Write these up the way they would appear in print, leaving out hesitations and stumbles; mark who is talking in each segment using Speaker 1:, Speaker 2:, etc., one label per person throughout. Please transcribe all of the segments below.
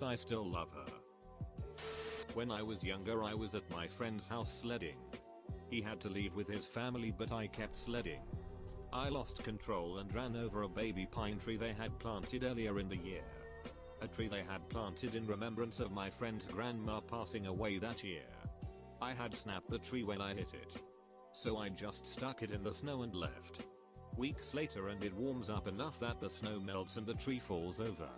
Speaker 1: I still love her. When I was younger I was at my friend's house sledding. He had to leave with his family but I kept sledding. I lost control and ran over a baby pine tree they had planted earlier in the year. A tree they had planted in remembrance of my friend's grandma passing away that year. I had snapped the tree when I hit it. So I just stuck it in the snow and left. Weeks later and it warms up enough that the snow melts and the tree falls over.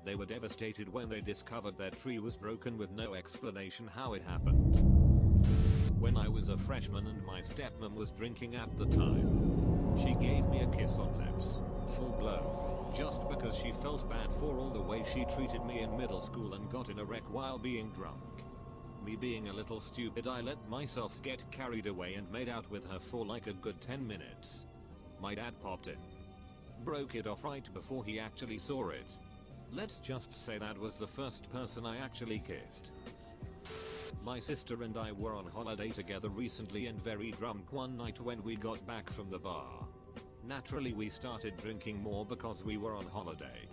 Speaker 1: They were devastated when they discovered their tree was broken with no explanation how it happened. When I was a freshman and my stepmom was drinking at the time, she gave me a kiss on lips, full blown, just because she felt bad for all the way she treated me in middle school and got in a wreck while being drunk. Me being a little stupid, I let myself get carried away and made out with her for like a good 10 minutes. My dad popped in. Broke it off right before he actually saw it. Let's just say that was the first person I actually kissed. My sister and I were on holiday together recently and very drunk one night when we got back from the bar. Naturally we started drinking more because we were on holiday.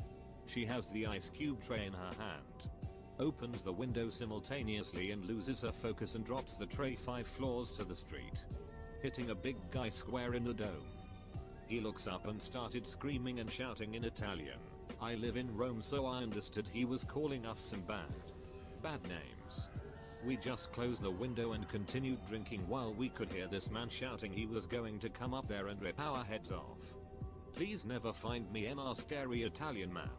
Speaker 1: She has the ice cube tray in her hand. Opens the window simultaneously and loses her focus and drops the tray 5 floors to the street, hitting a big guy square in the dome. He looks up and started screaming and shouting in Italian. I live in Rome so I understood he was calling us some bad names. We just closed the window and continued drinking while we could hear this man shouting he was going to come up there and rip our heads off. Please never find me in our scary Italian man.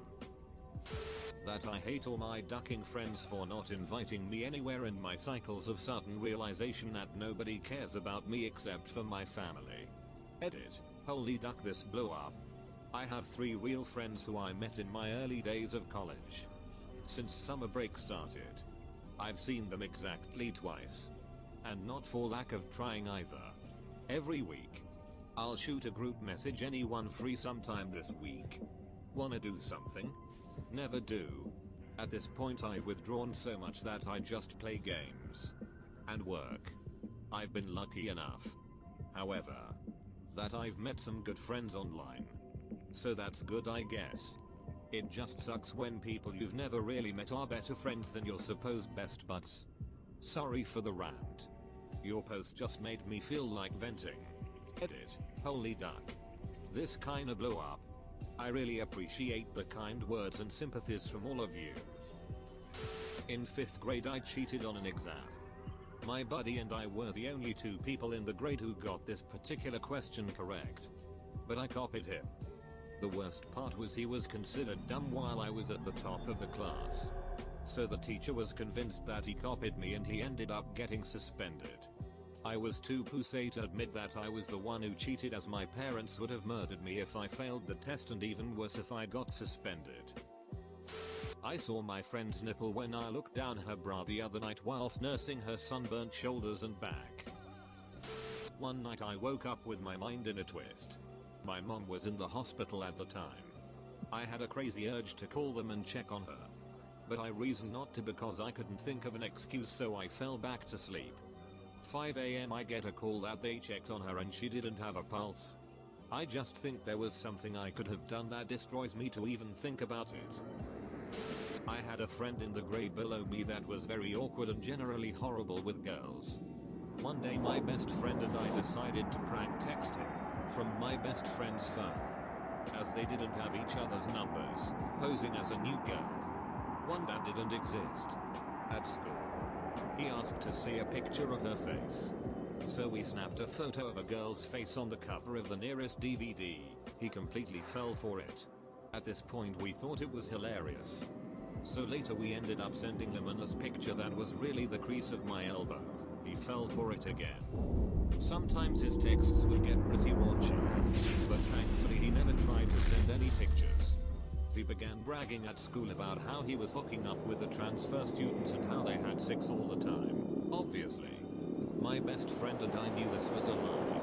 Speaker 1: That I hate all my ducking friends for not inviting me anywhere and my cycles of sudden realization that nobody cares about me except for my family. Edit. Holy duck, this blew up. I have 3 real friends who I met in my early days of college. Since summer break started, I've seen them exactly twice. And not for lack of trying either. Every week, I'll shoot a group message, anyone free sometime this week? Wanna do something? Never do. At this point I've withdrawn so much that I just play games and work. I've been lucky enough, however, that I've met some good friends online. So that's good, I guess. It just sucks when people you've never really met are better friends than your supposed best buds. Sorry for the rant. Your post just made me feel like venting. Edit. Holy duck. This kinda blew up. I really appreciate the kind words and sympathies from all of you. In 5th grade I cheated on an exam. My buddy and I were the only 2 people in the grade who got this particular question correct. But I copied him. The worst part was he was considered dumb while I was at the top of the class. So the teacher was convinced that he copied me and he ended up getting suspended. I was too pussy to admit that I was the one who cheated, as my parents would have murdered me if I failed the test, and even worse if I got suspended. I saw my friend's nipple when I looked down her bra the other night whilst nursing her sunburnt shoulders and back. One night I woke up with my mind in a twist. My mom was in the hospital at the time. I had a crazy urge to call them and check on her. But I reasoned not to because I couldn't think of an excuse, so I fell back to sleep. 5 AM I get a call that they checked on her and she didn't have a pulse. I just think there was something I could have done that destroys me to even think about it. I had a friend in the grade below me that was very awkward and generally horrible with girls. One day my best friend and I decided to prank text him from my best friend's phone, as they didn't have each other's numbers, posing as a new girl. One that didn't exist. At school, he asked to see a picture of her face. So we snapped a photo of a girl's face on the cover of the nearest DVD. He completely fell for it. At this point we thought it was hilarious. So later we ended up sending him a picture that was really the crease of my elbow. He fell for it again. Sometimes his texts would get pretty raunchy, but thankfully he never tried to send any pictures. He began bragging at school about how he was hooking up with a transfer student and how they had sex all the time. Obviously, my best friend and I knew this was a lie,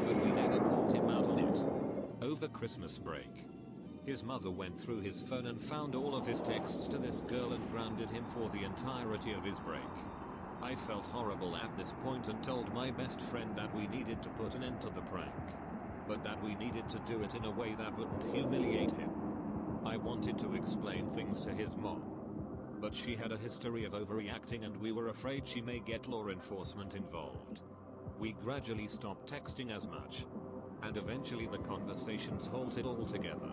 Speaker 1: but we never called him out on it. Over Christmas break, his mother went through his phone and found all of his texts to this girl and grounded him for the entirety of his break. I felt horrible at this point and told my best friend that we needed to put an end to the prank, but that we needed to do it in a way that wouldn't humiliate him. I wanted to explain things to his mom, But she had a history of overreacting and we were afraid she may get law enforcement involved. We gradually stopped texting as much. And eventually the conversations halted altogether.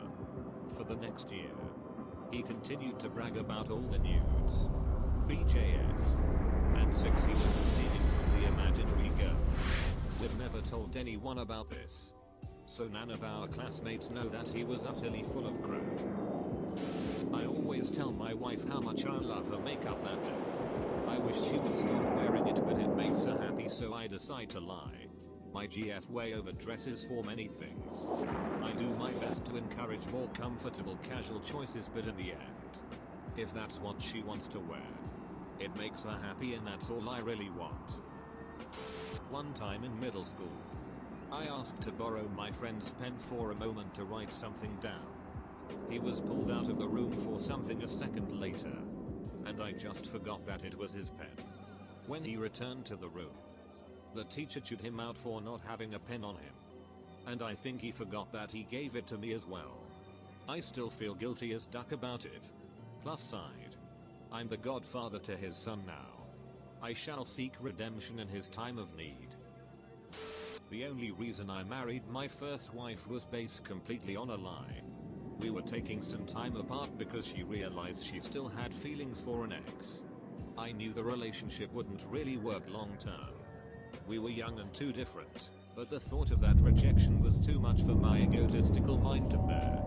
Speaker 1: For the next year, he continued to brag about all the nudes, BJS, and sex he was receiving from the imaginary girl. We've never told anyone about this, so none of our classmates know that he was utterly full of crap. I always tell my wife how much I love her makeup that day. I wish she would stop wearing it, but it makes her happy, so I decide to lie. My GF way overdresses for many things. I do my best to encourage more comfortable casual choices, but in the end, if that's what she wants to wear, it makes her happy and that's all I really want. One time in middle school, I asked to borrow my friend's pen for a moment to write something down. He was pulled out of the room for something a second later, and I just forgot that it was his pen. When he returned to the room, the teacher chewed him out for not having a pen on him. And I think he forgot that he gave it to me as well. I still feel guilty as duck about it. Plus side, I'm the godfather to his son now. I shall seek redemption in his time of need. The only reason I married my first wife was based completely on a lie. We were taking some time apart because she realized she still had feelings for an ex. I knew the relationship wouldn't really work long term. We were young and too different, but the thought of that rejection was too much for my egotistical mind to bear.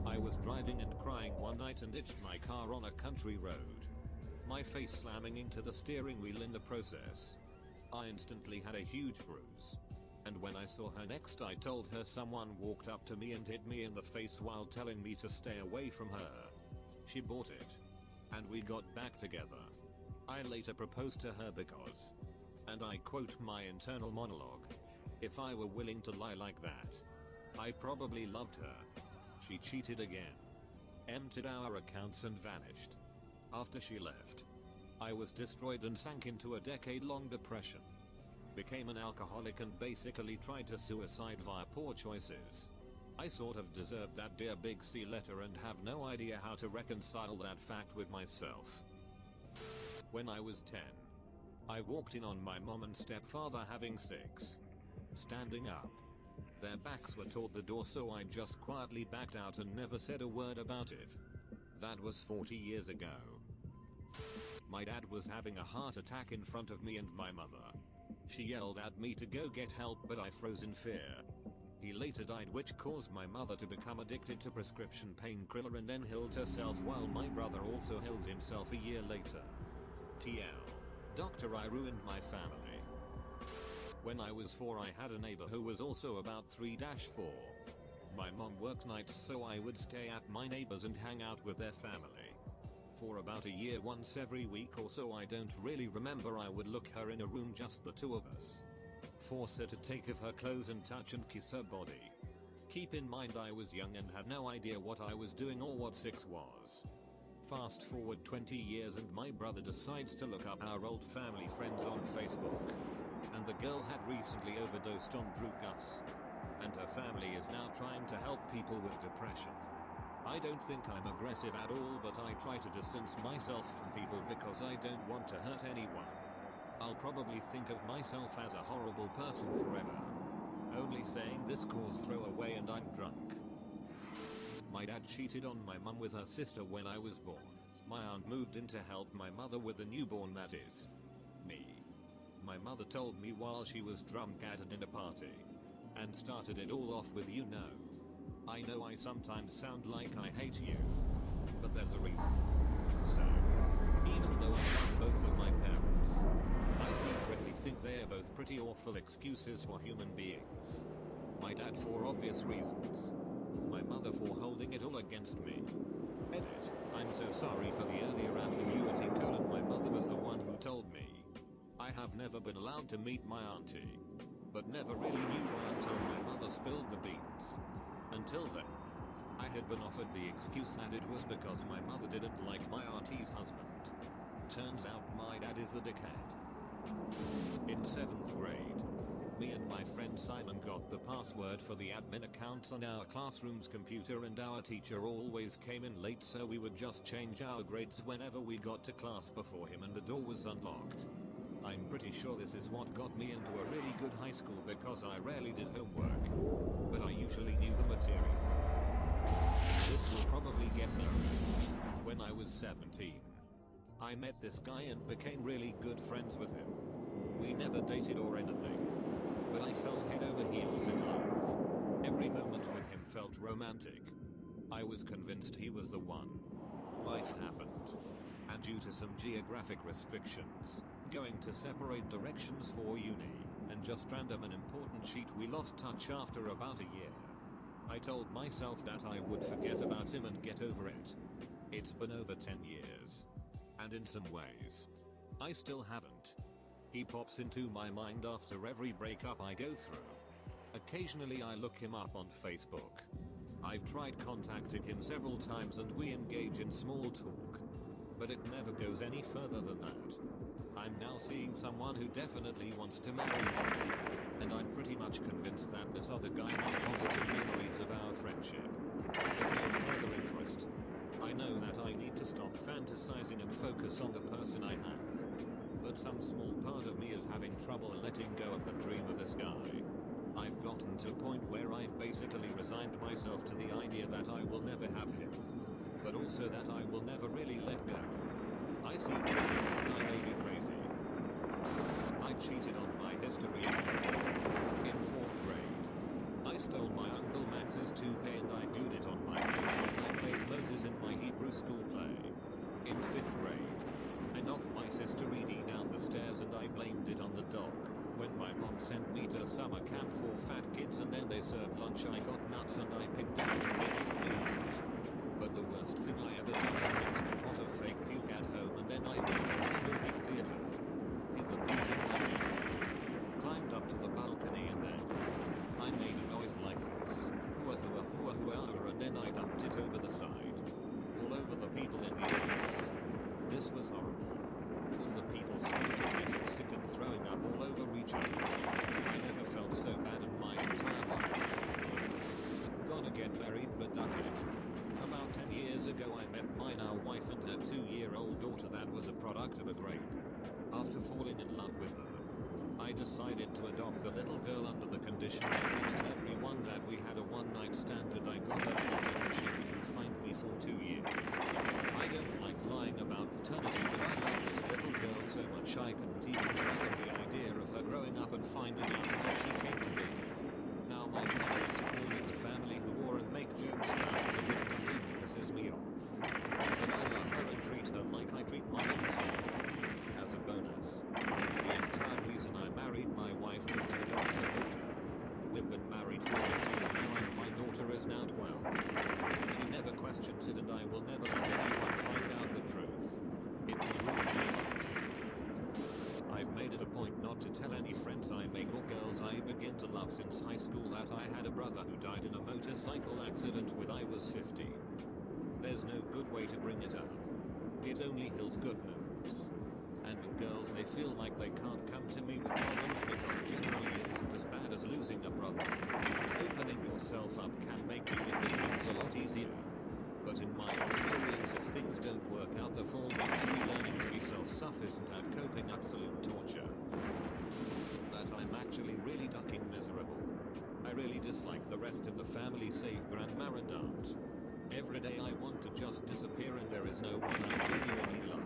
Speaker 1: I was driving and crying one night and ditched my car on a country road, my face slamming into the steering wheel in the process. I instantly had a huge bruise. And when I saw her next, I told her someone walked up to me and hit me in the face while telling me to stay away from her. She bought it, and we got back together. I later proposed to her because, and I quote my internal monologue, if I were willing to lie like that, I probably loved her. She cheated again, emptied our accounts and vanished. After she left, I was destroyed and sank into a decade-long depression. Became an alcoholic and basically tried to suicide via poor choices. I sort of deserved that Dear Big C letter and have no idea how to reconcile that fact with myself. When I was 10, I walked in on my mom and stepfather having sex. Standing up. Their backs were toward the door, so I just quietly backed out and never said a word about it. That was 40 years ago. My dad was having a heart attack in front of me and my mother. She yelled at me to go get help, but I froze in fear. He later died, which caused my mother to become addicted to prescription painkiller and then killed herself, while my brother also killed himself a year later. TL. Doctor, I ruined my family. When I was 4, I had a neighbor who was also about 3-4. My mom worked nights, so I would stay at my neighbors and hang out with their family. For about a year, once every week or so, I don't really remember, I would look her in a room, just the two of us. Force her to take off her clothes and touch and kiss her body. Keep in mind I was young and had no idea what I was doing or what sex was. Fast forward 20 years and my brother decides to look up our old family friends on Facebook. And the girl had recently overdosed on Drew Gus. And her family is now trying to help people with depression. I don't think I'm aggressive at all, but I try to distance myself from people because I don't want to hurt anyone. I'll probably think of myself as a horrible person forever. Only saying this cause throw away and I'm drunk. My dad cheated on my mum with her sister when I was born. My aunt moved in to help my mother with the newborn, that is, me. My mother told me while she was drunk at a dinner party. And started it all off with, you know. I know I sometimes sound like I hate you. But there's a reason. So, even though I love both of my parents, I secretly think they are both pretty awful excuses for human beings. My dad for obvious reasons. My mother for holding it all against me. Edit. I'm so sorry for the earlier ambiguity. My mother was the one who told me. I have never been allowed to meet my auntie. But never really knew why until my mother spilled the beans. Until then, I had been offered the excuse that it was because my mother didn't like my auntie's husband. Turns out my dad is the dickhead. In 7th grade, me and my friend Simon got the password for the admin accounts on our classroom's computer, and our teacher always came in late, so we would just change our grades whenever we got to class before him and the door was unlocked. I'm pretty sure this is what got me into a really good high school because I rarely did homework, but I usually knew the material. This will probably get known. When I was 17, I met this guy and became really good friends with him. We never dated or anything, but I fell head over heels in love. Every moment with him felt romantic. I was convinced he was the one. Life happened, and due to some geographic restrictions, going to separate directions for uni, and just random and important shit, we lost touch after about a year. I told myself that I would forget about him and get over it. It's been over 10 years. And in some ways, I still haven't. He pops into my mind after every breakup I go through. Occasionally I look him up on Facebook. I've tried contacting him several times and we engage in small talk, but it never goes any further than that. I'm now seeing someone who definitely wants to marry me, and I'm pretty much convinced that this other guy has positive memories of our friendship, but no further interest. I know that I need to stop fantasizing and focus on the person I have, but some small part of me is having trouble letting go of the dream of this guy. I've gotten to a point where I've basically resigned myself to the idea that I will never have him, but also that I will never really let go. I secretly think I may be crazy. I cheated on my history exam. In 4th grade, I stole my Uncle Max's toupee and I glued it on my face when I played Moses in my Hebrew school play. In 5th grade, I knocked my sister Edie down the stairs and I blamed it on the dog. When my mom sent me to summer camp for fat kids and then they served lunch, I got nuts and I picked out and they kicked me out. But the worst thing I ever did, I mixed a pot of fake puke at home and then I went to this movie theater, hid the puke in my jacket, climbed up to the balcony and then I made a noise like this, hua hua hua hua, and then I dumped it over the side, all over the people in the audience. This was horrible. All the people started getting sick and throwing up all over each other. I never felt so bad in my entire life. Gonna get married, but duck it. About 10 years ago I met my now wife and her 2-year-old daughter that was a product of a grape. After falling in love with her, I decided to adopt the little girl under the condition that we tell everyone that we had a one-night stand and I got her pregnant and she couldn't find me for 2 years. I don't like lying about paternity, but I like this little girl so much I couldn't even fathom the idea of her growing up and finding out how she came to be. Now my parents call me the family who wore and make jokes about it, and it completely pisses me off. But I love her and treat her like I treat my own son. As a bonus, the entire reason I married my wife was to adopt her daughter. We've been married for 8 years now and my daughter is now 12. She never questions it and I will never let anyone find out the truth. It could ruin my life. I've made it a point not to tell any friends I make or girls I begin to love since high school that I had a brother who died in a motorcycle accident when I was 15. There's no good way to bring it up. It only heals good notes. And with girls they feel like they can't come to me with problems because generally it isn't as bad as losing a brother. Opening yourself up can make dealing with things a lot easier. But in my experience, if things don't work out, the fall makes relearning to be self-sufficient and coping absolute torture. That I'm actually really ducking miserable. I really dislike the rest of the family save grandma and aunt. Every day I want to just disappear and there is no one I genuinely love.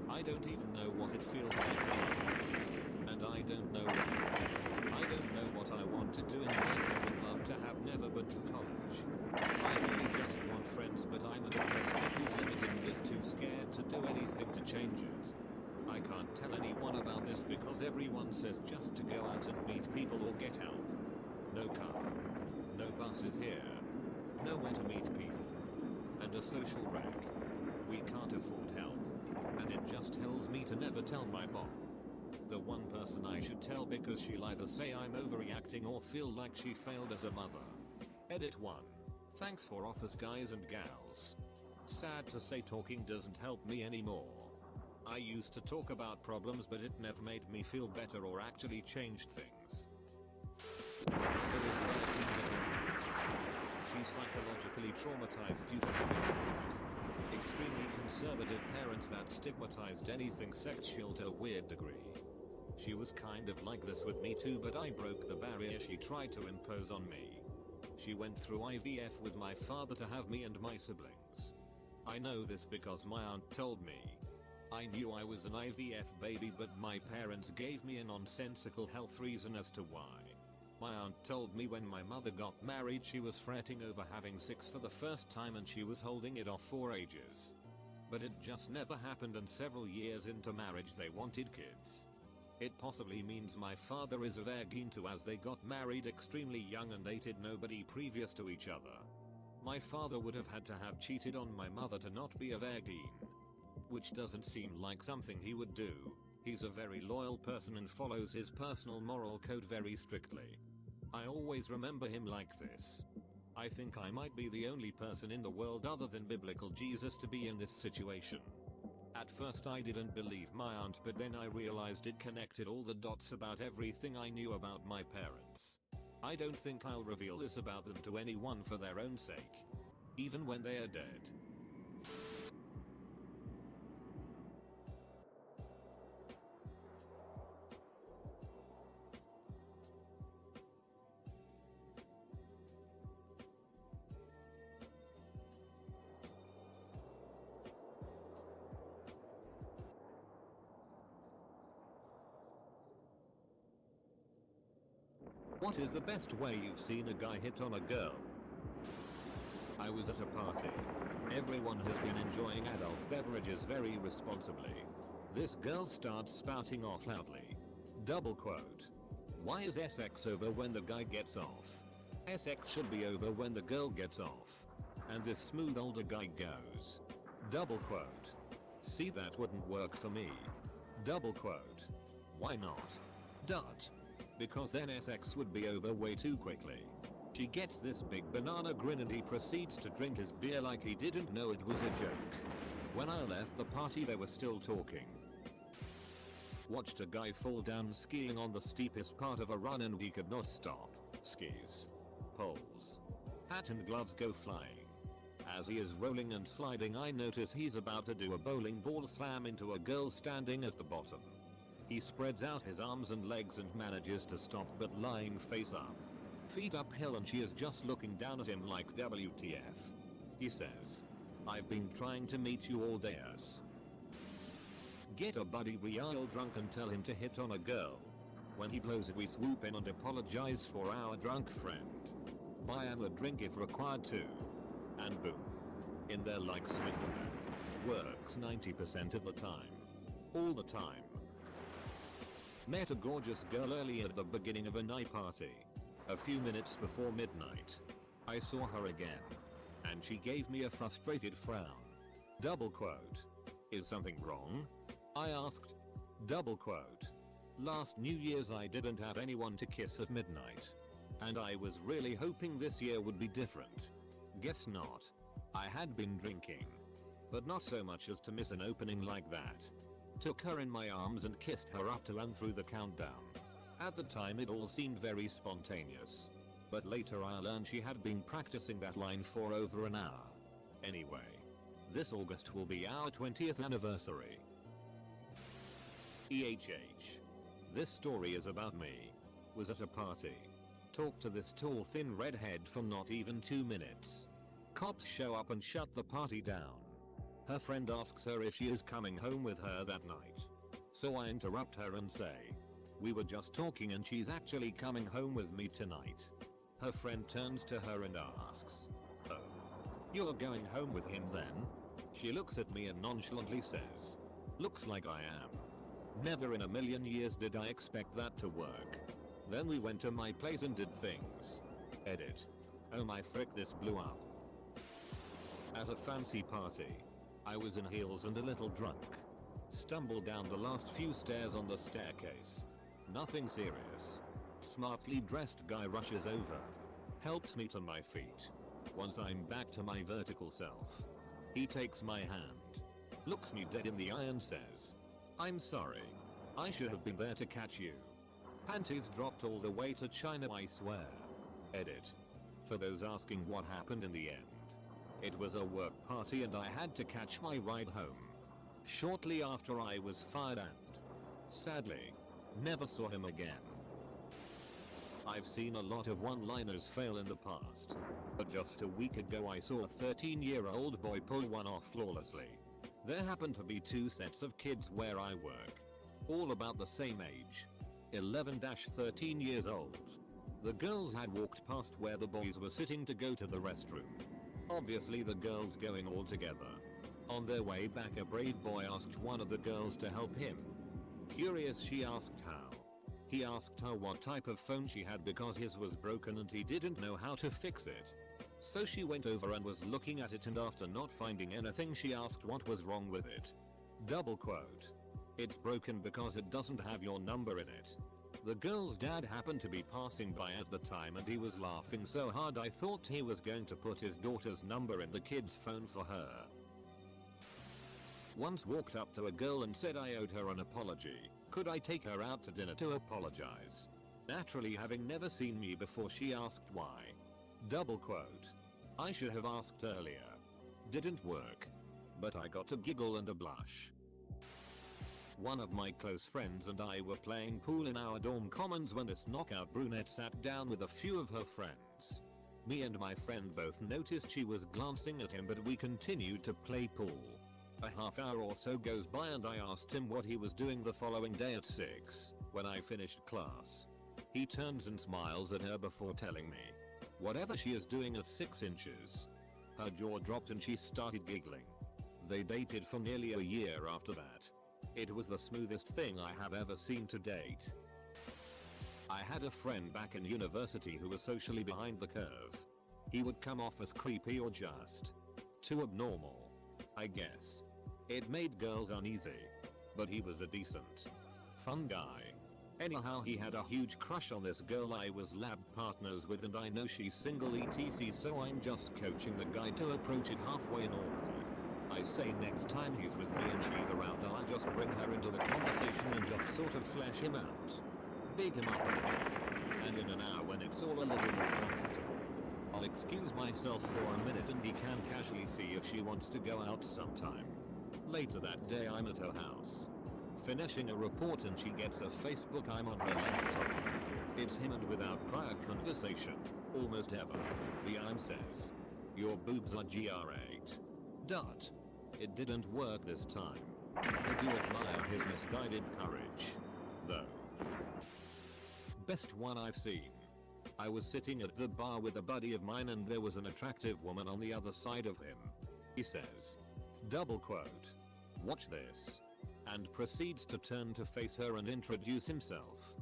Speaker 1: I don't even know what it feels like to love. And I don't know why. I don't know what I want to do in life and would love to have never been to college. I really just want friends, but I'm a depressed who's limited and is too scared to do anything to change it. I can't tell anyone about this because everyone says just to go out and meet people or get help. No car. No buses here. Nowhere to meet people. And a social wreck. We can't afford help. And it just tells me to never tell my mom. The one person I should tell because she'll either say I'm overreacting or feel like she failed as a mother. Edit 1. Thanks for offers guys and gals. Sad to say talking doesn't help me anymore. I used to talk about problems but it never made me feel better or actually changed things. My mother is working but has kids. She's psychologically traumatized due to having married. Extremely conservative parents that stigmatized anything sexual to a weird degree. She was kind of like this with me too, but I broke the barrier she tried to impose on me. She went through IVF with my father to have me and my siblings. I know this because my aunt told me. I knew I was an IVF baby, but my parents gave me a nonsensical health reason as to why. My aunt told me when my mother got married she was fretting over having sex for the first time and she was holding it off for ages. But it just never happened, and several years into marriage they wanted kids. It possibly means my father is a virgin too, as they got married extremely young and dated nobody previous to each other. My father would have had to have cheated on my mother to not be a virgin. Which doesn't seem like something he would do. He's a very loyal person and follows his personal moral code very strictly. I always remember him like this. I think I might be the only person in the world other than biblical Jesus to be in this situation. At first I didn't believe my aunt, but then I realized it connected all the dots about everything I knew about my parents. I don't think I'll reveal this about them to anyone for their own sake. Even when they are dead. What is the best way you've seen a guy hit on a girl? I was at a party. Everyone has been enjoying adult beverages very responsibly. This girl starts spouting off loudly. Double quote. Why is SX over when the guy gets off? SX should be over when the girl gets off. And this smooth older guy goes. Double quote. See, that wouldn't work for me. Double quote. Why not? Dot. Because then SX would be over way too quickly. She gets this big banana grin and he proceeds to drink his beer like he didn't know it was a joke. When I left the party they were still talking. Watched a guy fall down skiing on the steepest part of a run and he could not stop. Skis. Poles. Hat and gloves go flying. As he is rolling and sliding I notice he's about to do a bowling ball slam into a girl standing at the bottom. He spreads out his arms and legs and manages to stop, but lying face up. Feet uphill, and she is just looking down at him like WTF. He says, I've been trying to meet you all day. Get a buddy real drunk and tell him to hit on a girl. When he blows it we swoop in and apologize for our drunk friend. Buy him a drink if required to. And boom. In there like Swindler. Works 90% of the time. All the time. Met a gorgeous girl early at the beginning of a night party. A few minutes before midnight. I saw her again. And she gave me a frustrated frown. Double quote. Is something wrong? I asked. Double quote. Last New Year's I didn't have anyone to kiss at midnight. And I was really hoping this year would be different. Guess not. I had been drinking. But not so much as to miss an opening like that. Took her in my arms and kissed her up to and through the countdown. At the time it all seemed very spontaneous. But later I learned she had been practicing that line for over an hour. Anyway. This August will be our 20th anniversary. EHH. This story is about me. Was at a party. Talked to this tall thin redhead for not even 2 minutes. Cops show up and shut the party down. Her friend asks her if she is coming home with her that night. So I interrupt her and say, we were just talking and she's actually coming home with me tonight. Her friend turns to her and asks, oh, you're going home with him then? She looks at me and nonchalantly says, looks like I am. Never in a million years did I expect that to work. Then we went to my place and did things. Edit. Oh my frick, this blew up. At a fancy party. I was in heels and a little drunk. Stumbled down the last few stairs on the staircase. Nothing serious. Smartly dressed guy rushes over. Helps me to my feet. Once I'm back to my vertical self. He takes my hand. Looks me dead in the eye and says, I'm sorry. I should have been there to catch you. Panties dropped all the way to China, I swear. Edit. For those asking what happened in the end. It was a work party and I had to catch my ride home. Shortly after I was fired and, sadly, never saw him again. I've seen a lot of one-liners fail in the past. But just a week ago I saw a 13-year-old boy pull one off flawlessly. There happened to be 2 sets of kids where I work. All about the same age. 11-13 years old. The girls had walked past where the boys were sitting to go to the restroom. Obviously the girls going all together. On their way back a brave boy asked one of the girls to help him. Curious, she asked how. He asked her what type of phone she had because his was broken and he didn't know how to fix it. So she went over and was looking at it, and after not finding anything she asked what was wrong with it. Double quote. It's broken because it doesn't have your number in it. The girl's dad happened to be passing by at the time and he was laughing so hard I thought he was going to put his daughter's number in the kid's phone for her. Once walked up to a girl and said I owed her an apology. Could I take her out to dinner to apologize? Naturally, having never seen me before, she asked why. Double quote. I should have asked earlier. Didn't work. But I got a giggle and a blush. One of my close friends and I were playing pool in our dorm commons when this knockout brunette sat down with a few of her friends. Me and my friend both noticed she was glancing at him, but we continued to play pool. A half hour or so goes by and I asked him what he was doing the following day at 6, when I finished class. He turns and smiles at her before telling me whatever she is doing at 6 inches. Her jaw dropped and she started giggling. They dated for nearly a year after that. It was the smoothest thing I have ever seen to date. I had a friend back in university who was socially behind the curve. He would come off as creepy or just too abnormal, I guess. It made girls uneasy. But he was a decent, fun guy. Anyhow, he had a huge crush on this girl I was lab partners with, and I know she's single etc, so I'm just coaching the guy to approach it halfway normally. I say next time he's with me and she's around, I'll just bring her into the conversation and just sort of flesh him out. Big him up a little. And in an hour when it's all a little more comfortable, I'll excuse myself for a minute and he can casually see if she wants to go out sometime. Later that day I'm at her house, finishing a report, and she gets a Facebook I'm on her laptop. It's him, and without prior conversation, almost ever, the IM says, "Your boobs are GR8. Dot. It didn't work this time. I do admire his misguided courage, though. Best one I've seen. I was sitting at the bar with a buddy of mine and there was an attractive woman on the other side of him. He says, double quote, "Watch this," and proceeds to turn to face her and introduce himself.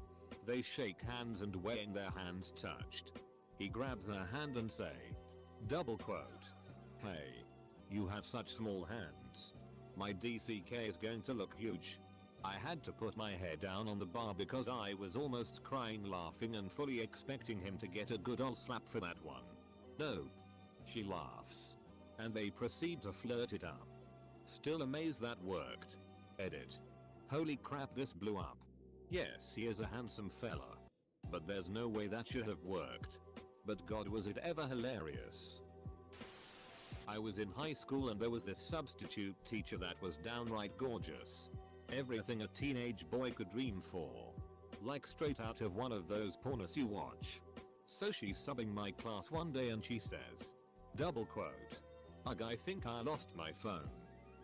Speaker 1: They shake hands and when their hands touched, he grabs her hand and say, double quote, "Hey, you have such small hands. My DCK is going to look huge." I had to put my head down on the bar because I was almost crying laughing and fully expecting him to get a good ol' slap for that one. Nope. She laughs. And they proceed to flirt it up. Still amazed that worked. Edit. Holy crap, this blew up. Yes, he is a handsome fella. But there's no way that should have worked. But God, was it ever hilarious. I was in high school and there was this substitute teacher that was downright gorgeous. Everything a teenage boy could dream for. Like straight out of one of those pornos you watch. So she's subbing my class one day and she says, double quote, "Ugh, I think I lost my phone.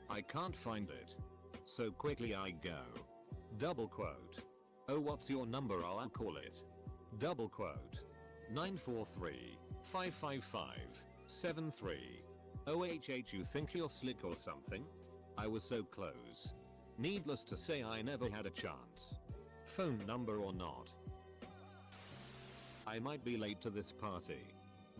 Speaker 1: I can't find it." So quickly I go, double quote, "Oh, what's your number? I'll call it." Double quote, 943-555-73. OHH, you think you're slick or something? I was so close. Needless to say, I never had a chance. Phone number or not. I might be late to this party,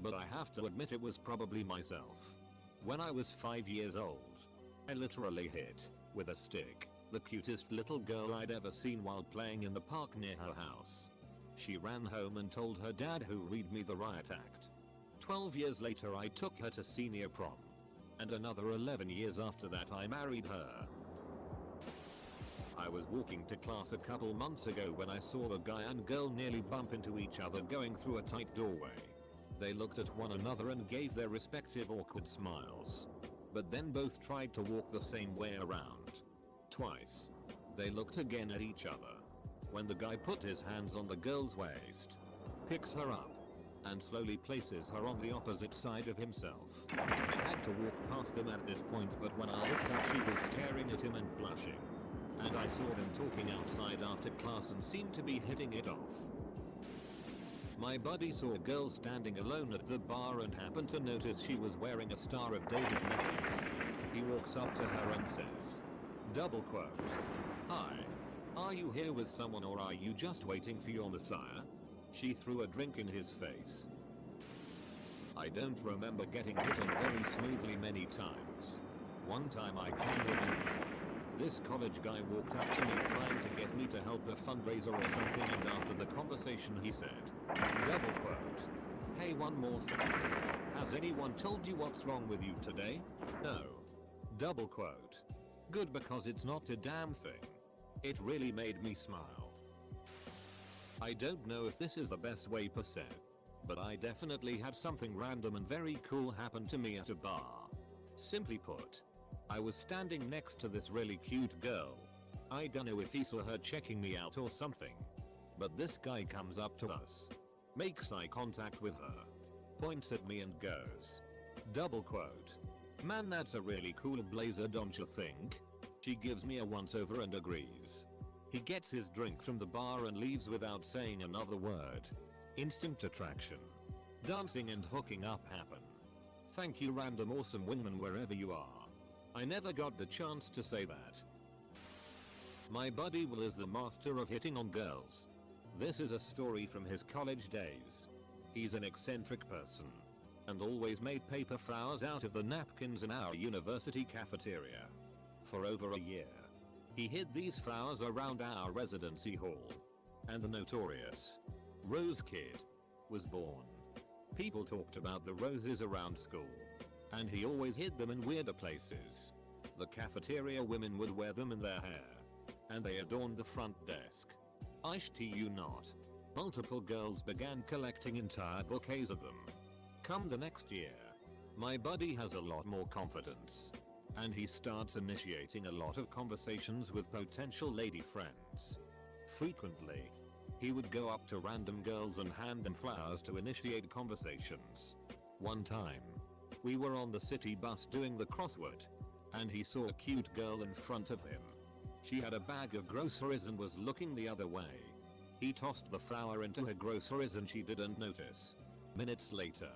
Speaker 1: but I have to admit it was probably myself. When I was 5 years old, I literally hit, with a stick, the cutest little girl I'd ever seen while playing in the park near her house. She ran home and told her dad, who read me the riot act. 12 years later I took her to senior prom. And another 11 years after that I married her. I was walking to class a couple months ago when I saw a guy and girl nearly bump into each other going through a tight doorway. They looked at one another and gave their respective awkward smiles. But then both tried to walk the same way around. Twice. They looked again at each other. When the guy put his hands on the girl's waist, picks her up, and slowly places her on the opposite side of himself. I had to walk past them at this point, but when I looked up she was staring at him and blushing. And I saw them talking outside after class and seemed to be hitting it off. My buddy saw a girl standing alone at the bar and happened to notice she was wearing a Star of David necklace. He walks up to her and says, double quote, "Hi. Are you here with someone or are you just waiting for your messiah?" She threw a drink in his face. I don't remember getting hit on very smoothly many times. One time I kinda remember. This college guy walked up to me trying to get me to help a fundraiser or something, and after the conversation he said, double quote, "Hey, one more thing. Has anyone told you what's wrong with you today?" No. Double quote. Good, because it's not a damn thing. It really made me smile. I don't know if this is the best way per se, but I definitely had something random and very cool happen to me at a bar. Simply put, I was standing next to this really cute girl. I don't know if he saw her checking me out or something, but this guy comes up to us, makes eye contact with her, points at me and goes, double quote, "Man, that's a really cool blazer, don't you think?" She gives me a once over and agrees. He gets his drink from the bar and leaves without saying another word. Instant attraction. Dancing and hooking up happen. Thank you, random awesome women wherever you are. I never got the chance to say that. My buddy Will is the master of hitting on girls. This is a story from his college days. He's an eccentric person, and always made paper flowers out of the napkins in our university cafeteria. For over a year, he hid these flowers around our residency hall, and the notorious Rose Kid was born. People talked about the roses around school, and he always hid them in weirder places. The cafeteria women would wear them in their hair, and they adorned the front desk. I shit you not. Multiple girls began collecting entire bouquets of them. Come the next year, my buddy has a lot more confidence, and he starts initiating a lot of conversations with potential lady friends. Frequently, he would go up to random girls and hand them flowers to initiate conversations. One time, we were on the city bus doing the crossword, and he saw a cute girl in front of him. She had a bag of groceries and was looking the other way. He tossed the flower into her groceries and she didn't notice. Minutes later,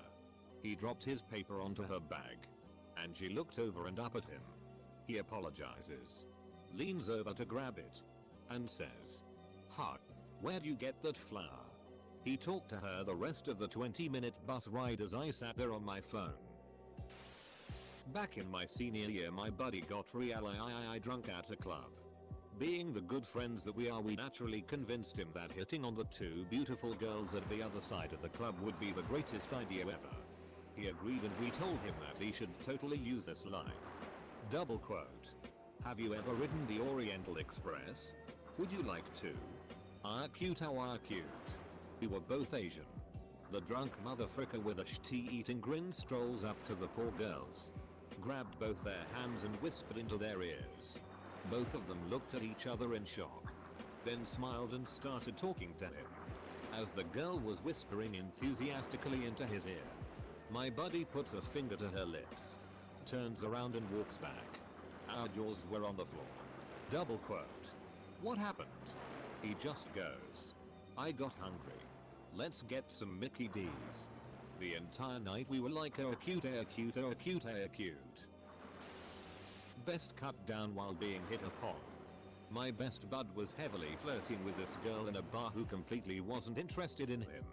Speaker 1: he dropped his paper onto her bag, and she looked over and up at him. He apologizes, leans over to grab it, and says, "Huh, where'd you get that flower?" He talked to her the rest of the 20-minute bus ride as I sat there on my phone. Back in my senior year, my buddy got really drunk at a club. Being the good friends that we are, we naturally convinced him that hitting on the two beautiful girls at the other side of the club would be the greatest idea ever. He agreed, and we told him that he should totally use this line. Double quote. "Have you ever ridden the Oriental Express? Would you like to? Ah, cute, how are cute." We were both Asian. The drunk motherfucker with a shitty-eating grin strolls up to the poor girls, grabbed both their hands and whispered into their ears. Both of them looked at each other in shock, then smiled and started talking to him. As the girl was whispering enthusiastically into his ear, my buddy puts a finger to her lips, turns around and walks back. Our jaws were on the floor. Double quote. What happened? He just goes, "I got hungry. Let's get some Mickey D's." The entire night we were like, "Oh cute, oh cute, oh cute, oh cute." Best cut down while being hit upon. My best bud was heavily flirting with this girl in a bar who completely wasn't interested in him.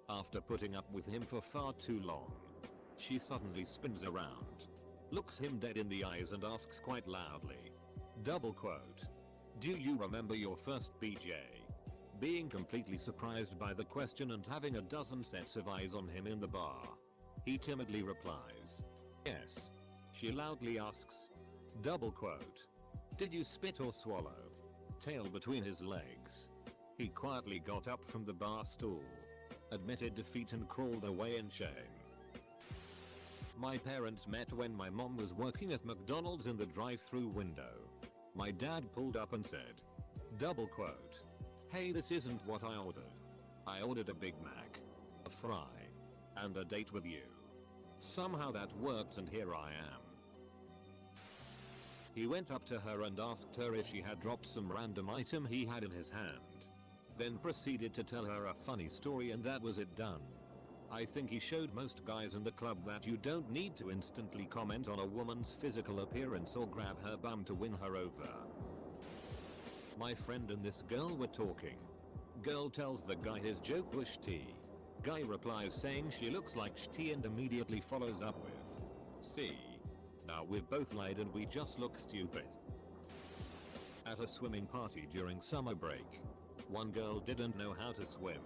Speaker 1: After putting up with him for far too long, she suddenly spins around, looks him dead in the eyes and asks quite loudly, double quote, "Do you remember your first BJ?" Being completely surprised by the question and having a dozen sets of eyes on him in the bar, he timidly replies, "Yes." She loudly asks, double quote, "Did you spit or swallow?" tail between his legs. He quietly got up from the bar stool, admitted defeat and crawled away in shame. My parents met when my mom was working at McDonald's in the drive-thru window. My dad pulled up and said, double quote, "Hey, this isn't what I ordered. I ordered a Big Mac, a fry, and a date with you." Somehow that worked and here I am. He went up to her and asked her if she had dropped some random item he had in his hand. Then proceeded to tell her a funny story and that was it done. I think he showed most guys in the club that you don't need to instantly comment on a woman's physical appearance or grab her bum to win her over. My friend and this girl were talking. Girl tells the guy his joke was shitty. Guy replies saying she looks like shitty and immediately follows up with, "See? Now we've both lied and we just look stupid." At a swimming party during summer break, one girl didn't know how to swim.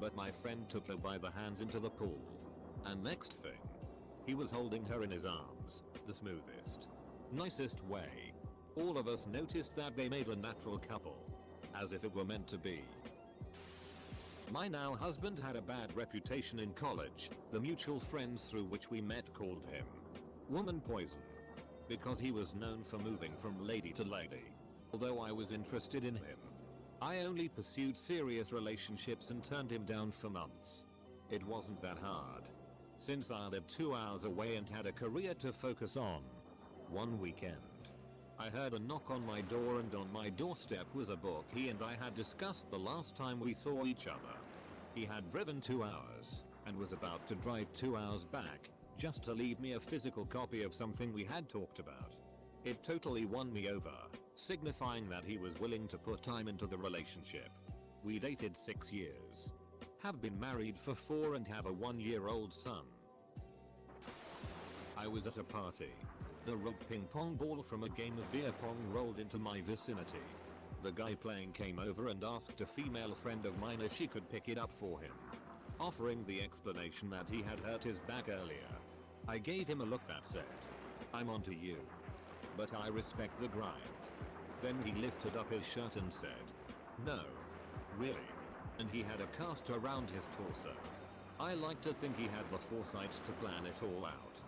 Speaker 1: But my friend took her by the hands into the pool. And next thing, he was holding her in his arms, the smoothest, nicest way. All of us noticed that they made a natural couple, as if it were meant to be. My now husband had a bad reputation in college. The mutual friends through which we met called him Woman Poison, because he was known for moving from lady to lady. Although I was interested in him, I only pursued serious relationships and turned him down for months. It wasn't that hard, since I lived 2 hours away and had a career to focus on. One weekend, I heard a knock on my door and on my doorstep was a book he and I had discussed the last time we saw each other. He had driven 2 hours and was about to drive 2 hours back just to leave me a physical copy of something we had talked about. It totally won me over, signifying that he was willing to put time into the relationship. We dated 6 years, have been married for 4 and have a 1-year-old son. I was at a party. The rogue ping pong ball from a game of beer pong rolled into my vicinity. The guy playing came over and asked a female friend of mine if she could pick it up for him, offering the explanation that he had hurt his back earlier. I gave him a look that said, "I'm onto you, but I respect the grind." Then he lifted up his shirt and said, "No, really?" And he had a cast around his torso. I like to think he had the foresight to plan it all out.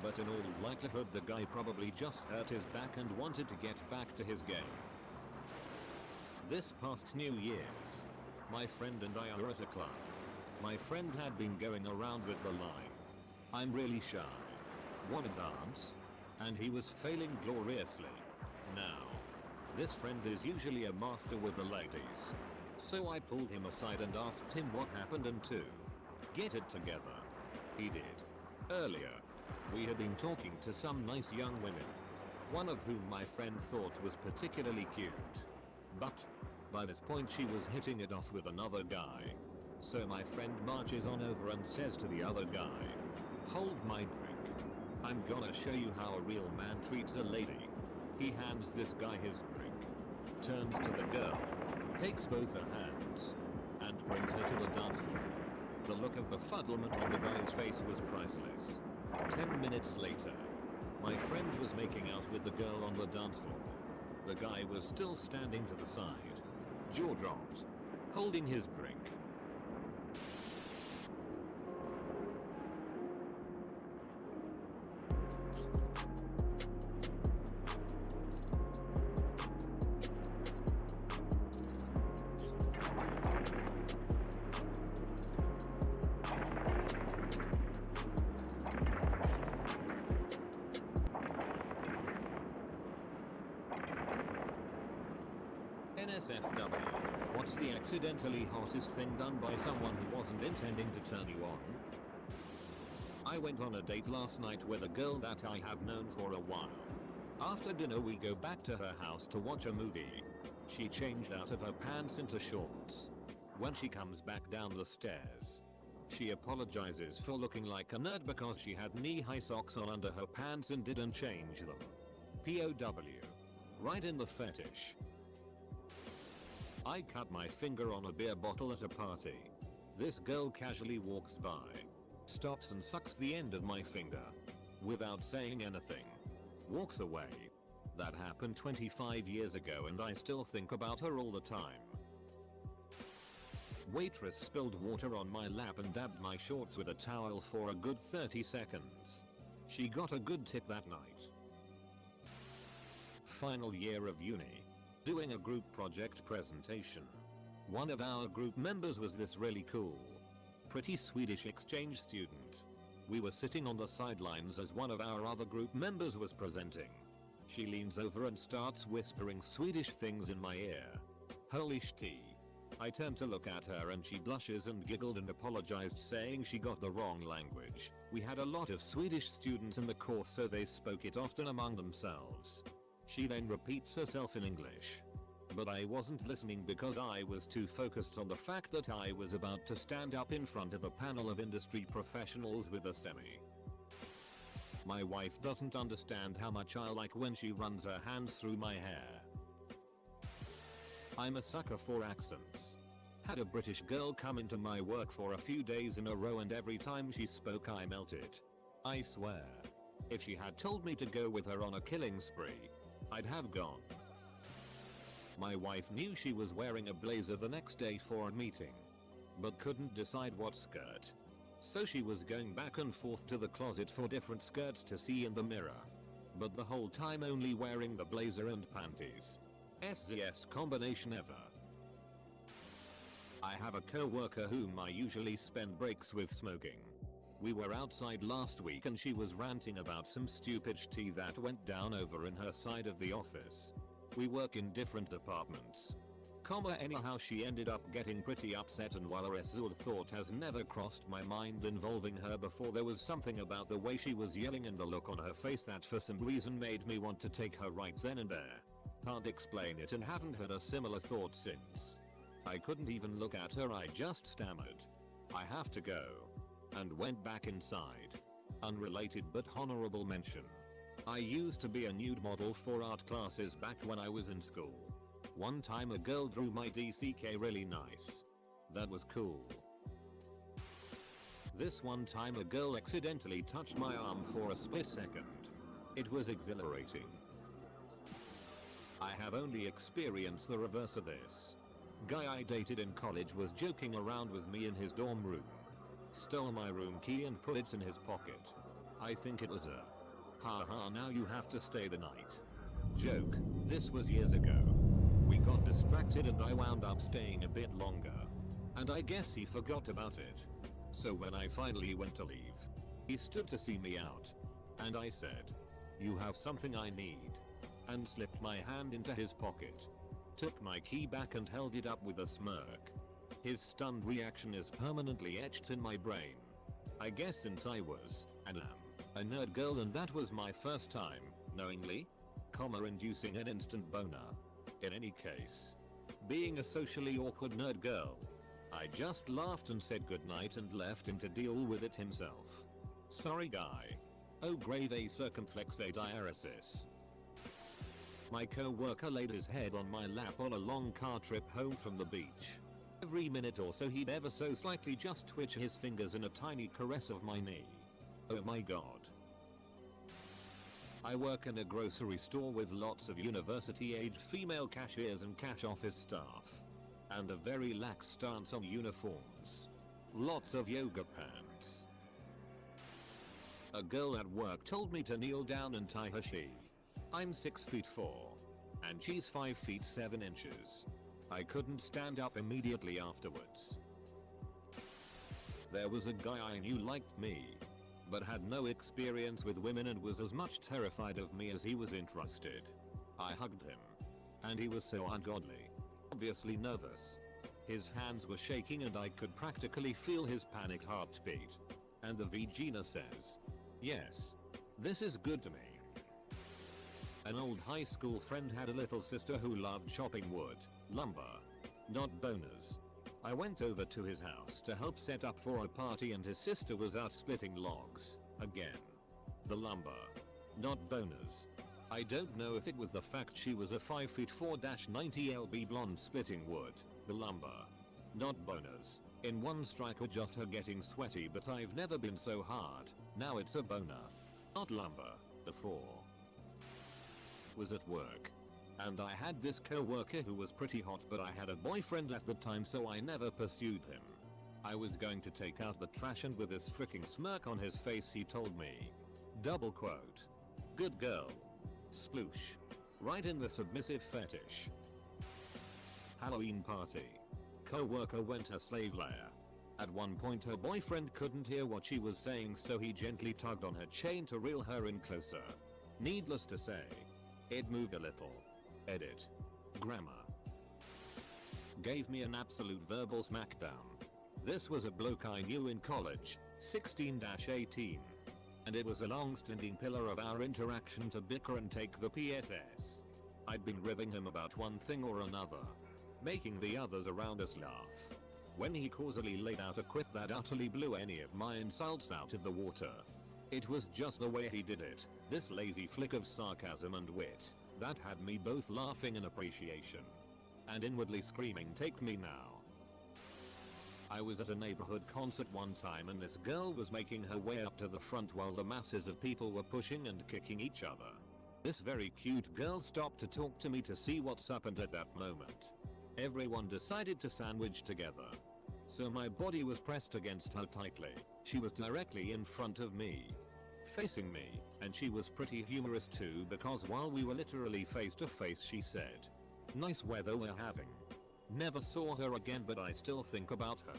Speaker 1: But in all likelihood the guy probably just hurt his back and wanted to get back to his game. This past New Year's, my friend and I are at a club. My friend had been going around with the line, "I'm really shy. Wanna dance?" And he was failing gloriously. Now, this friend is usually a master with the ladies. So I pulled him aside and asked him what happened and to get it together. He did. Earlier, we had been talking to some nice young women, one of whom my friend thought was particularly cute. But, by this point she was hitting it off with another guy. So my friend marches on over and says to the other guy, "Hold my drink. I'm gonna show you how a real man treats a lady." He hands this guy his drink, turns to the girl, takes both her hands, and brings her to the dance floor. The look of befuddlement on the guy's face was priceless. 10 minutes later, my friend was making out with the girl on the dance floor. The guy was still standing to the side, jaw dropped, holding his drink. NSFW. What's the accidentally hottest thing done by someone who wasn't intending to turn you on? I went on a date last night with a girl that I have known for a while. After dinner we go back to her house to watch a movie. She changed out of her pants into shorts. When she comes back down the stairs, she apologizes for looking like a nerd because she had knee-high socks on under her pants and didn't change them. POW. Right in the fetish. I cut my finger on a beer bottle at a party. This girl casually walks by, stops and sucks the end of my finger, without saying anything, walks away. That happened 25 years ago and I still think about her all the time. Waitress spilled water on my lap and dabbed my shorts with a towel for a good 30 seconds. She got a good tip that night. Final year of uni. Doing a group project presentation. One of our group members was this really cool, pretty Swedish exchange student. We were sitting on the sidelines as one of our other group members was presenting. She leans over and starts whispering Swedish things in my ear. Holy shit. I turned to look at her and she blushes and giggled and apologized, saying she got the wrong language. We had a lot of Swedish students in the course, so they spoke it often among themselves. She then repeats herself in English. But I wasn't listening because I was too focused on the fact that I was about to stand up in front of a panel of industry professionals with a semi. My wife doesn't understand how much I like when she runs her hands through my hair. I'm a sucker for accents. Had a British girl come into my work for a few days in a row and every time she spoke I melted. I swear. If she had told me to go with her on a killing spree, I'd have gone. My wife knew she was wearing a blazer the next day for a meeting, but couldn't decide what skirt. So she was going back and forth to the closet for different skirts to see in the mirror, but the whole time only wearing the blazer and panties. SDS combination ever. I have a co-worker whom I usually spend breaks with smoking. We were outside last week and she was ranting about some stupid tea that went down over in her side of the office. We work in different departments. Anyhow she ended up getting pretty upset, and while a result thought has never crossed my mind involving her before, there was something about the way she was yelling and the look on her face that for some reason made me want to take her right then and there. Can't explain it and haven't had a similar thought since. I couldn't even look at her, I just stammered, "I have to go," and went back inside. Unrelated but honorable mention. I used to be a nude model for art classes back when I was in school. One time a girl drew my DCK really nice. That was cool. This one time a girl accidentally touched my arm for a split second. It was exhilarating. I have only experienced the reverse of this. Guy I dated in college was joking around with me in his dorm room. Stole my room key and put it in his pocket. I think it was a haha now you have to stay the night joke. This was years ago. We got distracted and I wound up staying a bit longer. And I guess he forgot about it. So when I finally went to leave, he stood to see me out. And I said, "You have something I need," and slipped my hand into his pocket. Took my key back and held it up with a smirk. His stunned reaction is permanently etched in my brain. I guess since I was, and am, a nerd girl, and that was my first time, knowingly, inducing an instant boner. In any case, being a socially awkward nerd girl, I just laughed and said goodnight and left him to deal with it himself. Sorry guy. Oh grave a circumflex a diaresis. My co-worker laid his head on my lap on a long car trip home from the beach. Every minute or so he'd ever so slightly just twitch his fingers in a tiny caress of my knee. Oh my god. I work in a grocery store with lots of university-aged female cashiers and cash office staff. And a very lax stance on uniforms. Lots of yoga pants. A girl at work told me to kneel down and tie her shoe. I'm 6'4", and she's 5'7". I couldn't stand up immediately afterwards. There was a guy I knew liked me, but had no experience with women and was as much terrified of me as he was interested. I hugged him, and he was so ungodly, obviously nervous. His hands were shaking and I could practically feel his panicked heartbeat. And the Vagina says, "Yes, this is good to me." An old high school friend had a little sister who loved chopping wood, lumber, not boners. I went over to his house to help set up for a party and his sister was out splitting logs, again. The lumber, not boners. I don't know if it was the fact she was a 5'4", 90 blonde splitting wood, the lumber, not boners, in one strike, or just her getting sweaty, but I've never been so hard. Now it's a boner, not lumber, before. Was at work. And I had this co-worker who was pretty hot, but I had a boyfriend at the time, so I never pursued him. I was going to take out the trash, and with this freaking smirk on his face he told me, double quote, "Good girl." Sploosh. Right in the submissive fetish. Halloween party. Co-worker went a slave lair. At one point her boyfriend couldn't hear what she was saying, so he gently tugged on her chain to reel her in closer. Needless to say, it moved a little. Edit. Grammar. Gave me an absolute verbal smackdown. This was a bloke I knew in college, 16-18. And it was a long-standing pillar of our interaction to bicker and take the PSS. I'd been ribbing him about one thing or another, making the others around us laugh, when he causally laid out a quip that utterly blew any of my insults out of the water. It was just the way he did it, this lazy flick of sarcasm and wit, that had me both laughing in appreciation and inwardly screaming, "Take me now." I was at a neighborhood concert one time, and this girl was making her way up to the front while the masses of people were pushing and kicking each other. This very cute girl stopped to talk to me to see what's up, and at that moment, everyone decided to sandwich together. So my body was pressed against her tightly. She was directly in front of me, facing me, and she was pretty humorous too, because while we were literally face to face she said, "Nice weather we're having." Never saw her again, but I still think about her.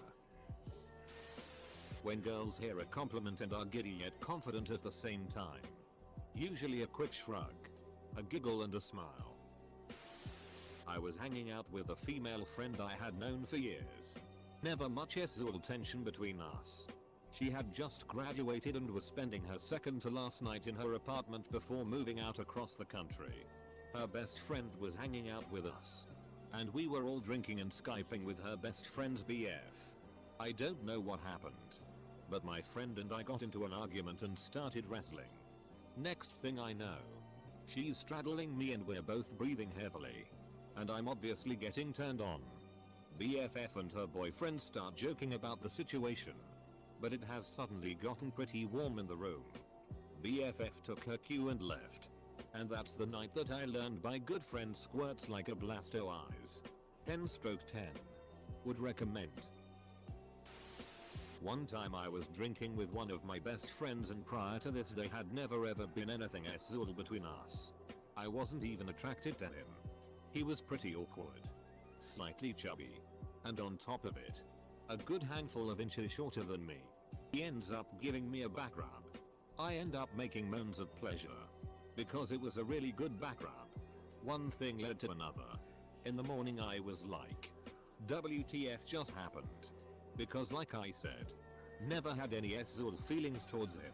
Speaker 1: When girls hear a compliment and are giddy yet confident at the same time. Usually a quick shrug, a giggle and a smile. I was hanging out with a female friend I had known for years. Never much sexual tension between us. She had just graduated and was spending her second to last night in her apartment before moving out across the country. Her best friend was hanging out with us, and we were all drinking and Skyping with her best friend's BF. I don't know what happened, but my friend and I got into an argument and started wrestling. Next thing I know, she's straddling me and we're both breathing heavily, and I'm obviously getting turned on. BFF and her boyfriend start joking about the situation, but it has suddenly gotten pretty warm in the room. BFF took her cue and left. And that's the night that I learned my good friend squirts like a blasto eyes. 10/10. Would recommend. One time I was drinking with one of my best friends, and prior to this there had never ever been anything sexual between us. I wasn't even attracted to him. He was pretty awkward, slightly chubby, and on top of it, a good handful of inches shorter than me. He ends up giving me a back rub. I end up making moans of pleasure, because it was a really good back rub. One thing led to another. In the morning I was like, WTF just happened? Because like I said, never had any sexual feelings towards him.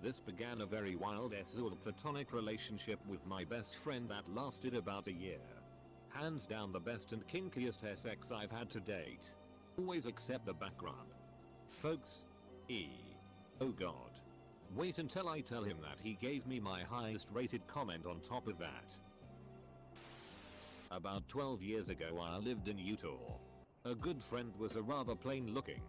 Speaker 1: This began a very wild sexual platonic relationship with my best friend that lasted about a year. Hands down the best and kinkiest sex I've had to date. Always accept the back rub. Folks, oh god. Wait until I tell him that he gave me my highest rated comment on top of that. About 12 years ago I lived in Utah. A good friend was a rather plain looking,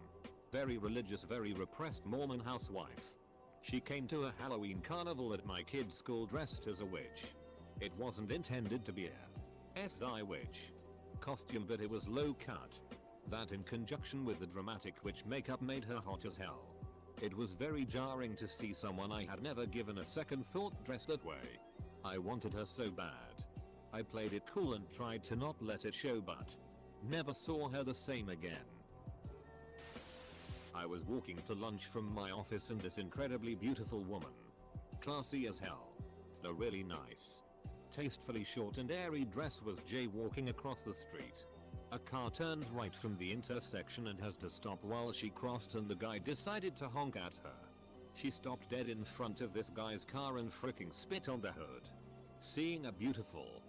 Speaker 1: very religious, very repressed Mormon housewife. She came to a Halloween carnival at my kid's school dressed as a witch. It wasn't intended to be a SI witch costume, but it was low cut. That in conjunction with the dramatic witch makeup made her hot as hell. It was very jarring to see someone I had never given a second thought dressed that way. I wanted her so bad. I played it cool and tried to not let it show, but never saw her the same again. I was walking to lunch from my office and this incredibly beautiful woman, classy as hell, a really nice, tastefully short and airy dress, was jaywalking across the street. A car turned right from the intersection and has to stop while she crossed, and the guy decided to honk at her. She stopped dead in front of this guy's car and fricking spit on the hood. Seeing a beautiful,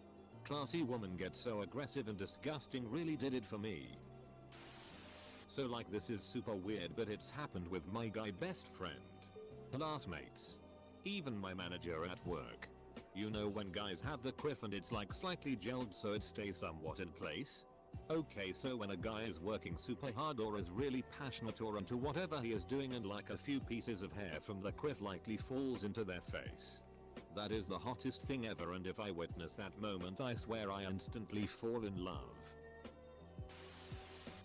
Speaker 1: classy woman get so aggressive and disgusting really did it for me. So like, this is super weird, but it's happened with my guy best friend, classmates, even my manager at work. You know when guys have the quiff and it's like slightly gelled so it stays somewhat in place? Okay, so when a guy is working super hard or is really passionate or into whatever he is doing and like a few pieces of hair from the quiff likely falls into their face, That is the hottest thing ever, and if I witness that moment I swear I instantly fall in love.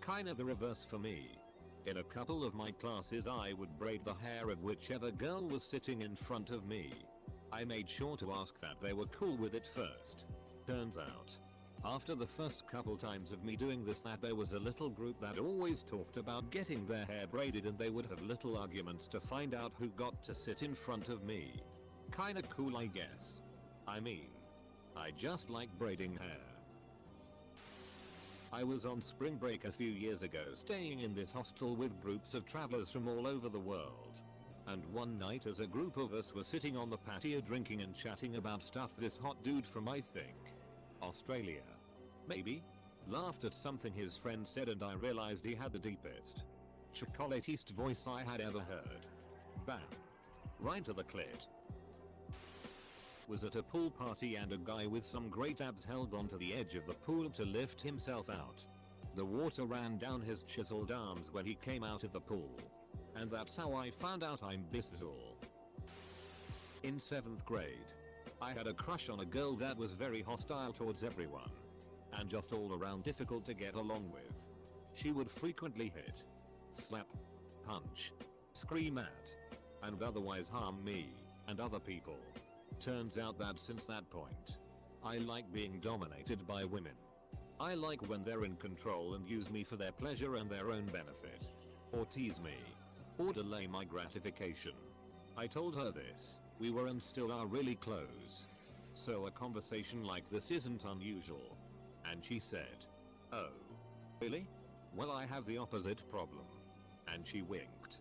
Speaker 1: Kinda the reverse for me. In a couple of my classes I would braid the hair of whichever girl was sitting in front of me. I made sure to ask that they were cool with it first. Turns out, after the first couple times of me doing this, that there was a little group that always talked about getting their hair braided, and they would have little arguments to find out who got to sit in front of me. Kinda cool, I guess. I mean, I just like braiding hair. I was on spring break a few years ago, staying in this hostel with groups of travelers from all over the world. And one night, as a group of us were sitting on the patio drinking and chatting about stuff, this hot dude from, I think, Australia, maybe, laughed at something his friend said, and I realized he had the deepest, chocolatist voice I had ever heard. Bam. Right to the clit. Was at a pool party, and a guy with some great abs held onto the edge of the pool to lift himself out. The water ran down his chiseled arms when he came out of the pool. And that's how I found out I'm bisexual. In 7th grade, I had a crush on a girl that was very hostile towards everyone. And just all around difficult to get along with. She would frequently hit, slap, punch, scream at, and otherwise harm me and other people. Turns out that since that point, I like being dominated by women. I like when they're in control and use me for their pleasure and their own benefit. Or tease me. Or delay my gratification. I told her this. We were and still are really close. So a conversation like this isn't unusual. And she said, "Oh. Really? Well, I have the opposite problem." And she winked.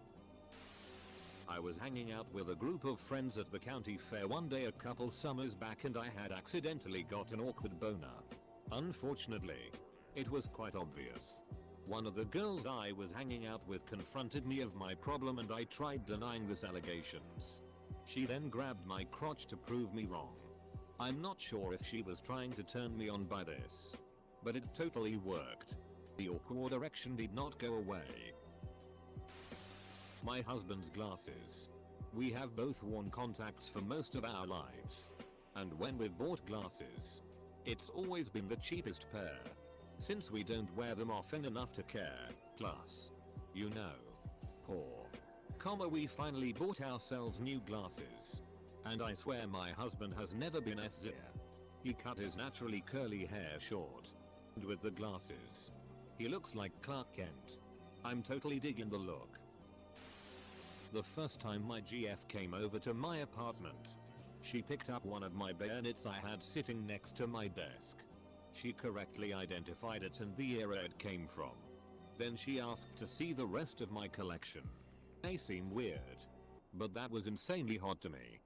Speaker 1: I was hanging out with a group of friends at the county fair one day a couple summers back, and I had accidentally got an awkward boner. Unfortunately, it was quite obvious. One of the girls I was hanging out with confronted me of my problem, and I tried denying this allegations. She then grabbed my crotch to prove me wrong. I'm not sure if she was trying to turn me on by this, but it totally worked. The awkward erection did not go away. My husband's glasses. We have both worn contacts for most of our lives. And when we've bought glasses, it's always been the cheapest pair. Since we don't wear them often enough to care, plus, you know, poor, we finally bought ourselves new glasses. And I swear my husband has never been S-tier. He cut his naturally curly hair short. And with the glasses, he looks like Clark Kent. I'm totally digging the look. The first time my GF came over to my apartment, she picked up one of my bayonets I had sitting next to my desk. She correctly identified it and the era it came from. Then she asked to see the rest of my collection. They seem weird, but that was insanely hot to me.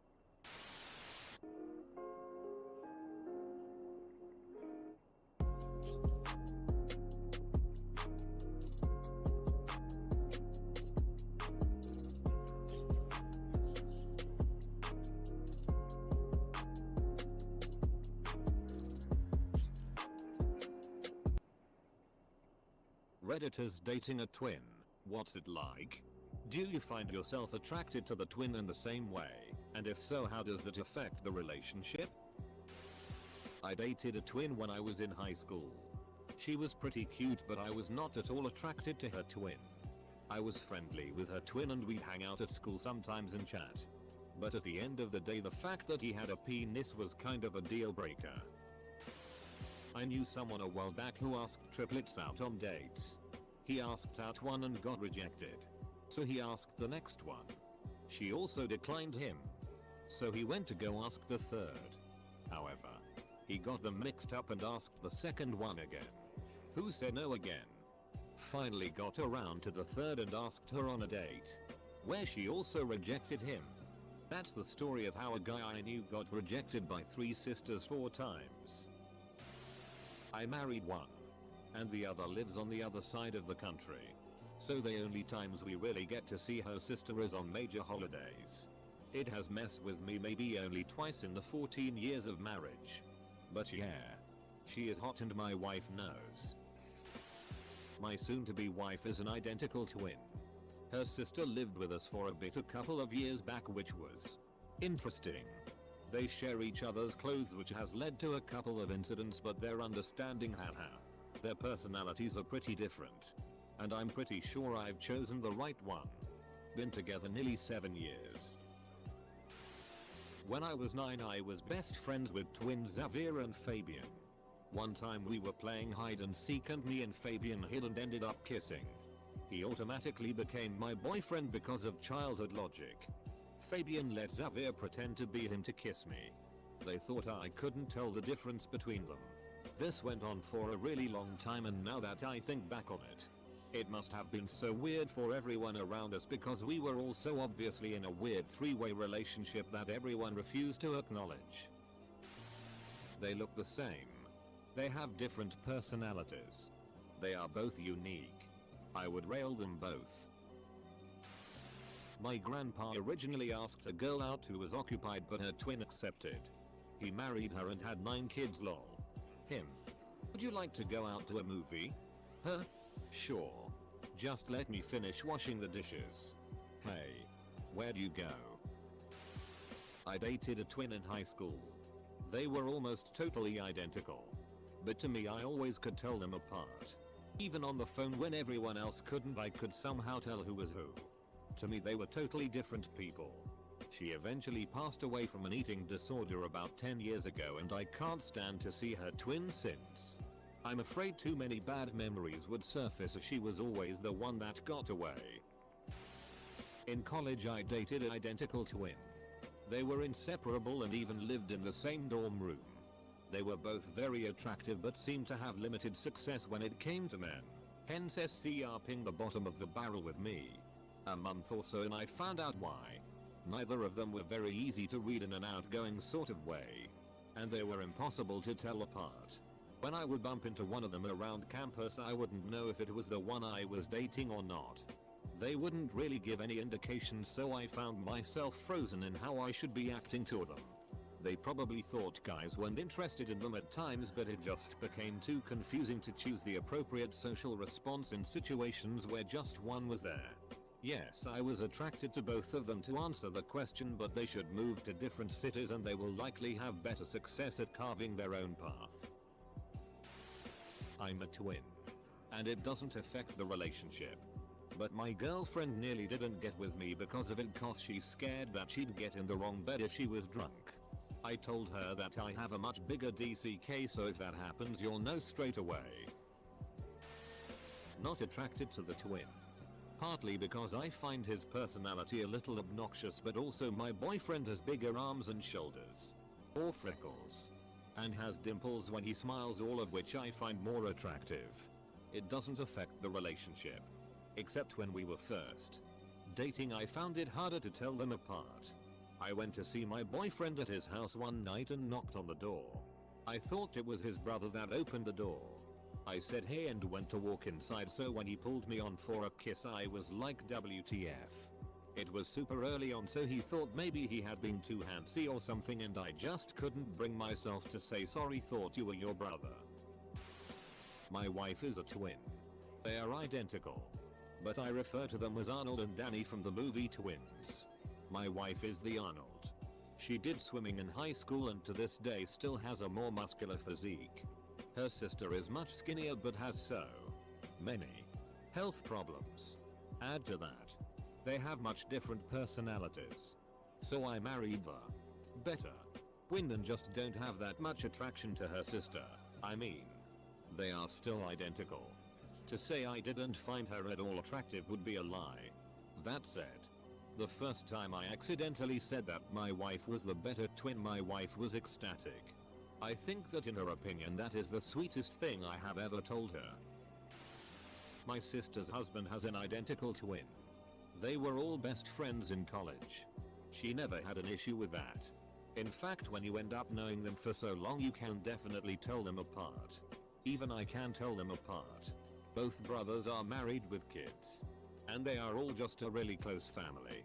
Speaker 1: Redditors dating a twin. What's it like? Do you find yourself attracted to the twin in the same way? And if so, how does that affect the relationship? I dated a twin when I was in high school. She was pretty cute, but I was not at all attracted to her twin. I was friendly with her twin and we'd hang out at school sometimes and chat. But at the end of the day, the fact that he had a penis was kind of a deal breaker. I knew someone a while back who asked triplets out on dates. He asked out one and got rejected. So he asked the next one. She also declined him. So he went to go ask the third. However, he got them mixed up and asked the second one again, who said no again. Finally got around to the third and asked her on a date, where she also rejected him. That's the story of how a guy I knew got rejected by 3 sisters 4 times. I married one, and the other lives on the other side of the country. So the only times we really get to see her sister is on major holidays. It has messed with me maybe only twice in the 14 years of marriage. But yeah, she is hot and my wife knows. My soon-to-be wife is an identical twin. Her sister lived with us for a bit a couple of years back, which was interesting. They share each other's clothes, which has led to a couple of incidents, but they're understanding, haha. Their personalities are pretty different. And I'm pretty sure I've chosen the right one. Been together nearly 7 years. When I was 9, I was best friends with twins Xavier and Fabian. One time we were playing hide and seek and me and Fabian hid and ended up kissing. He automatically became my boyfriend because of childhood logic. Fabian let Xavier pretend to be him to kiss me. They thought I couldn't tell the difference between them. This went on for a really long time, and now that I think back on it, it must have been so weird for everyone around us because we were all so obviously in a weird three-way relationship that everyone refused to acknowledge. They look the same. They have different personalities. They are both unique. I would rail them both. My grandpa originally asked a girl out who was occupied, but her twin accepted. He married her and had 9 kids, lol. Him. Would you like to go out to a movie? Huh? Sure. Just let me finish washing the dishes. Hey. Where'd you go? I dated a twin in high school. They were almost totally identical. But to me, I always could tell them apart. Even on the phone when everyone else couldn't, I could somehow tell who was who. To me, they were totally different people. She eventually passed away from an eating disorder about 10 years ago, and I can't stand to see her twin since. I'm afraid too many bad memories would surface, as she was always the one that got away. In college, I dated an identical twin. They were inseparable and even lived in the same dorm room. They were both very attractive but seemed to have limited success when it came to men. Hence SCRPing the bottom of the barrel with me. A month or so and I found out why. Neither of them were very easy to read in an outgoing sort of way. And they were impossible to tell apart. When I would bump into one of them around campus, I wouldn't know if it was the one I was dating or not. They wouldn't really give any indication, so I found myself frozen in how I should be acting to them. They probably thought guys weren't interested in them at times, but it just became too confusing to choose the appropriate social response in situations where just one was there. Yes, I was attracted to both of them to answer the question, but they should move to different cities and they will likely have better success at carving their own path. I'm a twin. And it doesn't affect the relationship. But my girlfriend nearly didn't get with me because of it, cause she's scared that she'd get in the wrong bed if she was drunk. I told her that I have a much bigger DCK, so if that happens you'll know straight away. Not attracted to the twin. Partly because I find his personality a little obnoxious, but also my boyfriend has bigger arms and shoulders. Or freckles. And has dimples when he smiles, all of which I find more attractive. It doesn't affect the relationship. Except when we were first dating, I found it harder to tell them apart. I went to see my boyfriend at his house one night and knocked on the door. I thought it was his brother that opened the door. I said hey and went to walk inside, so when he pulled me on for a kiss I was like WTF. It was super early on, so he thought maybe he had been too handsy or something, and I just couldn't bring myself to say sorry. Thought you were your brother. My wife is a twin. They are identical. But I refer to them as Arnold and Danny from the movie Twins. My wife is the Arnold. She did swimming in high school and to this day still has a more muscular physique. Her sister is much skinnier but has so many health problems. Add to that, they have much different personalities. So I married the better twin and just don't have that much attraction to her sister. I mean, they are still identical. To say I didn't find her at all attractive would be a lie. That said, the first time I accidentally said that my wife was the better twin, my wife was ecstatic. I think that in her opinion that is the sweetest thing I have ever told her. My sister's husband has an identical twin. They were all best friends in college. She never had an issue with that. In fact, when you end up knowing them for so long, you can definitely tell them apart. Even I can tell them apart. Both brothers are married with kids. And they are all just a really close family.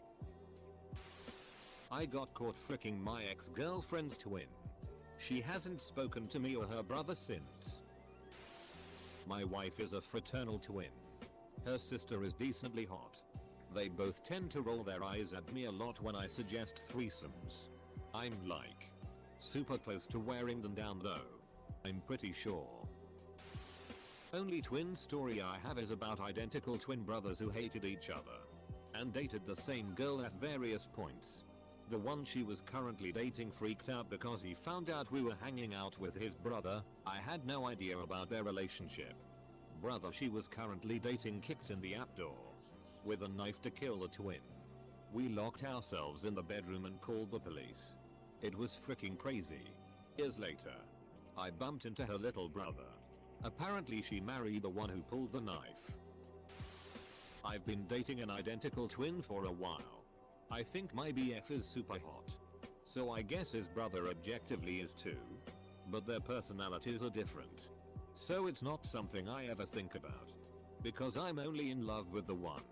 Speaker 1: I got caught fricking my ex-girlfriend's twin. She hasn't spoken to me or her brother since. My wife is a fraternal twin. Her sister is decently hot. They both tend to roll their eyes at me a lot when I suggest threesomes. I'm like, Super close to wearing them down though. I'm pretty sure. Only twin story I have is about identical twin brothers who hated each other and dated the same girl at various points. The one she was currently dating freaked out because he found out we were hanging out with his brother. I had no idea about their relationship. Brother she was currently dating kicked in the app door with a knife to kill the twin. We locked ourselves in the bedroom and called the police. It was freaking crazy. Years later, I bumped into her little brother. Apparently she married the one who pulled the knife. I've been dating an identical twin for a while. I think my BF is super hot. So I guess his brother objectively is too. But their personalities are different. So it's not something I ever think about. Because I'm only in love with the one.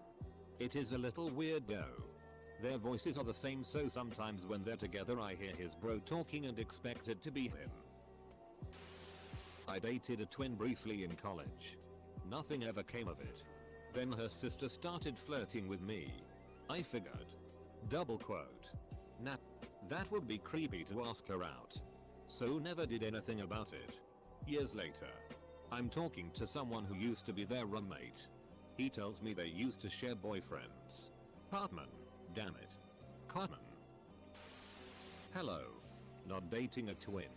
Speaker 1: It is a little weird though. Their voices are the same, so sometimes when they're together I hear his bro talking and expect it to be him. I dated a twin briefly in college. Nothing ever came of it. Then her sister started flirting with me. I figured. Double quote. Nah, that would be creepy to ask her out. So never did anything about it. Years later, I'm talking to someone who used to be their roommate. He tells me they used to share boyfriends. Partman. Damn it. Cartman. Hello. Not dating a twin.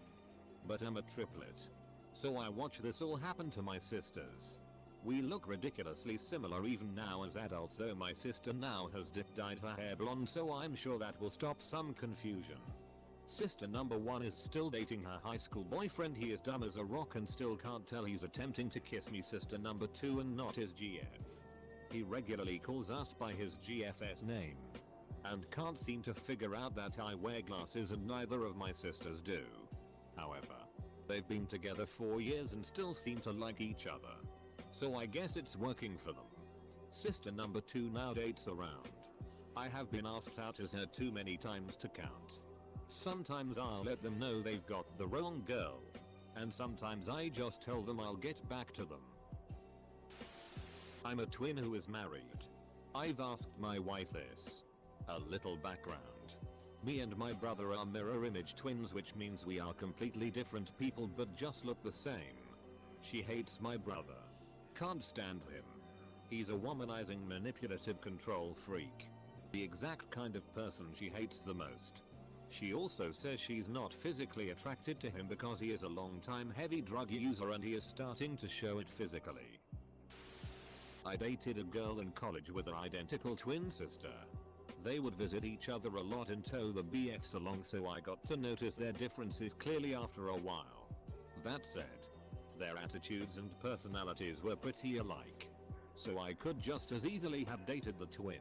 Speaker 1: But I'm a triplet. So I watch this all happen to my sisters. We look ridiculously similar even now as adults, though my sister now has dyed her hair blonde, so I'm sure that will stop some confusion. Sister number 1 is still dating her high school boyfriend. He is dumb as a rock and still can't tell he's attempting to kiss me. Sister number 2 and not his GF. He regularly calls us by his GF's name. And can't seem to figure out that I wear glasses and neither of my sisters do. However, they've been together 4 years and still seem to like each other. So I guess it's working for them. Sister number 2 now dates around. I have been asked out as her too many times to count. Sometimes I'll let them know they've got the wrong girl. And sometimes I just tell them I'll get back to them. I'm a twin who is married. I've asked my wife this. A little background. Me and my brother are mirror image twins, which means we are completely different people but just look the same. She hates my brother. Can't stand him. He's a womanizing, manipulative control freak. The exact kind of person she hates the most. She also says she's not physically attracted to him because he is a long-time heavy drug user and he is starting to show it physically. I dated a girl in college with an identical twin sister. They would visit each other a lot and tow the BFs along, so I got to notice their differences clearly after a while. That said, their attitudes and personalities were pretty alike. So I could just as easily have dated the twin.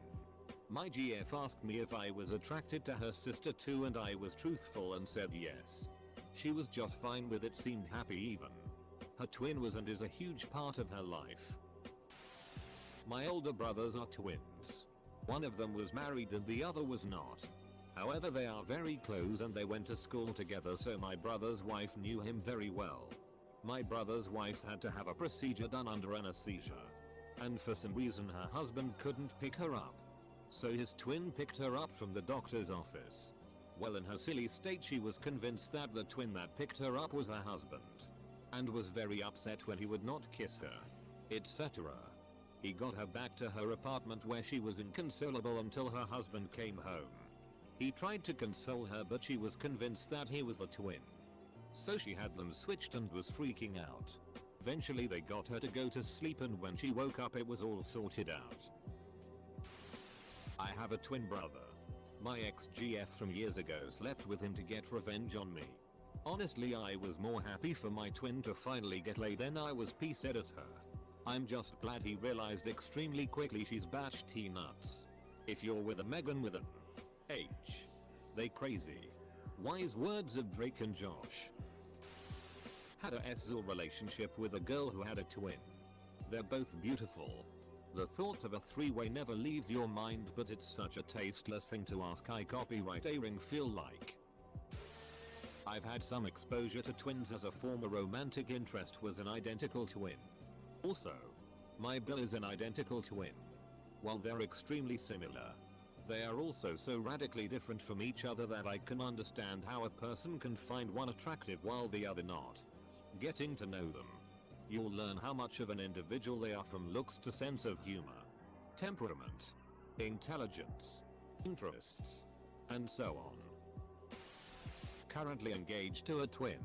Speaker 1: My GF asked me if I was attracted to her sister too, and I was truthful and said yes. She was just fine with it, seemed happy even. Her twin was and is a huge part of her life. My older brothers are twins. One of them was married and the other was not. However, they are very close and they went to school together, so my brother's wife knew him very well. My brother's wife had to have a procedure done under anesthesia. And for some reason her husband couldn't pick her up. So his twin picked her up from the doctor's office. Well, in her silly state she was convinced that the twin that picked her up was her husband. And was very upset when he would not kiss her, etc. He got her back to her apartment where she was inconsolable until her husband came home. He tried to console her but she was convinced that he was a twin. So she had them switched and was freaking out. Eventually they got her to go to sleep and when she woke up it was all sorted out. I have a twin brother. My ex-GF from years ago slept with him to get revenge on me. Honestly, I was more happy for my twin to finally get laid than I was pissed at her. I'm just glad he realized extremely quickly she's batch T nuts. If you're with a Megan with an H, they crazy. Wise words of Drake and Josh. Had a SZL relationship with a girl who had a twin. They're both beautiful. The thought of a three-way never leaves your mind, but it's such a tasteless thing to ask. I copyright a ring feel like. I've had some exposure to twins as a former romantic interest was an identical twin. Also, my Bill is an identical twin. While they're extremely similar, They are also so radically different from each other that I can understand how a person can find one attractive while the other not. Getting to know them, you'll learn how much of an individual they are, from looks to sense of humor, temperament, intelligence, interests, and so on. Currently engaged to a twin.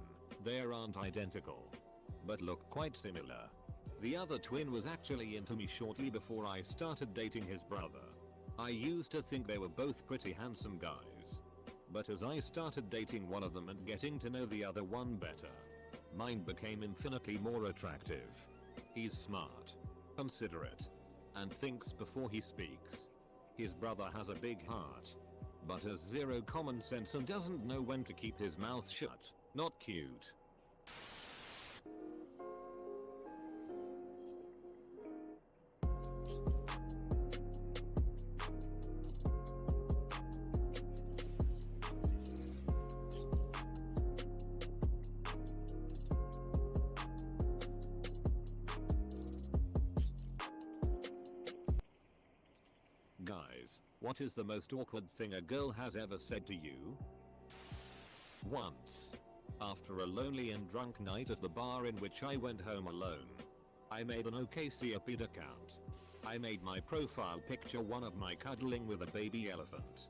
Speaker 1: They aren't identical, but look quite similar. The other twin was actually into me shortly before I started dating his brother. I used to think they were both pretty handsome guys, but as I started dating one of them and getting to know the other one better, mine became infinitely more attractive. He's smart, considerate, and thinks before he speaks. His brother has a big heart, but has zero common sense and doesn't know when to keep his mouth shut. Not cute. Guys, what is the most awkward thing a girl has ever said to you? Once, after a lonely and drunk night at the bar in which I went home alone, I made an OKCupid account. I made my profile picture one of my cuddling with a baby elephant.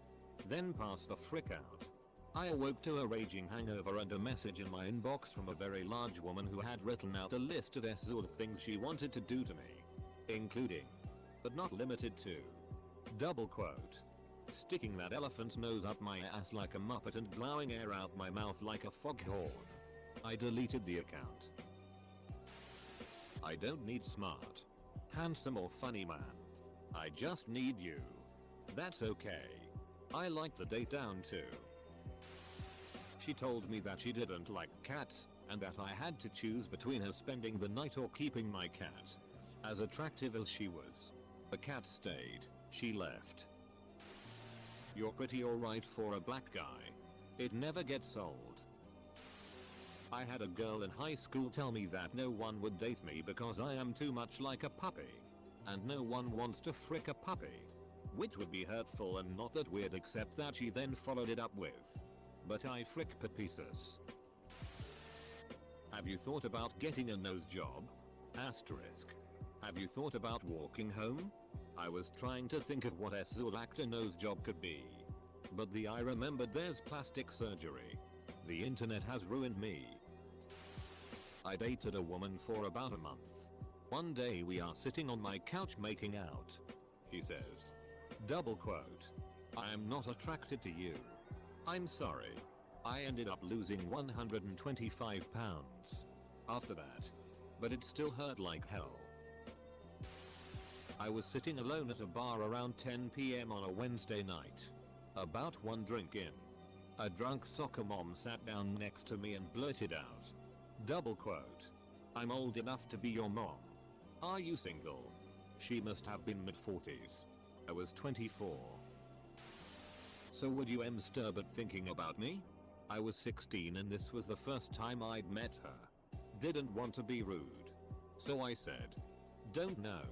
Speaker 1: Then passed the frick out. I awoke to a raging hangover and a message in my inbox from a very large woman who had written out a list of sort of things she wanted to do to me, including, but not limited to, double quote, sticking that elephant's nose up my ass like a muppet and blowing air out my mouth like a foghorn. I deleted the account. I don't need smart, handsome or funny man. I just need you. That's okay. I like the date down too. She told me that she didn't like cats, and that I had to choose between her spending the night or keeping my cat. As attractive as she was, the cat stayed. She left. You're pretty alright for a black guy. It never gets old. I had a girl in high school tell me that no one would date me because I am too much like a puppy. And no one wants to frick a puppy. Which would be hurtful and not that weird, except that she then followed it up with, but I frick puppies. Have you thought about getting a nose job? Asterisk. Have you thought about walking home? I was trying to think of what a nose job could be, but I remembered there's plastic surgery. The internet has ruined me. I dated a woman for about a month. One day we are sitting on my couch making out. He says, double quote, I am not attracted to you. I'm sorry. I ended up losing 125 pounds after that, but it still hurt like hell. I was sitting alone at a bar around 10 PM on a Wednesday night. About one drink in, a drunk soccer mom sat down next to me and blurted out, double quote, I'm old enough to be your mom. Are you single? She must have been mid-40s. I was 24. So would you stir but thinking about me? I was 16 and this was the first time I'd met her. Didn't want to be rude, so I said, don't know.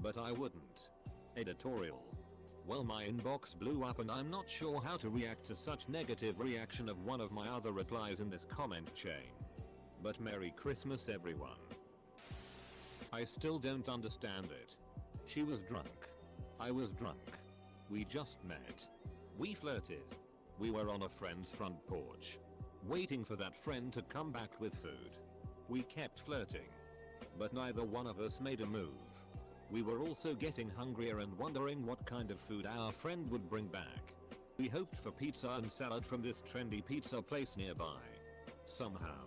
Speaker 1: But I wouldn't. Editorial. Well, my inbox blew up and I'm not sure how to react to such negative reaction of one of my other replies in this comment chain. But Merry Christmas everyone. I still don't understand it. She was drunk. I was drunk. We just met. We flirted. We were on a friend's front porch, waiting for that friend to come back with food. We kept flirting, but neither one of us made a move. We were also getting hungrier and wondering what kind of food our friend would bring back. We hoped for pizza and salad from this trendy pizza place nearby. Somehow,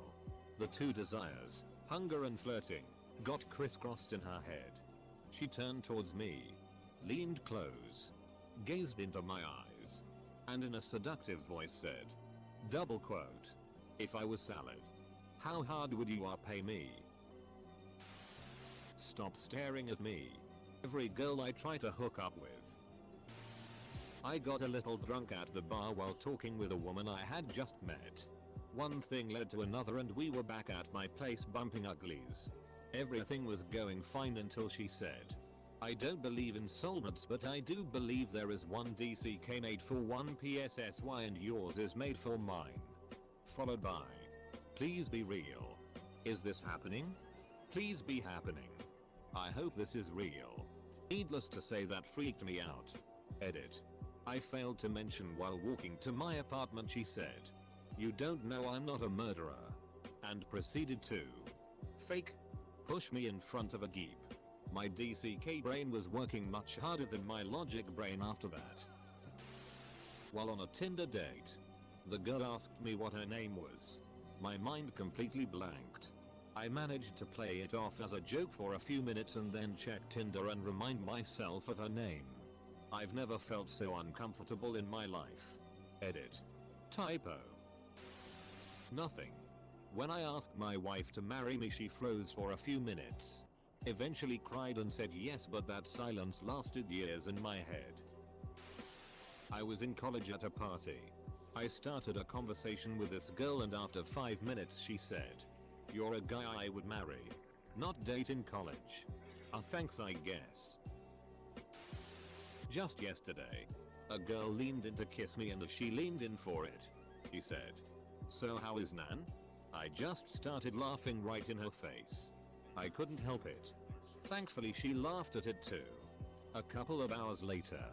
Speaker 1: the two desires, hunger and flirting, got crisscrossed in her head. She turned towards me, leaned close, gazed into my eyes, and in a seductive voice said, double quote, if I was salad, how hard would you pay me? Stop staring at me. Every girl I try to hook up with. I got a little drunk at the bar while talking with a woman I had just met. One thing led to another and we were back at my place bumping uglies. Everything was going fine until she said, I don't believe in soulmates, but I do believe there is one DCK made for one PSSY and yours is made for mine. Followed by, please be real. Is this happening? Please be happening. I hope this is real. Needless to say, that freaked me out. Edit. I failed to mention while walking to my apartment, she said, "You don't know I'm not a murderer," and proceeded to fake push me in front of a Jeep. My DCK brain was working much harder than my logic brain after that. While on a Tinder date, the girl asked me what her name was. My mind completely blanked. I managed to play it off as a joke for a few minutes and then check Tinder and remind myself of her name. I've never felt so uncomfortable in my life. Edit. Typo. Nothing. When I asked my wife to marry me, she froze for a few minutes. Eventually cried and said yes, but that silence lasted years in my head. I was in college at a party. I started a conversation with this girl and after 5 minutes she said, "You're a guy I would marry. Not date in college." Thanks, I guess. Just yesterday, a girl leaned in to kiss me and as she leaned in for it, she said, "So how is Nan?" I just started laughing right in her face. I couldn't help it. Thankfully she laughed at it too. A couple of hours later,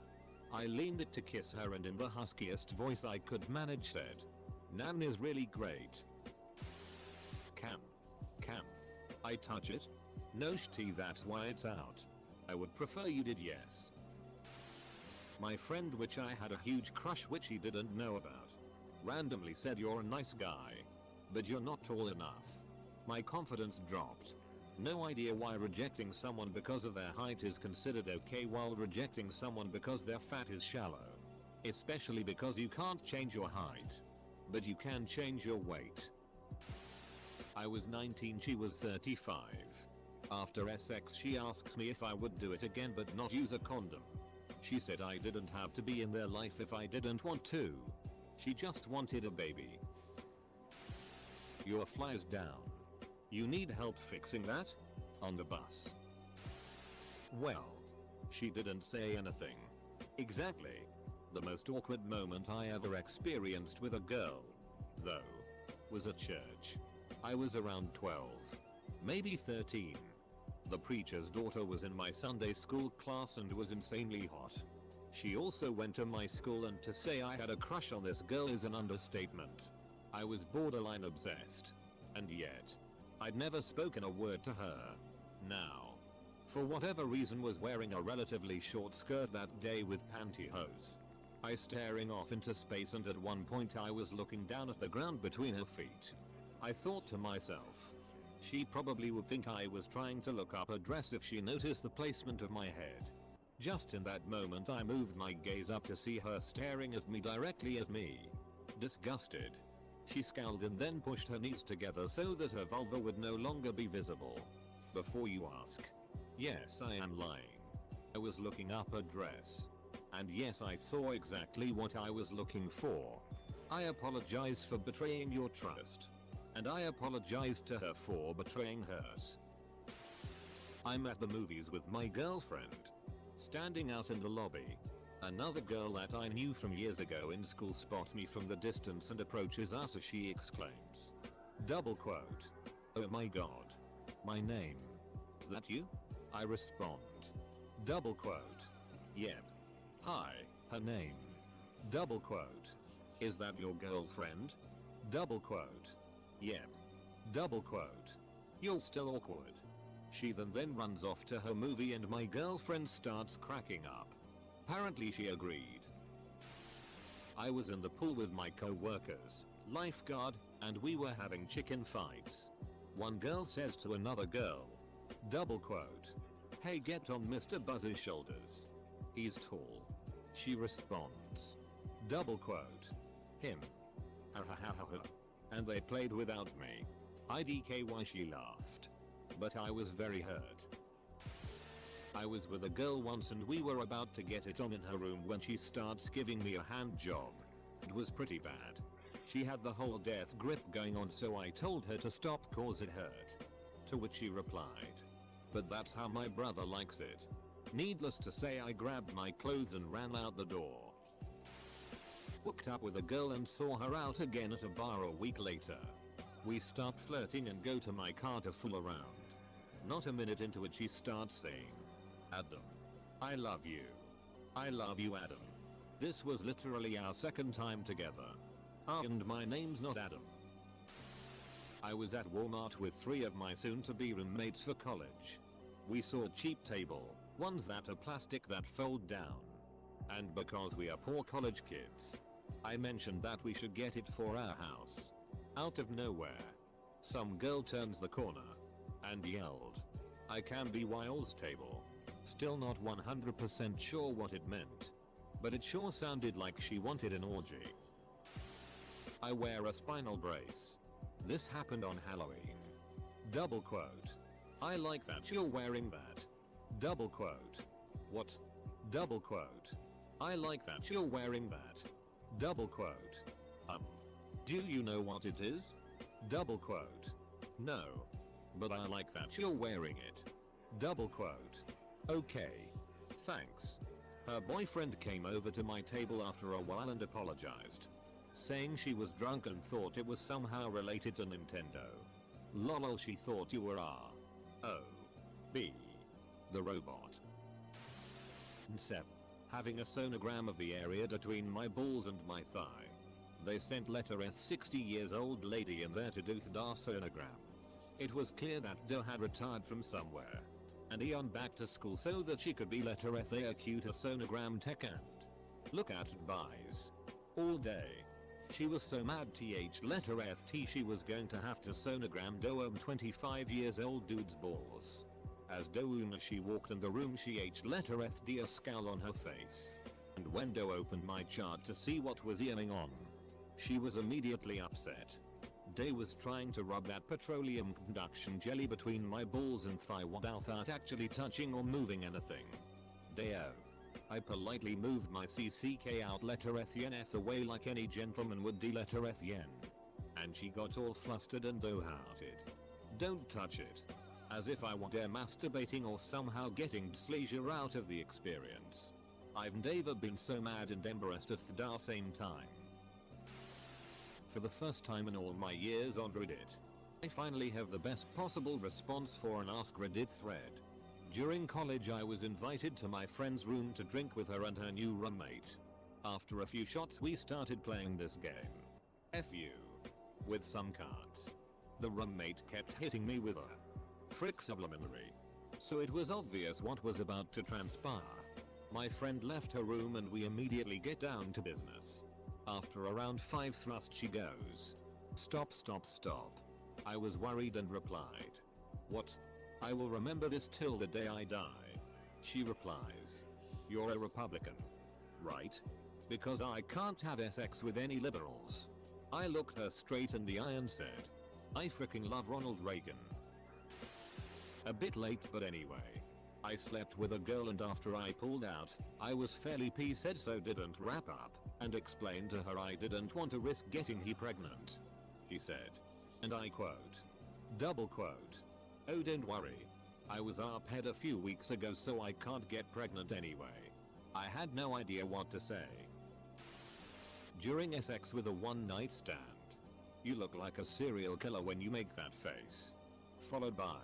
Speaker 1: I leaned in to kiss her and in the huskiest voice I could manage said, "Nan is really great." Can I touch it? No shitty, that's why it's out. I would prefer you did, yes. My friend, which I had a huge crush which he didn't know about, randomly said, "You're a nice guy, but you're not tall enough." My confidence dropped. No idea why rejecting someone because of their height is considered okay while rejecting someone because their fat is shallow. Especially because you can't change your height, but you can change your weight. I was 19, she was 35. After sex she asks me if I would do it again but not use a condom. She said I didn't have to be in their life if I didn't want to. She just wanted a baby. Your fly's down. You need help fixing that? On the bus. Well, she didn't say anything. Exactly. The most awkward moment I ever experienced with a girl, though, was at church. I was around 12, maybe 13. The preacher's daughter was in my Sunday school class and was insanely hot. She also went to my school, and to say I had a crush on this girl is an understatement. I was borderline obsessed. And yet, I'd never spoken a word to her. Now, for whatever reason, was wearing a relatively short skirt that day with pantyhose. I staring off into space, and at one point I was looking down at the ground between her feet. I thought to myself, she probably would think I was trying to look up her dress if she noticed the placement of my head. Just in that moment I moved my gaze up to see her staring at me, directly at me. Disgusted, she scowled and then pushed her knees together so that her vulva would no longer be visible. Before you ask, yes, I am lying. I was looking up her dress. And yes, I saw exactly what I was looking for. I apologize for betraying your trust. And I apologized to her for betraying hers. I'm at the movies with my girlfriend. Standing out in the lobby. Another girl that I knew from years ago in school spots me from the distance and approaches us as she exclaims, double quote, "Oh my god. My name. Is that you?" I respond. Double quote. Yep. Hi, her name. Double quote. Is that your girlfriend? Double quote. Yep. Double quote. You're still awkward. She then runs off to her movie and my girlfriend starts cracking up. Apparently she agreed. I was in the pool with my co-workers, lifeguard, and we were having chicken fights. One girl says to another girl, double quote, "Hey, get on Mr. Buzz's shoulders. He's tall." She responds, double quote, "Him. Ha ha ha ha." And they played without me. IDKY, she laughed. But I was very hurt. I was with a girl once and we were about to get it on in her room when she starts giving me a hand job. It was pretty bad. She had the whole death grip going on, so I told her to stop cause it hurt. To which she replied, "But that's how my brother likes it." Needless to say, I grabbed my clothes and ran out the door. Hooked up with a girl and saw her out again at a bar a week later. We start flirting and go to my car to fool around. Not a minute into it she starts saying, "Adam, I love you. I love you, Adam." This was literally our second time together. And my name's not Adam. I was at Walmart with 3 of my soon-to-be roommates for college. We saw a cheap table, ones that are plastic that fold down. And because we are poor college kids, I mentioned that we should get it for our house. Out of nowhere, some girl turns the corner and yelled, "I can be Wild's table." Still not 100% sure what it meant, but it sure sounded like she wanted an orgy. I wear a spinal brace. This happened on Halloween. Double quote. I like that you're wearing that. Double quote. What? Double quote. I like that you're wearing that. Double quote. Do you know what it is? Double quote. No. But I like that you're wearing it. Double quote. Okay. Thanks. Her boyfriend came over to my table after a while and apologized, saying she was drunk and thought it was somehow related to Nintendo. Lol, she thought you were R.O.B. the robot. 7. Having a sonogram of the area between my balls and my thigh. They sent letter F 60 years old lady in there to do the sonogram. It was clear that doe had retired from somewhere and on back to school so that she could be letter F a cute a sonogram tech and look at advice all day. She was so mad letter FT she was going to have to sonogram doe 25 years old dude's balls. As doe she walked in the room she letter FD a scowl on her face. And when doe opened my chart to see what was going on, she was immediately upset. Day was trying to rub that petroleum conduction jelly between my balls and thigh without actually touching or moving anything. Day-o. I politely moved my CCK out letter F away like any gentleman would do letter F yen. And she got all flustered and doe-hearted. Don't touch it. As if I were masturbating or somehow getting pleasure out of the experience. I've never been so mad and embarrassed at the same time. For the first time in all my years on Reddit, I finally have the best possible response for an Ask Reddit thread. During college I was invited to my friend's room to drink with her and her new roommate. After a few shots we started playing this game. FU. With some cards. The roommate kept hitting me with a frick subliminary. So it was obvious what was about to transpire. My friend left her room and we immediately get down to business. After around 5 thrusts she goes, "Stop, stop, stop." I was worried and replied, "What? I will remember this till the day I die." She replies, "You're a Republican, right? Because I can't have sex with any liberals." I looked her straight in the eye and said, "I freaking love Ronald Reagan." A bit late but anyway. I slept with a girl and after I pulled out, I was fairly pissed so didn't wrap up, and explained to her I didn't want to risk getting he pregnant. He said, and I quote, double quote, "Oh don't worry. I was up-head a few weeks ago so I can't get pregnant anyway." I had no idea what to say. During sex with a one-night stand. You look like a serial killer when you make that face. Followed by,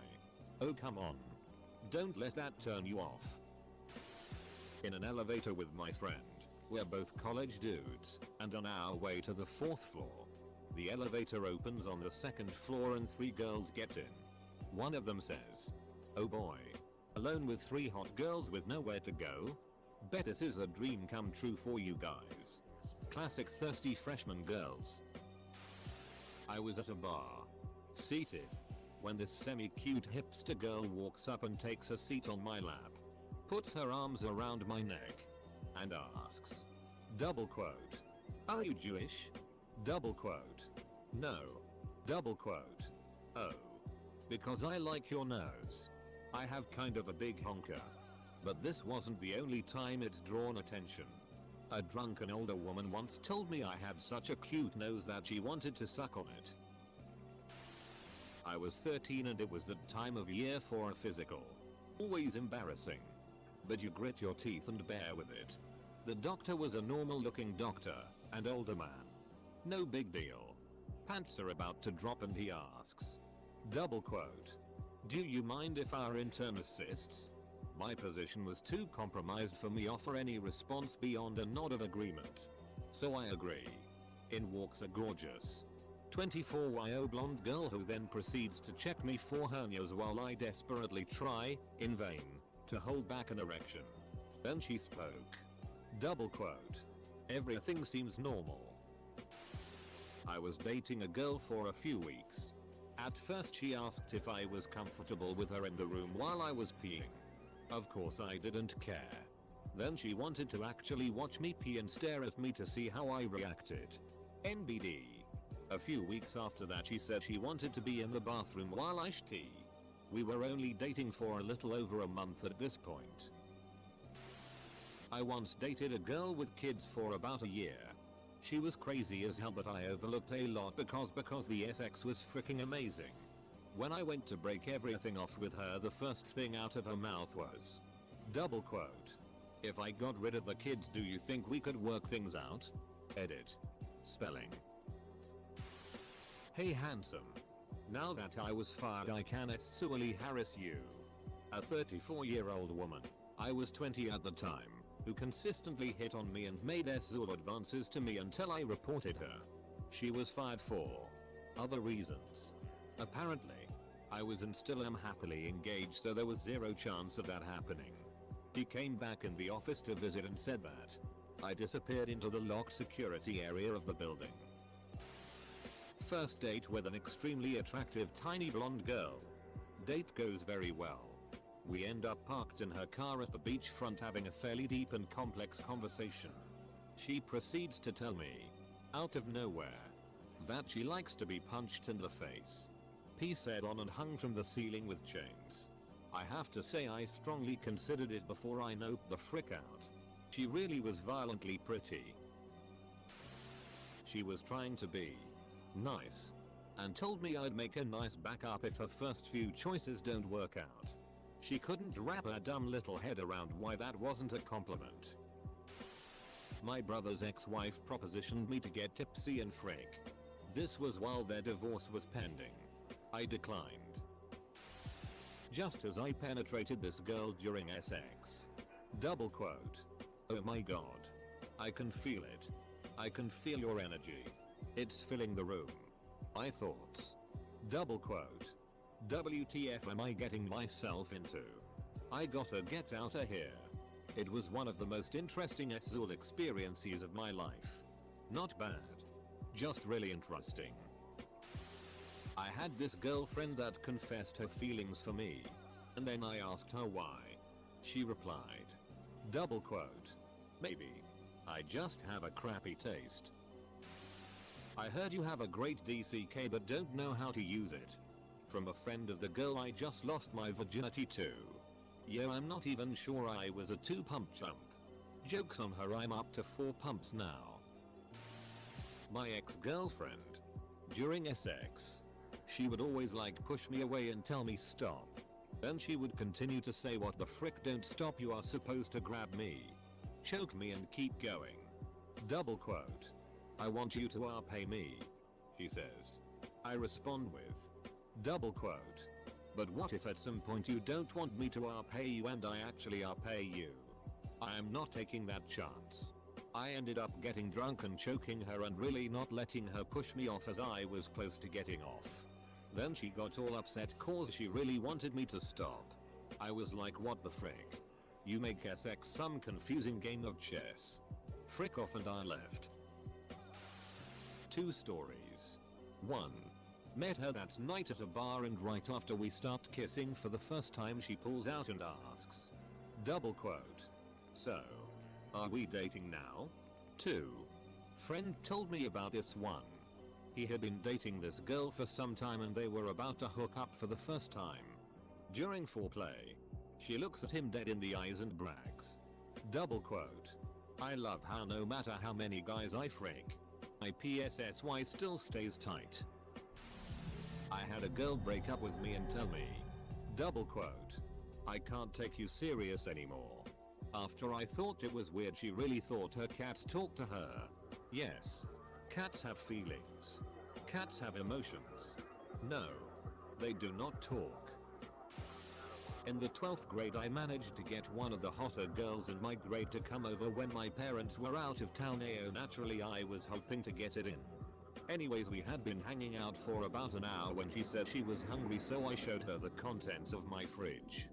Speaker 1: "Oh come on. Don't let that turn you off." In an elevator with my friend. We're both college dudes, and on our way to the 4th floor. The elevator opens on the 2nd floor and 3 girls get in. One of them says, "Oh boy. Alone with 3 hot girls with nowhere to go? Bet this is a dream come true for you guys." Classic thirsty freshman girls. I was at a bar. Seated. When this semi-cute hipster girl walks up and takes a seat on my lap. Puts her arms around my neck. And asks, double quote, "Are you Jewish?" Double quote, "No." Double quote, "Oh. Because I like your nose. I have kind of a big honker." But this wasn't the only time it's drawn attention. A drunken older woman once told me I had such a cute nose that she wanted to suck on it. I was 13 and it was the time of year for a physical. Always embarrassing. but you grit your teeth and bear with it. The doctor was a normal looking doctor, and older man. No big deal. Pants are about to drop and he asks. Double quote. Do you mind if our intern assists? My position was too compromised for me offer any response beyond a nod of agreement. So I agree. In walks a gorgeous 24-year-old blonde girl who then proceeds to check me for hernias while I desperately try, in vain, to hold back an erection. Then she spoke. Double quote. Everything seems normal. I was dating a girl for a few weeks. At first she asked if I was comfortable with her in the room while I was peeing. Of course I didn't care. Then she wanted to actually watch me pee and stare at me to see how I reacted. NBD. A few weeks after that she said she wanted to be in the bathroom while I tea. We were only dating for a little over a month at this point. I once dated a girl with kids for about a year. She was crazy as hell but I overlooked a lot because the sex was freaking amazing. When I went to break everything off with her the first thing out of her mouth was. Double quote. If I got rid of the kids do you think we could work things out? Edit. Spelling. Hey handsome. Now that I was fired I can sexually harass you. A 34-year-old woman, I was 20 at the time, who consistently hit on me and made sexual advances to me until I reported her. She was fired for other reasons. Apparently, I was and still am happily engaged so there was zero chance of that happening. He came back in the office to visit and said that I disappeared into the locked security area of the building. First date with an extremely attractive tiny blonde girl. Date goes very well. We end up parked in her car at the beachfront having a fairly deep and complex conversation. She proceeds to tell me, out of nowhere, that she likes to be punched in the face. P said on and hung from the ceiling with chains. I have to say I strongly considered it before I noped the frick out. She really was violently pretty. She was trying to be nice and told me I'd make a nice backup if her first few choices don't work out. She couldn't wrap her dumb little head around why that wasn't a compliment. My brother's ex-wife propositioned me to get tipsy and frick. This was while their divorce was pending. I declined. Just as I penetrated this girl during sex. Double quote. Oh my god. I can feel it. I can feel your energy. It's filling the room. My thoughts. Double quote. WTF am I getting myself into? I gotta get out of here. It was one of the most interesting sexual experiences of my life. Not bad. Just really interesting. I had this girlfriend that confessed her feelings for me. And then I asked her why. She replied. Double quote. Maybe. I just have a crappy taste. I heard you have a great DCK but don't know how to use it. From a friend of the girl I just lost my virginity to. Yo, I'm not even sure I was a 2-pump chump. Jokes on her, I'm up to 4 pumps now. My ex-girlfriend. During sex. She would always push me away and tell me stop. Then she would continue to say what the frick, don't stop, you are supposed to grab me. Choke me and keep going. Double quote. I want you to pay me. She says. I respond with. Double quote. But what if at some point you don't want me to pay you and I actually pay you? I am not taking that chance. I ended up getting drunk and choking her and really not letting her push me off as I was close to getting off. Then she got all upset cause she really wanted me to stop. I was like, what the frick? You make sex some confusing game of chess. Frick off, and I left. 2 stories. 1. Met her that night at a bar and right after we start kissing for the first time she pulls out and asks. Double quote. So. Are we dating now? 2. Friend told me about this one. He had been dating this girl for some time and they were about to hook up for the first time. During foreplay, she looks at him dead in the eyes and brags. Double quote. I love how no matter how many guys I frick, my PSSY still stays tight. I had a girl break up with me and tell me. Double quote. I can't take you serious anymore. After I thought it was weird, she really thought her cats talked to her. Yes. Cats have feelings. Cats have emotions. No. They do not talk. In the 12th grade I managed to get one of the hotter girls in my grade to come over when my parents were out of town. Naturally I was hoping to get it in. Anyways, we had been hanging out for about an hour when she said she was hungry, so I showed her the contents of my fridge.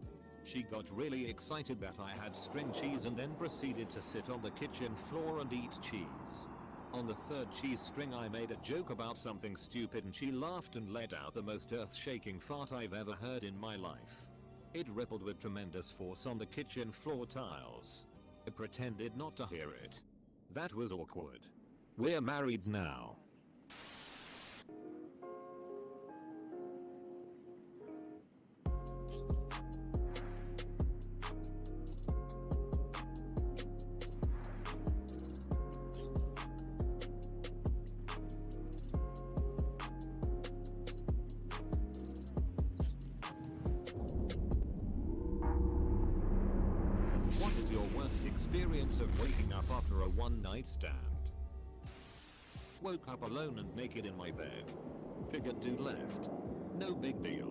Speaker 1: She got really excited that I had string cheese and then proceeded to sit on the kitchen floor and eat cheese. On the third cheese string I made a joke about something stupid and she laughed and let out the most earth-shaking fart I've ever heard in my life. It rippled with tremendous force on the kitchen floor tiles. I pretended not to hear it. That was awkward. We're married now. Experience of waking up after a one-night stand. Woke up alone and naked in my bed. Figured dude left. No big deal.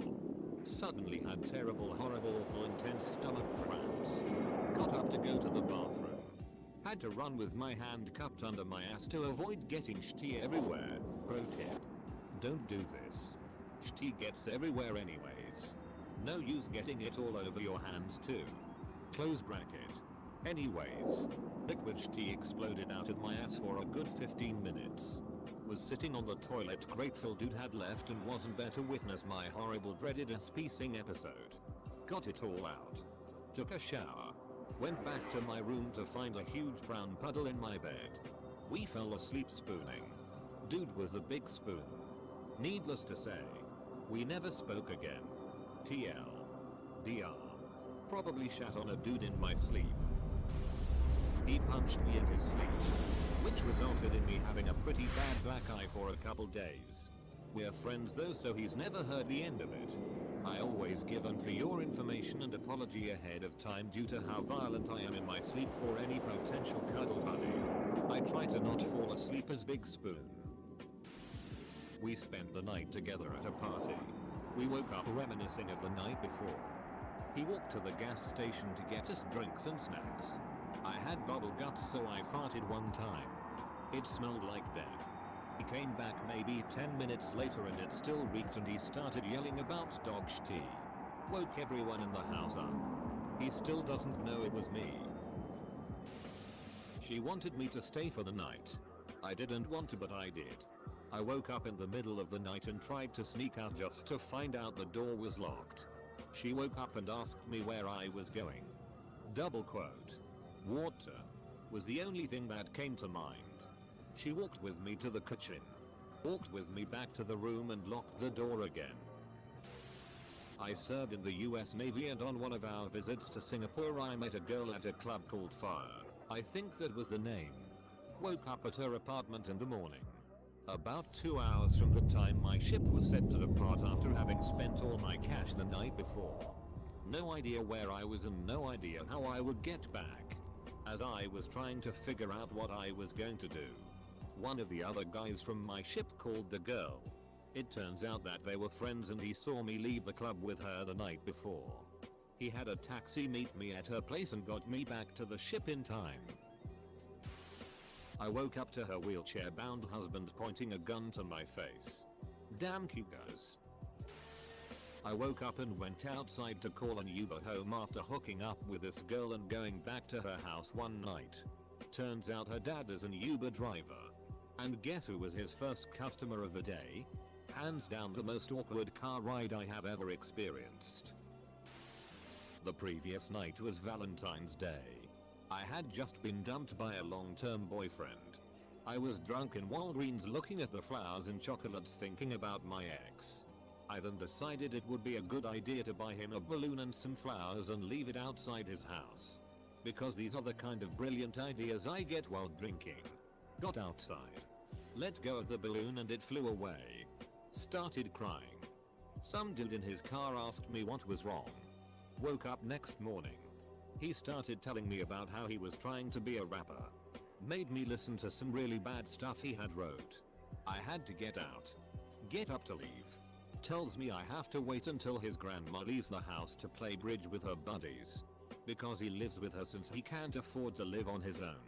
Speaker 1: Suddenly had terrible, horrible, awful, intense stomach cramps. Got up to go to the bathroom. Had to run with my hand cupped under my ass to avoid getting shitty everywhere. Pro tip. Don't do this. Shitty gets everywhere anyways. No use getting it all over your hands too. Close bracket. Anyways, liquid tea exploded out of my ass for a good 15 minutes. Was sitting on the toilet, grateful dude had left and wasn't there to witness my horrible dreaded ass piecing episode. Got it all out. Took a shower. Went back to my room to find a huge brown puddle in my bed. We fell asleep spooning. Dude was the big spoon. Needless to say, we never spoke again. TL. DR. Probably shat on a dude in my sleep. He punched me in his sleep, which resulted in me having a pretty bad black eye for a couple days. We're friends though, so he's never heard the end of it. I always give for your information and apology ahead of time due to how violent I am in my sleep for any potential cuddle buddy. I try to not fall asleep as Big Spoon. We spent the night together at a party. We woke up reminiscing of the night before. He walked to the gas station to get us drinks and snacks. I had bubble guts, so I farted one time. It smelled like death. He came back maybe 10 minutes later and it still reeked, and he started yelling about dog tea. Woke everyone in the house up. He still doesn't know it was me. She wanted me to stay for the night. I didn't want to, but I did. I woke up in the middle of the night and tried to sneak out just to find out the door was locked. She woke up and asked me where I was going. Double quote. Water was the only thing that came to mind. She walked with me to the kitchen, walked with me back to the room and locked the door again. I served in the US Navy, and on one of our visits to Singapore I met a girl at a club called Fire. I think that was the name. Woke up at her apartment in the morning. About 2 hours from the time my ship was set to depart after having spent all my cash the night before. No idea where I was and no idea how I would get back. As I was trying to figure out what I was going to do, one of the other guys from my ship called the girl. It turns out that they were friends and he saw me leave the club with her the night before. He had a taxi meet me at her place and got me back to the ship in time. I woke up to her wheelchair-bound husband pointing a gun to my face. Damn cougars. I woke up and went outside to call an Uber home after hooking up with this girl and going back to her house one night. Turns out her dad is an Uber driver. And guess who was his first customer of the day? Hands down the most awkward car ride I have ever experienced. The previous night was Valentine's Day. I had just been dumped by a long-term boyfriend. I was drunk in Walgreens looking at the flowers and chocolates thinking about my ex. I then decided it would be a good idea to buy him a balloon and some flowers and leave it outside his house. Because these are the kind of brilliant ideas I get while drinking. Got outside. Let go of the balloon and it flew away. Started crying. Some dude in his car asked me what was wrong. Woke up next morning. He started telling me about how he was trying to be a rapper. Made me listen to some really bad stuff he had wrote. I had to get out. Get up to leave. Tells me I have to wait until his grandma leaves the house to play bridge with her buddies. Because he lives with her since he can't afford to live on his own.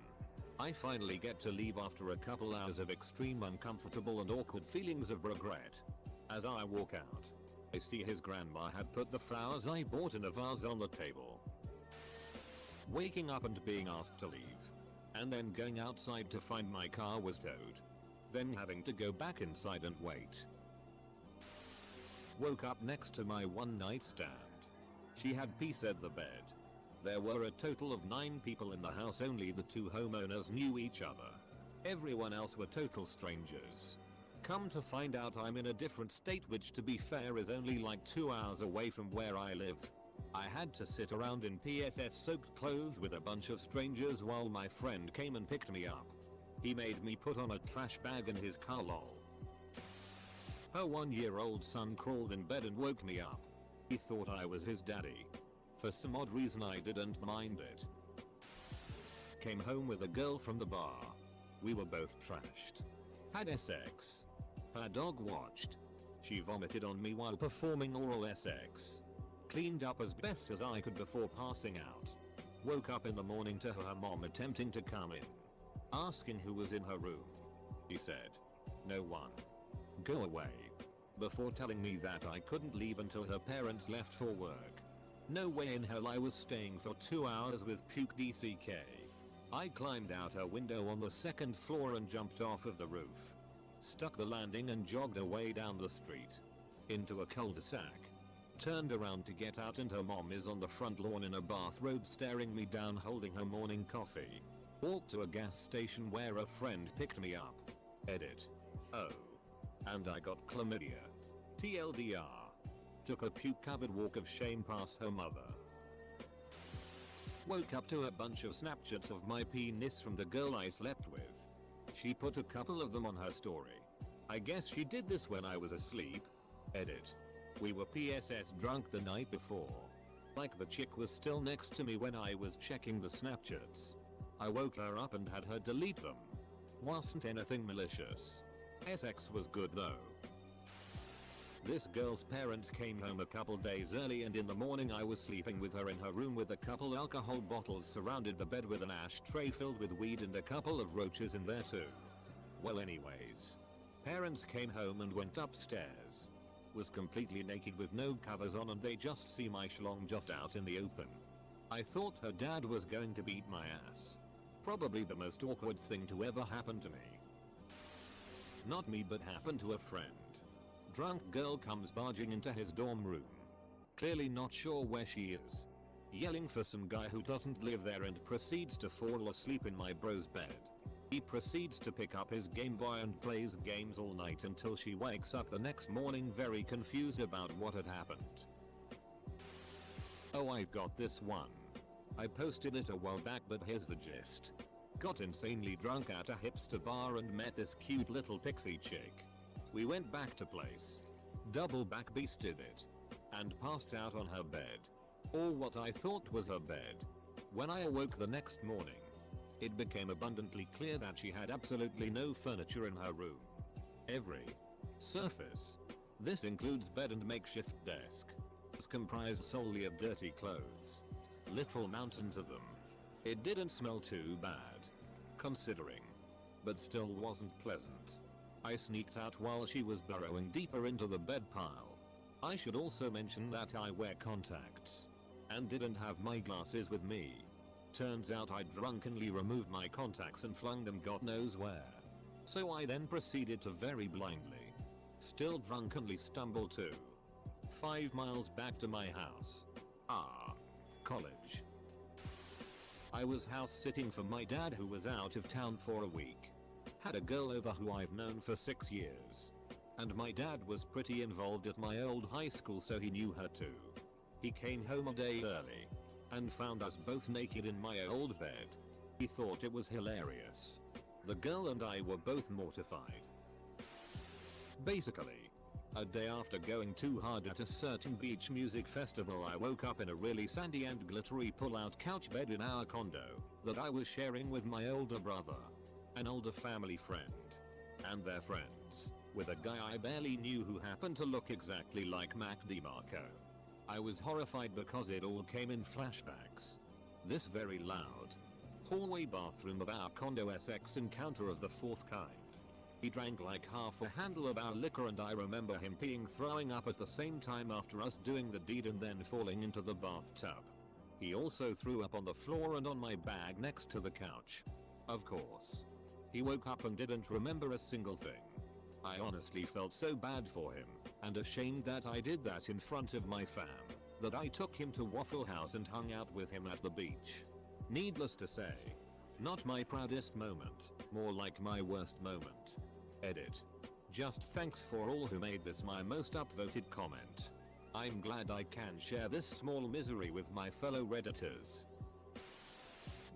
Speaker 1: I finally get to leave after a couple hours of extreme uncomfortable and awkward feelings of regret. As I walk out, I see his grandma had put the flowers I bought in a vase on the table. Waking up and being asked to leave. And then going outside to find my car was towed. Then having to go back inside and wait. Woke up next to my one night stand. She had pee-ed the bed. There were a total of 9 people in the house, only the 2 homeowners knew each other. Everyone else were total strangers. Come to find out I'm in a different state, which to be fair is only like 2 hours away from where I live. I had to sit around in PSS soaked clothes with a bunch of strangers while my friend came and picked me up. He made me put on a trash bag in his car, lol. Her 1-year-old son crawled in bed and woke me up. He thought I was his daddy. For some odd reason I didn't mind it. Came home with a girl from the bar. We were both trashed. Had sex. Her dog watched. She vomited on me while performing oral sex. Cleaned up as best as I could before passing out. Woke up in the morning to her mom attempting to come in. Asking who was in her room. She said, "No one. Go away." Before telling me that I couldn't leave until her parents left for work. No way in hell I was staying for 2 hours with puke DCK. I climbed out her window on the 2nd floor and jumped off of the roof. Stuck the landing and jogged away down the street. Into a cul-de-sac. Turned around to get out and her mom is on the front lawn in a bathrobe staring me down holding her morning coffee. Walked to a gas station where a friend picked me up. Edit. Oh. And I got chlamydia. TLDR. Took a puke-covered walk of shame past her mother. Woke up to a bunch of Snapchats of my penis from the girl I slept with. She put a couple of them on her story. I guess she did this when I was asleep. Edit. We were PSS drunk the night before. Like the chick was still next to me when I was checking the Snapchats. I woke her up and had her delete them. Wasn't anything malicious. Sex was good though. This girl's parents came home a couple days early and in the morning I was sleeping with her in her room with a couple alcohol bottles surrounded the bed with an ashtray filled with weed and a couple of roaches in there too. Well anyways. Parents came home and went upstairs. Was completely naked with no covers on and they just see my schlong just out in the open. I thought her dad was going to beat my ass. Probably the most awkward thing to ever happen to me. Not me, but happened to a friend. Drunk girl comes barging into his dorm room. Clearly not sure where she is. Yelling for some guy who doesn't live there and proceeds to fall asleep in my bro's bed. He proceeds to pick up his Game Boy and plays games all night until she wakes up the next morning very confused about what had happened. Oh, I've got this one. I posted it a while back, but here's the gist. Got insanely drunk at a hipster bar and met this cute little pixie chick. We went back to place. Double back beasted it. And passed out on her bed. Or what I thought was her bed. When I awoke the next morning, it became abundantly clear that she had absolutely no furniture in her room. Every surface, this includes bed and makeshift desk, is comprised solely of dirty clothes. Literal mountains of them. It didn't smell too bad, considering, but still wasn't pleasant. I sneaked out while she was burrowing deeper into the bed pile. I should also mention that I wear contacts, and didn't have my glasses with me. Turns out I drunkenly removed my contacts and flung them God knows where. So I then proceeded to very blindly, still drunkenly stumble to 5 miles back to my house. College. I was house sitting for my dad who was out of town for a week. Had a girl over who I've known for 6 years. And my dad was pretty involved at my old high school, so he knew her too. He came home a day early and found us both naked in my old bed. He thought it was hilarious. The girl and I were both mortified. Basically, A day after going too hard at a certain beach music festival, I woke up in a really sandy and glittery pull-out couch bed in our condo that I was sharing with my older brother, an older family friend, and their friends, with a guy I barely knew who happened to look exactly like Mac DeMarco. I was horrified because it all came in flashbacks. This very loud hallway bathroom of our condo SX encounter of the fourth kind. He drank like half a handle of our liquor, and I remember him peeing, throwing up at the same time after us doing the deed and then falling into the bathtub. He also threw up on the floor and on my bag next to the couch. Of course. He woke up and didn't remember a single thing. I honestly felt so bad for him, and ashamed that I did that in front of my fam, that I took him to Waffle House and hung out with him at the beach. Needless to say, not my proudest moment, more like my worst moment. Edit. Just thanks for all who made this my most upvoted comment. I'm glad I can share this small misery with my fellow Redditors.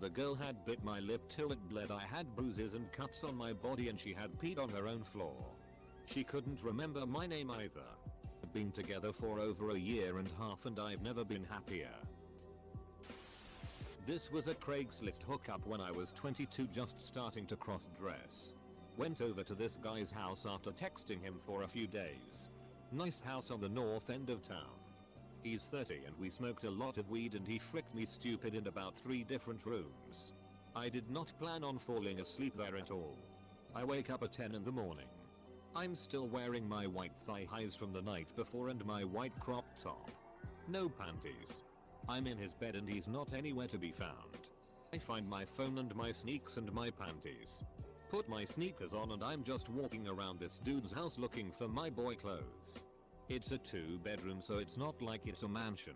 Speaker 1: The girl had bit my lip till it bled. I had bruises and cuts on my body, and she had peed on her own floor. She couldn't remember my name either. We've been together for over a year and a half and I've never been happier. This was a Craigslist hookup when I was 22, just starting to cross-dress. Went over to this guy's house after texting him for a few days. Nice house on the north end of town. He's 30 and we smoked a lot of weed and he fricked me stupid in about 3 different rooms. I did not plan on falling asleep there at all. I wake up at 10 in the morning. I'm still wearing my white thigh highs from the night before and my white crop top. No panties. I'm in his bed and he's not anywhere to be found. I find my phone and my sneaks and my panties. Put my sneakers on and I'm just walking around this dude's house looking for my boy clothes. It's a 2-bedroom, so it's not like it's a mansion.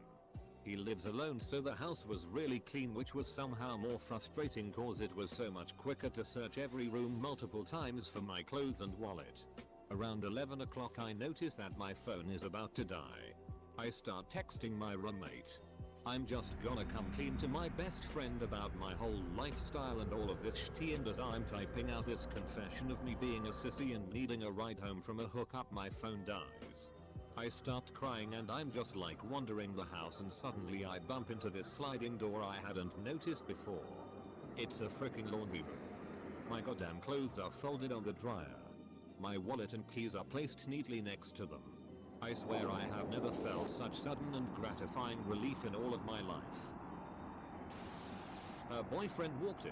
Speaker 1: He lives alone, so the house was really clean, which was somehow more frustrating cause it was so much quicker to search every room multiple times for my clothes and wallet. Around 11 o'clock I notice that my phone is about to die. I start texting my roommate. I'm just gonna come clean to my best friend about my whole lifestyle and all of this shit, and as I'm typing out this confession of me being a sissy and needing a ride home from a hookup, my phone dies. I start crying and I'm just like wandering the house, and suddenly I bump into this sliding door I hadn't noticed before. It's a freaking laundry room. My goddamn clothes are folded on the dryer. My wallet and keys are placed neatly next to them. I swear I have never felt such sudden and gratifying relief in all of my life. Her boyfriend walked in.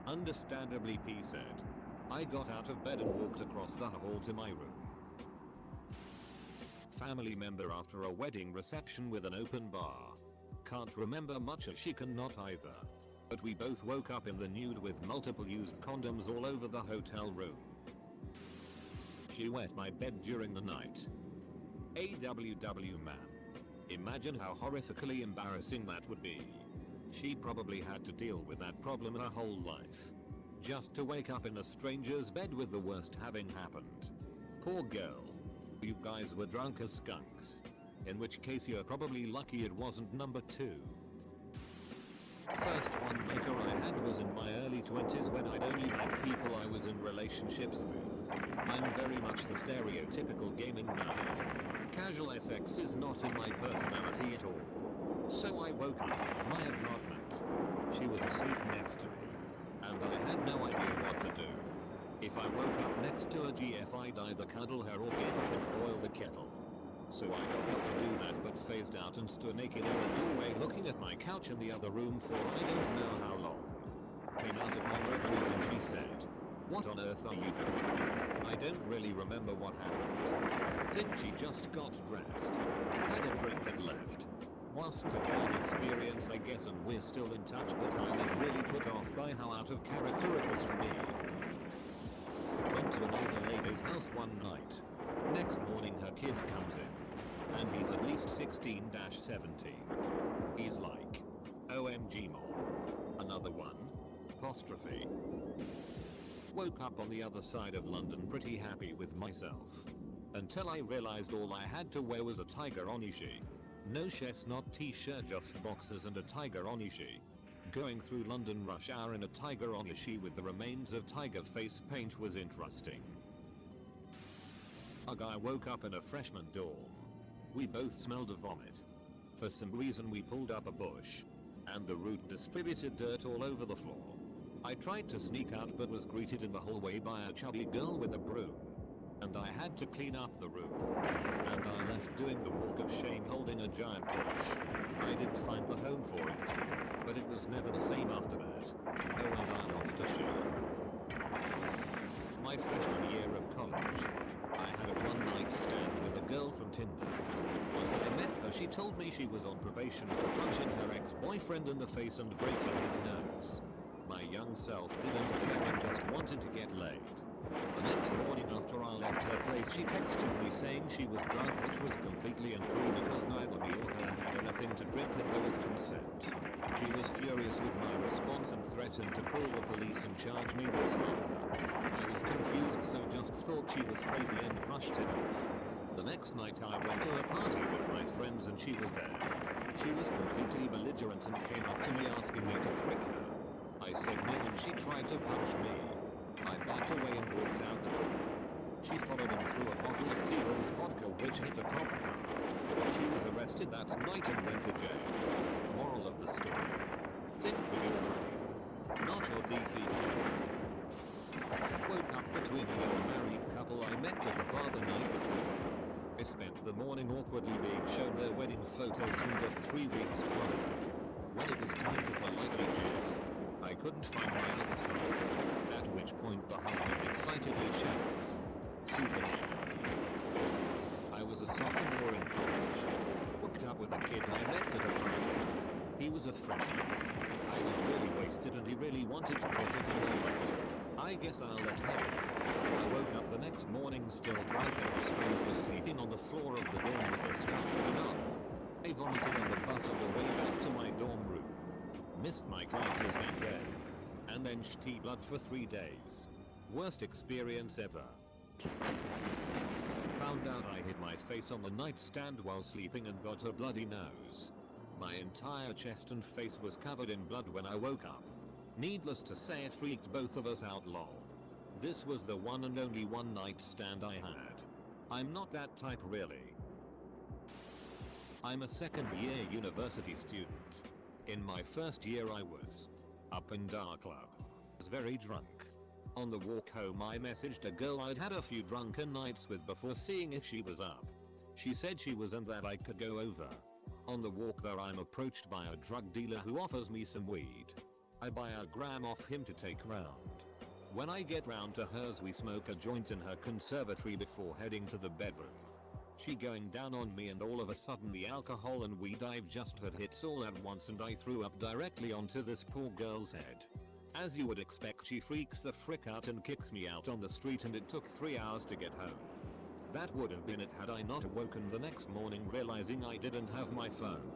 Speaker 1: Understandably, P said. I got out of bed and walked across the hall to my room. Family member after a wedding reception with an open bar. Can't remember much as she cannot either. But we both woke up in the nude with multiple used condoms all over the hotel room. She wet my bed during the night. AWW man. Imagine how horrifically embarrassing that would be. She probably had to deal with that problem her whole life. Just to wake up in a stranger's bed with the worst having happened. Poor girl. You guys were drunk as skunks. In which case you're probably lucky it wasn't number 2. First one later I had was in my early 20s when I'd only met people I was in relationships with. I'm very much the stereotypical gaming nerd. Casual SX is not in my personality at all. So I woke up in my apartment. She was asleep next to me. And I had no idea what to do. If I woke up next to a GF, I'd either cuddle her or get up and boil the kettle. So I got up to do that but phased out and stood naked in the doorway looking at my couch in the other room for I don't know how long. Came out of my room and she said, "What on earth are you doing?" I don't really remember what happened. Think she just got dressed, had a drink and left. Wasn't a bad experience I guess, and we're still in touch, but I was really put off by how out of character it was for me. Went to an older lady's house one night. Next morning her kid comes in. And he's at least 16-17. He's like, OMG mom. Another one? Apostrophe. Woke up on the other side of London pretty happy with myself. Until I realized all I had to wear was a tiger onishi. No chestnut t-shirt, just boxers and a tiger onishi. Going through London rush hour in a tiger onishi with the remains of tiger face paint was interesting. A guy woke up in a freshman dorm. We both smelled of vomit. For some reason we pulled up a bush, and the root distributed dirt all over the floor. I tried to sneak out but was greeted in the hallway by a chubby girl with a broom. And I had to clean up the room. And I left doing the walk of shame holding a giant bush. I didn't find the home for it. But it was never the same after that. Oh, and I lost a shoe. My freshman year of college, I had a one-night stand with a girl from Tinder. Once I met her, she told me she was on probation for punching her ex-boyfriend in the face and breaking his nose. My young self didn't care and just wanted to get laid. The next morning after I left her place, she texted me saying she was drunk, which was completely untrue because neither me or her had anything to drink and there was consent. She was furious with my response and threatened to call the police and charge me with slander. I was confused, so just thought she was crazy and brushed it off. The next night I went to a party with my friends and she was there. She was completely belligerent and came up to me asking me to frick her. I said no and she tried to punch me. I backed away and walked out the door. She followed him through a bottle of Seagram's vodka which hit a cop car. She was arrested that night and went to jail. Moral of the story: think with your money, not your DC kid. Woke up between a young married couple I met at the bar the night before. I spent the morning awkwardly being shown their wedding photos from just 3 weeks prior. When it was time to politely jet, I couldn't find my other sock, at which point the husband excitedly shouts, "Souvenir." I was a sophomore in college. Hooked up with a kid I met at a party. He was a freshman. I was really wasted and he really wanted to put it in my butt. I guess I'll let him. I woke up the next morning still drunk and his friend was sleeping on the floor of the dorm with a stuffed banana. I vomited on the bus on the way back to my dorm room. Missed my classes that day. And then shit blood for 3 days. Worst experience ever. Found out I hit my face on the nightstand while sleeping and got a bloody nose. My entire chest and face was covered in blood when I woke up. Needless to say, it freaked both of us out lol. This was the one and only one night stand I had. I'm not that type really. I'm a second year university student. In my first year I was up in our club. I was very drunk. On the walk home I messaged a girl I'd had a few drunken nights with before seeing if she was up. She said she was and that I could go over. On the walk there I'm approached by a drug dealer who offers me some weed. I buy a gram off him to take round. When I get round to hers we smoke a joint in her conservatory before heading to the bedroom. She going down on me and all of a sudden the alcohol and weed I've just had hits all at once and I threw up directly onto this poor girl's head. As you would expect, she freaks the frick out and kicks me out on the street and it took 3 hours to get home. That would have been it had I not awoken the next morning realizing I didn't have my phone.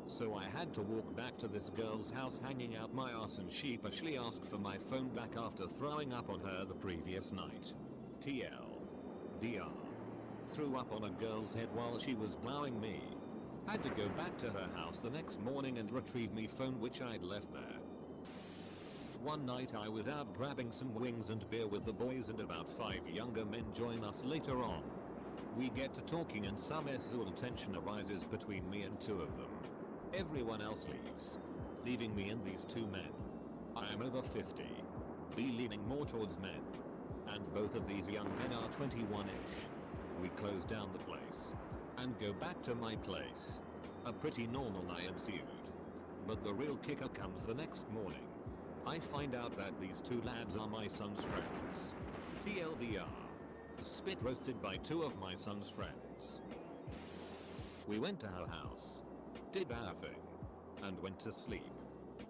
Speaker 1: So I had to walk back to this girl's house hanging out my ass and sheepishly ask for my phone back after throwing up on her the previous night. TLDR. Threw up on a girl's head while she was blowing me. Had to go back to her house the next morning and retrieve me phone which I'd left there. One night I was out grabbing some wings and beer with the boys and about 5 younger men join us later on. We get to talking and some sexual tension arises between me and 2 of them. Everyone else leaves, leaving me and these 2 men. I am over 50. Be leaning more towards men. And both of these young men are 21-ish. We close down the place and go back to my place. A pretty normal night ensued. But the real kicker comes the next morning. I find out that these 2 lads are my son's friends. TLDR. Spit roasted by 2 of my son's friends. We went to her house, did our thing, and went to sleep.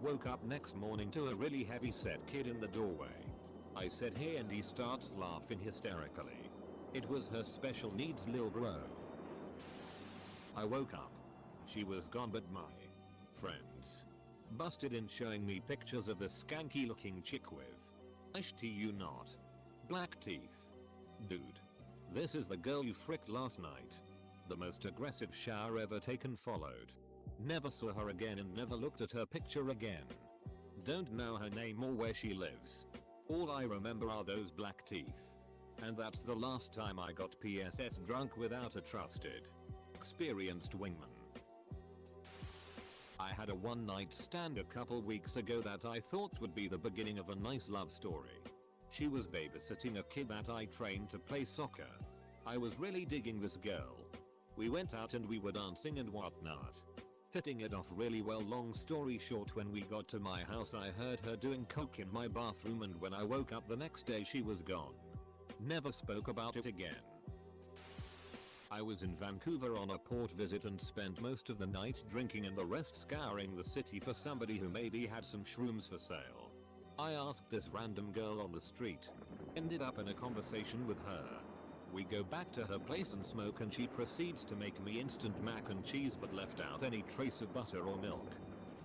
Speaker 1: Woke up next morning to a really heavy set kid in the doorway. I said hey and he starts laughing hysterically. It was her special needs lil bro. I woke up. She was gone but my friends busted in showing me pictures of the skanky looking chick with you not black teeth. Dude. This is the girl you fricked last night. The most aggressive shower ever taken followed. Never saw her again and never looked at her picture again. Don't know her name or where she lives. All I remember are those black teeth. And that's the last time I got PSS drunk without a trusted, experienced wingman. I had a one night stand a couple weeks ago that I thought would be the beginning of a nice love story. She was babysitting a kid that I trained to play soccer. I was really digging this girl. We went out and we were dancing and whatnot. Hitting it off really well. Long story short, when we got to my house I heard her doing coke in my bathroom, and when I woke up the next day she was gone. Never spoke about it again. I was in Vancouver on a port visit and spent most of the night drinking and the rest scouring the city for somebody who maybe had some shrooms for sale. I asked this random girl on the street. Ended up in a conversation with her. We go back to her place and smoke, and she proceeds to make me instant mac and cheese but left out any trace of butter or milk.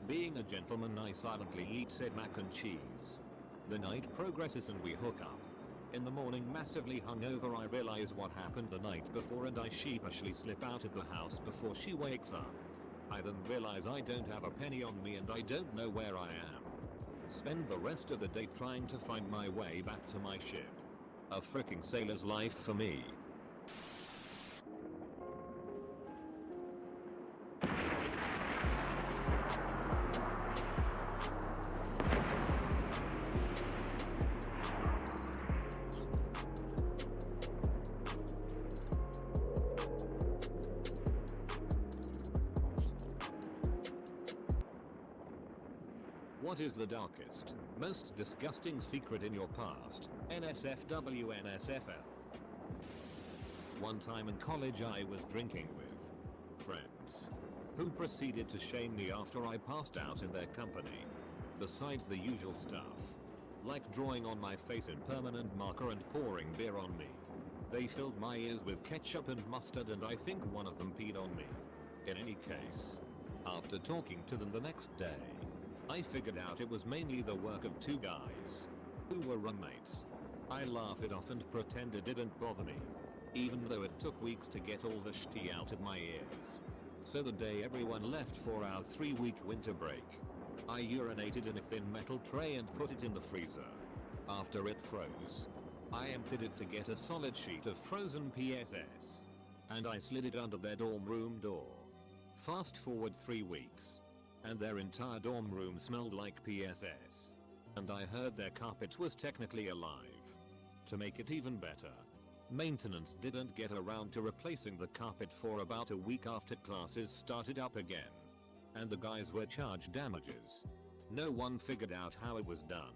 Speaker 1: Being a gentleman, I silently eat said mac and cheese. The night progresses and we hook up. In the morning, massively hungover, I realize what happened the night before and I sheepishly slip out of the house before she wakes up. I then realize I don't have a penny on me and I don't know where I am. Spend the rest of the day trying to find my way back to my ship. A freaking sailor's life for me. What is the darkest, most disgusting secret in your past? NSFW NSFL. One time in college I was drinking with friends who proceeded to shame me after I passed out in their company. Besides the usual stuff, like drawing on my face in permanent marker and pouring beer on me, they filled my ears with ketchup and mustard, and I think one of them peed on me. In any case, after talking to them the next day, I figured out it was mainly the work of two guys who were roommates. I laughed it off and pretended it didn't bother me, even though it took weeks to get all the shit out of my ears. So the day everyone left for our 3-week winter break, I urinated in a thin metal tray and put it in the freezer. After it froze, I emptied it to get a solid sheet of frozen PSS, and I slid it under their dorm room door. Fast forward 3 weeks, and their entire dorm room smelled like PSS. And I heard their carpet was technically alive. To make it even better, maintenance didn't get around to replacing the carpet for about a week after classes started up again. And the guys were charged damages. No one figured out how it was done,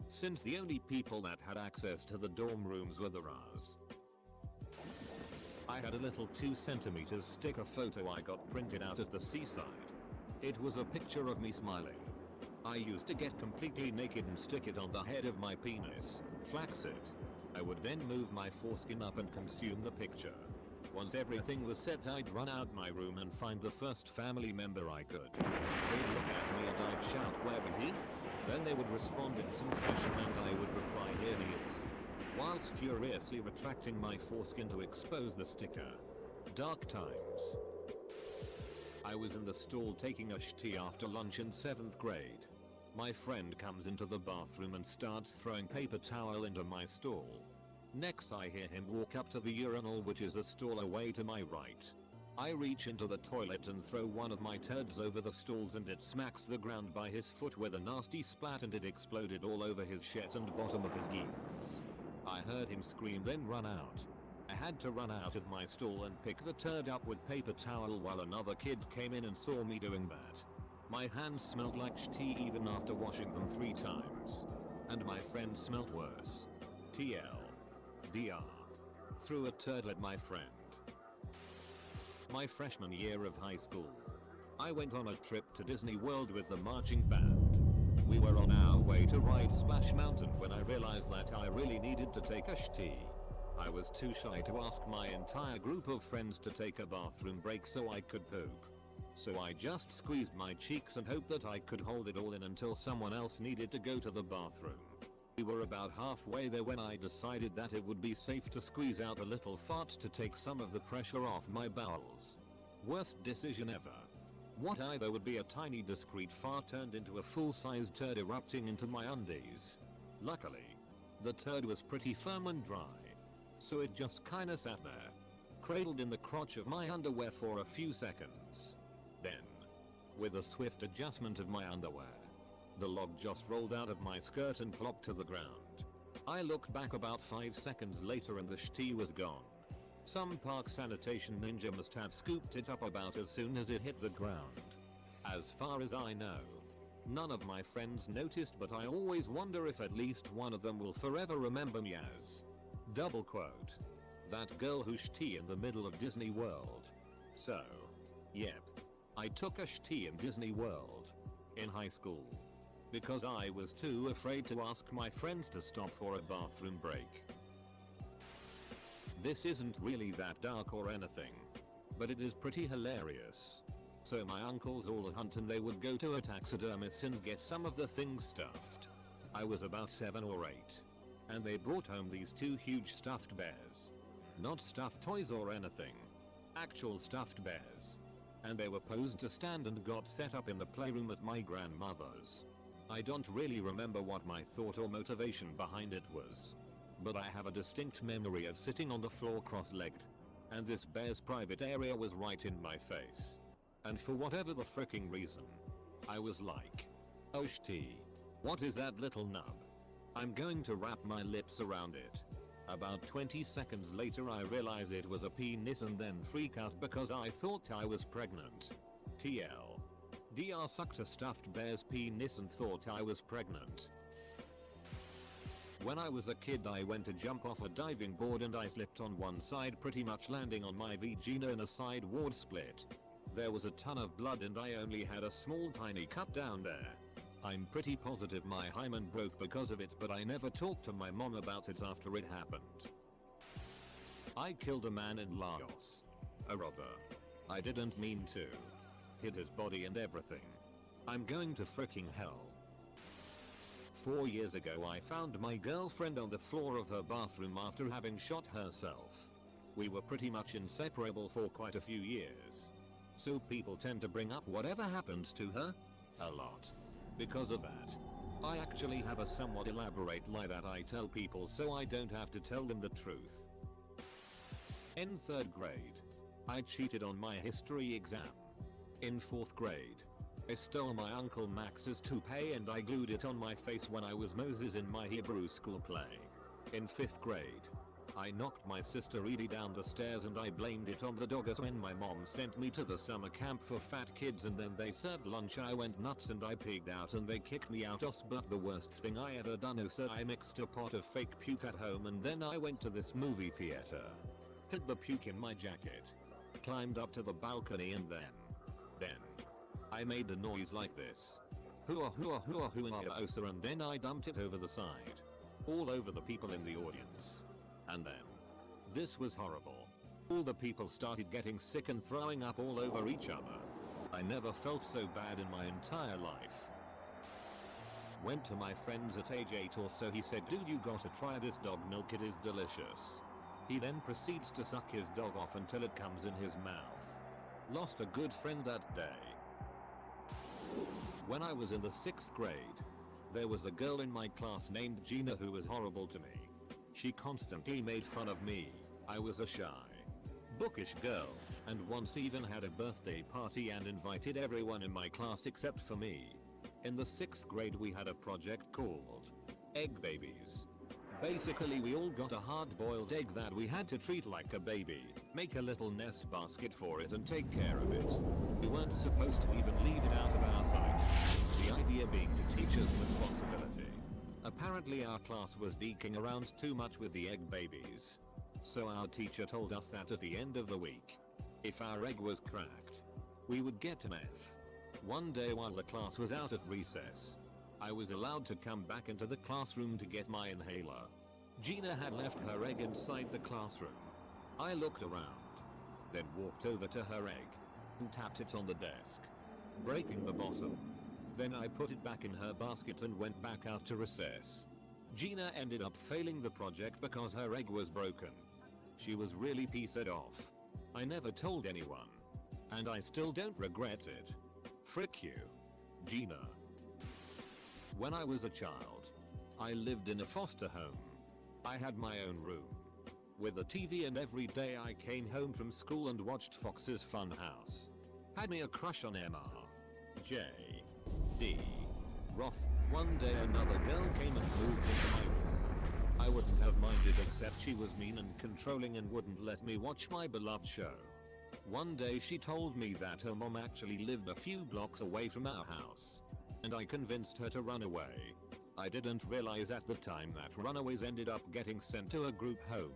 Speaker 1: since the only people that had access to the dorm rooms were the RAs. I had a little 2 cm sticker photo I got printed out at the seaside. It was a picture of me smiling. I used to get completely naked and stick it on the head of my penis, flax it. I would then move my foreskin up and consume the picture. Once everything was set, I'd run out my room and find the first family member I could. They'd look at me and I'd shout, "Where was he?" Then they would respond in some fashion and I would reply, "Here he is," whilst furiously retracting my foreskin to expose the sticker. Dark times. I was in the stall taking a shitty after lunch in 7th grade. My friend comes into the bathroom and starts throwing paper towel into my stall. Next I hear him walk up to the urinal, which is a stall away to my right. I reach into the toilet and throw one of my turds over the stalls and it smacks the ground by his foot with a nasty splat and it exploded all over his shirt and bottom of his jeans. I heard him scream, then run out. I had to run out of my stall and pick the turd up with paper towel while another kid came in and saw me doing that. My hands smelled like shitty even after washing them 3 times. And my friend smelled worse. TLDR. Threw a turd at my friend. My freshman year of high school, I went on a trip to Disney World with the marching band. We were on our way to ride Splash Mountain when I realized that I really needed to take a shitty. I was too shy to ask my entire group of friends to take a bathroom break so I could poop. So I just squeezed my cheeks and hoped that I could hold it all in until someone else needed to go to the bathroom. We were about halfway there when I decided that it would be safe to squeeze out a little fart to take some of the pressure off my bowels. Worst decision ever. What either would be a tiny discreet fart turned into a full-sized turd erupting into my undies. Luckily, the turd was pretty firm and dry. So it just kinda sat there, cradled in the crotch of my underwear for a few seconds. Then, with a swift adjustment of my underwear, the log just rolled out of my skirt and plopped to the ground. I looked back about 5 seconds later and the shitty was gone. Some park sanitation ninja must have scooped it up about as soon as it hit the ground. As far as I know, none of my friends noticed, but I always wonder if at least one of them will forever remember me as double quote, that girl who shitty in the middle of Disney World. So, yep, I took a shitty in Disney World in high school because I was too afraid to ask my friends to stop for a bathroom break. This isn't really that dark or anything, but it is pretty hilarious. So my uncles all hunt and they would go to a taxidermist and get some of the things stuffed. I was about 7 or 8. And they brought home these 2 huge stuffed bears. Not stuffed toys or anything. Actual stuffed bears. And they were posed to stand and got set up in the playroom at my grandmother's. I don't really remember what my thought or motivation behind it was, but I have a distinct memory of sitting on the floor cross-legged, and this bear's private area was right in my face. And for whatever the fricking reason, I was like, oh shitty, what is that little nub? I'm going to wrap my lips around it. About 20 seconds later I realize it was a penis and then freak out because I thought I was pregnant. TL. DR sucked a stuffed bear's penis and thought I was pregnant. When I was a kid I went to jump off a diving board and I slipped on one side, pretty much landing on my vagina in a sideward split. There was a ton of blood and I only had a small tiny cut down there. I'm pretty positive my hymen broke because of it, but I never talked to my mom about it after it happened. I killed a man in Laos. A robber. I didn't mean to. Hid his body and everything. I'm going to freaking hell. 4 years ago I found my girlfriend on the floor of her bathroom after having shot herself. We were pretty much inseparable for quite a few years. So people tend to bring up whatever happened to her a lot. Because of that, I actually have a somewhat elaborate lie that I tell people so I don't have to tell them the truth. In 3rd grade, I cheated on my history exam. In 4th grade, I stole my Uncle Max's toupee and I glued it on my face when I was Moses in my Hebrew school play. In 5th grade, I knocked my sister Edie down the stairs and I blamed it on the doggers when my mom sent me to the summer camp for fat kids and then they served lunch. I went nuts and I pigged out and they kicked me out. But the worst thing I ever done is I mixed a pot of fake puke at home and then I went to this movie theater. Hid the puke in my jacket. Climbed up to the balcony and then I made a noise like this. Hooah hooah hooah hooah osa, and then I dumped it over the side. All over the people in the audience. And then, this was horrible. All the people started getting sick and throwing up all over each other. I never felt so bad in my entire life. Went to my friends at age 8 or so. He said, dude, you gotta try this dog milk, it is delicious. He then proceeds to suck his dog off until it comes in his mouth. Lost a good friend that day. When I was in the 6th grade, there was a girl in my class named Gina who was horrible to me. She constantly made fun of me. I was a shy, bookish girl, and once even had a birthday party and invited everyone in my class except for me. In the 6th grade we had a project called Egg Babies. Basically we all got a hard-boiled egg that we had to treat like a baby, make a little nest basket for it and take care of it. We weren't supposed to even leave it out of our sight. The idea being to teach us responsibility. Apparently our class was geeking around too much with the egg babies. So our teacher told us that at the end of the week, if our egg was cracked, we would get an F. One day while the class was out at recess, I was allowed to come back into the classroom to get my inhaler. Gina had left her egg inside the classroom. I looked around, then walked over to her egg and tapped it on the desk, breaking the bottom. Then I put it back in her basket and went back out to recess. Gina ended up failing the project because her egg was broken. She was really pissed off. I never told anyone. And I still don't regret it. Frick you, Gina. When I was a child, I lived in a foster home. I had my own room. with a TV, and every day I came home from school and watched Fox's Funhouse. Had me a crush on MR. J. D. Roth. One day another girl came and moved into my room. I wouldn't have minded except she was mean and controlling and wouldn't let me watch my beloved show. One day she told me that her mom actually lived a few blocks away from our house. And I convinced her to run away. I didn't realize at the time that runaways ended up getting sent to a group home.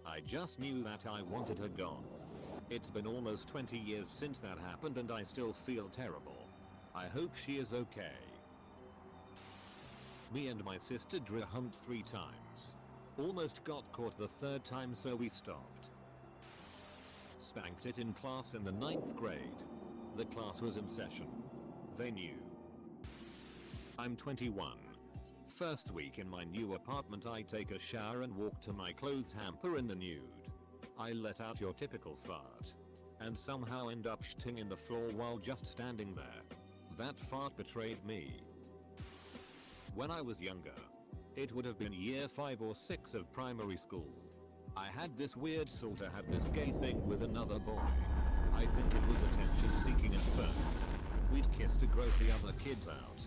Speaker 1: I just knew that I wanted her gone. It's been almost 20 years since that happened and I still feel terrible. I hope she is okay. Me and my sister Dre humped 3 times. Almost got caught the 3rd time, so we stopped. Spanked it in class in the 9th grade. The class was in session. They knew. I'm 21. First week in my new apartment, I take a shower and walk to my clothes hamper in the nude. I let out your typical fart. And somehow end up shitting in the floor while just standing there. That fart betrayed me. When I was younger, it would have been year 5 or 6 of primary school. I had this weird sorta had this gay thing with another boy. I think it was attention seeking at first. We'd kiss to gross the other kids out.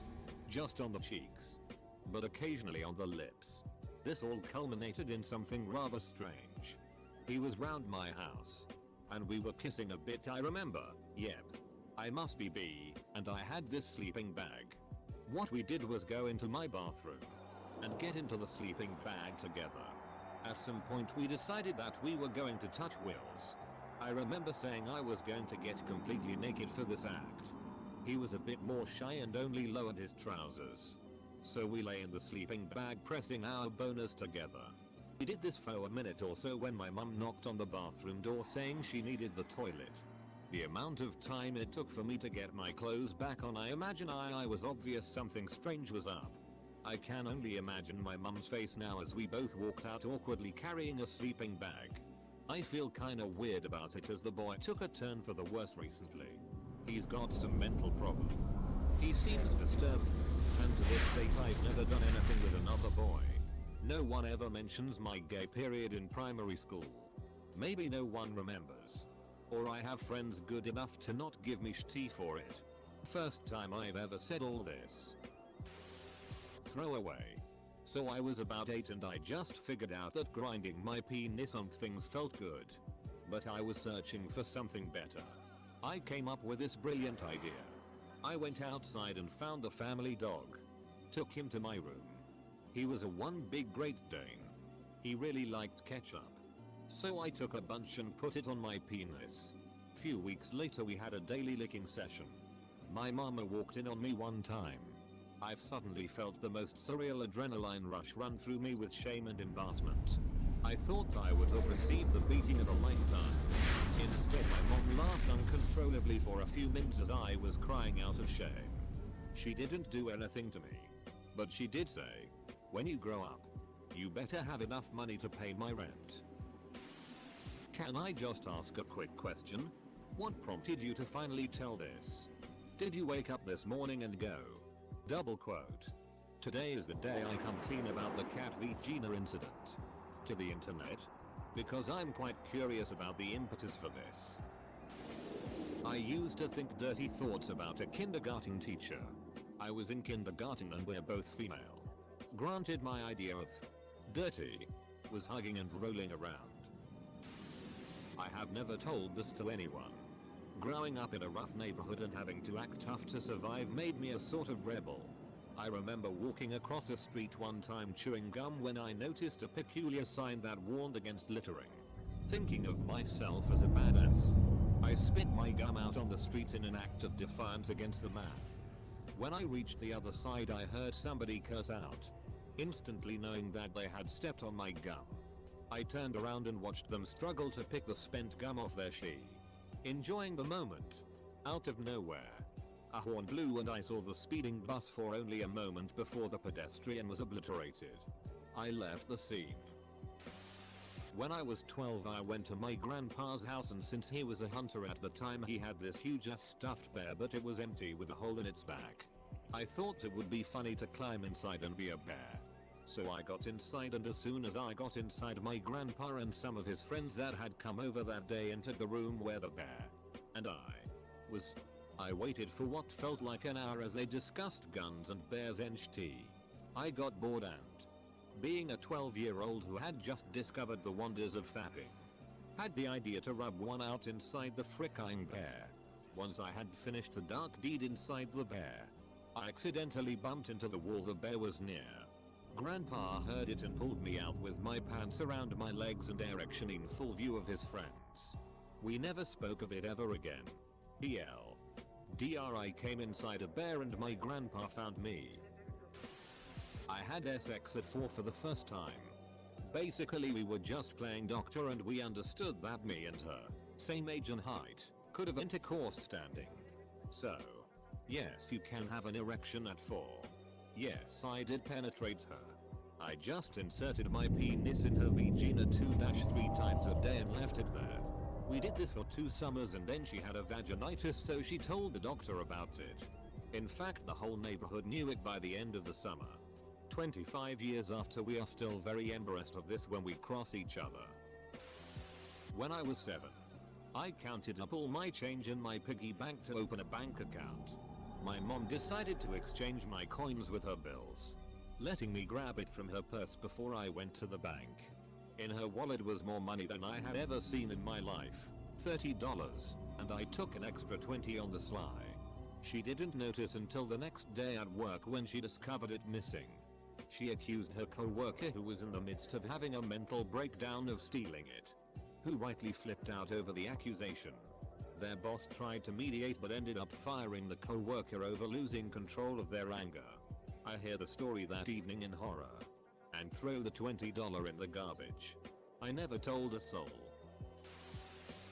Speaker 1: Just on the cheeks. But occasionally on the lips. This all culminated in something rather strange. He was round my house. And we were kissing a bit, I remember. Yep. I must be B, and I had this sleeping bag. What we did was go into my bathroom and get into the sleeping bag together. At some point we decided that we were going to touch Will's. I remember saying I was going to get completely naked for this act. He was a bit more shy and only lowered his trousers. So we lay in the sleeping bag pressing our boners together. We did this for a minute or so when my mum knocked on the bathroom door saying she needed the toilet. The amount of time it took for me to get my clothes back on, I imagine I was obvious something strange was up. I can only imagine my mum's face now as we both walked out awkwardly carrying a sleeping bag. I feel kinda weird about it as the boy took a turn for the worse recently. He's got some mental problem. He seems disturbed, and to this date I've never done anything with another boy. No one ever mentions my gay period in primary school. Maybe no one remembers. Or I have friends good enough to not give me shit for it. First time I've ever said all this. Throw away. So I was about 8 and I just figured out that grinding my penis on things felt good. But I was searching for something better. I came up with this brilliant idea. I went outside and found the family dog. Took him to my room. He was a one big Great Dane. He really liked ketchup. So I took a bunch and put it on my penis. Few weeks later we had a daily licking session. My mama walked in on me one time. I've suddenly felt the most surreal adrenaline rush run through me with shame and embarrassment. I thought I would have received the beating of a lifetime. Instead my mom laughed uncontrollably for a few minutes as I was crying out of shame. She didn't do anything to me. But she did say, "When you grow up, you better have enough money to pay my rent." Can I just ask a quick question? What prompted you to finally tell this? Did you wake up this morning and go, double quote, "Today is the day I come clean about the Cat v Gina incident," to the internet? Because I'm quite curious about the impetus for this. I used to think dirty thoughts about a kindergarten teacher. I was in kindergarten and we're both female. Granted, my idea of dirty was hugging and rolling around. I have never told this to anyone. Growing up in a rough neighborhood and having to act tough to survive made me a sort of rebel. I remember walking across a street one time chewing gum when I noticed a peculiar sign that warned against littering. Thinking of myself as a badass, I spit my gum out on the street in an act of defiance against the man. When I reached the other side I heard somebody curse out, instantly knowing that they had stepped on my gum. I turned around and watched them struggle to pick the spent gum off their shoe. Enjoying the moment. Out of nowhere, a horn blew and I saw the speeding bus for only a moment before the pedestrian was obliterated. I left the scene. When I was 12 I went to my grandpa's house, and since he was a hunter at the time he had this huge ass stuffed bear, but it was empty with a hole in its back. I thought it would be funny to climb inside and be a bear. So I got inside, and as soon as I got inside, my grandpa and some of his friends that had come over that day entered the room where the bear and I was. I waited for what felt like an hour as they discussed guns and bears NXT. I got bored, and being a 12-year-old who had just discovered the wonders of fapping, had the idea to rub one out inside the fricking bear. Once I had finished the dark deed inside the bear, I accidentally bumped into the wall the bear was near. Grandpa heard it and pulled me out with my pants around my legs and erection in full view of his friends. We never spoke of it ever again. I came inside a bear and my grandpa found me. I had sex at 4 for the first time. Basically we were just playing doctor and we understood that me and her, same age and height, could have intercourse standing. So, yes, you can have an erection at 4. Yes, I did penetrate her. I just inserted my penis in her vagina 2-3 times a day and left it there. We did this for 2 summers and then she had a vaginitis, so she told the doctor about it. In fact, the whole neighborhood knew it by the end of the summer. 25 years after, we are still very embarrassed of this when we cross each other. When I was 7, I counted up all my change in my piggy bank to open a bank account. My mom decided to exchange my coins with her bills, letting me grab it from her purse before I went to the bank. In her wallet was more money than I had ever seen in my life, $30, and I took an extra 20 on the sly. She didn't notice until the next day at work when she discovered it missing. She accused her co-worker, who was in the midst of having a mental breakdown, of stealing it, who rightly flipped out over the accusation. Their boss tried to mediate but ended up firing the co-worker over losing control of their anger. I hear the story that evening in horror and throw the $20 in the garbage. I never told a soul.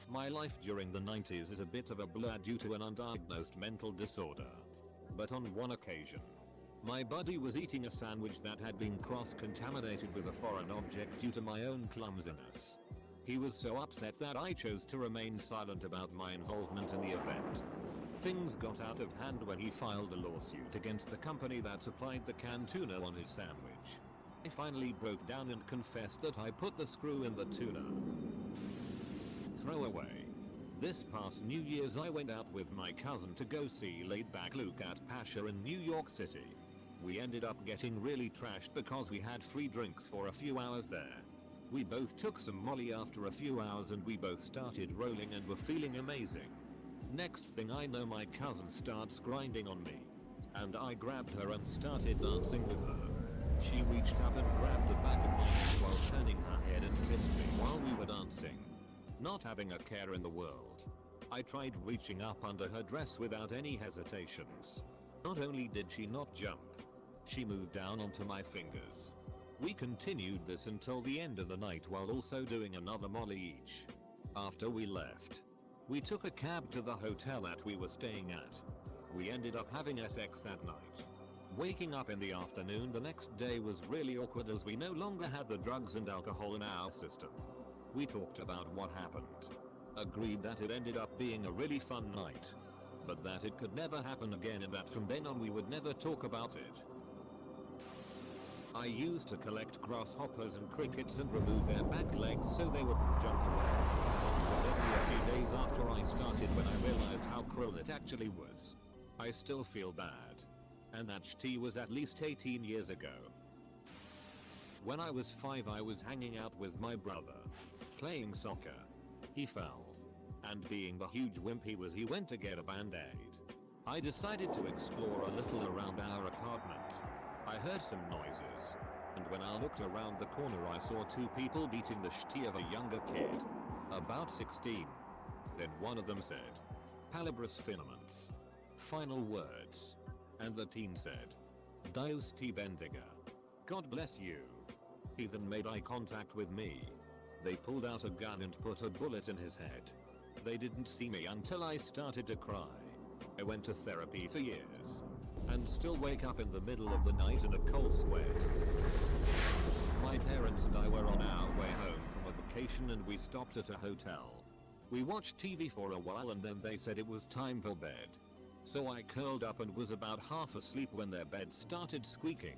Speaker 1: My life during the 90s is a bit of a blur due to an undiagnosed mental disorder. But on one occasion, my buddy was eating a sandwich that had been cross-contaminated with a foreign object due to my own clumsiness. He was so upset that I chose to remain silent about my involvement in the event. Things got out of hand when he filed a lawsuit against the company that supplied the canned tuna on his sandwich. I finally broke down and confessed that I put the screw in the tuna. Throwaway. This past New Year's I went out with my cousin to go see Laid Back Luke at Pasha in New York City. We ended up getting really trashed because we had free drinks for a few hours there. We both took some Molly after a few hours and we both started rolling and were feeling amazing. Next thing I know, my cousin starts grinding on me, and I grabbed her and started dancing with her. She reached up and grabbed the back of my neck while turning her head and kissed me while we were dancing. Not having a care in the world, I tried reaching up under her dress without any hesitations. Not only did she not jump, she moved down onto my fingers. We continued this until the end of the night while also doing another Molly each. After we left, we took a cab to the hotel that we were staying at. We ended up having sex that night. Waking up in the afternoon the next day was really awkward as we no longer had the drugs and alcohol in our system. We talked about what happened, agreed that it ended up being a really fun night, but that it could never happen again and that from then on we would never talk about it. I used to collect grasshoppers and crickets and remove their back legs so they wouldn't jump away. It was only a few days after I started when I realized how cruel it actually was. I still feel bad. And that shit was at least 18 years ago. When I was 5, I was hanging out with my brother, playing soccer. He fell, and being the huge wimp he was, he went to get a band-aid. I decided to explore a little around our apartment. I heard some noises, and when I looked around the corner I saw 2 people beating the shit of a younger kid, about 16. Then one of them said, "Palabras finaments." Final words. And the teen said, "Dios te bendiga." God bless you. He then made eye contact with me. They pulled out a gun and put a bullet in his head. They didn't see me until I started to cry. I went to therapy for years, and still wake up in the middle of the night in a cold sweat. My parents and I were on our way home from a vacation and we stopped at a hotel. We watched TV for a while and then they said it was time for bed. So I curled up and was about half asleep when their bed started squeaking.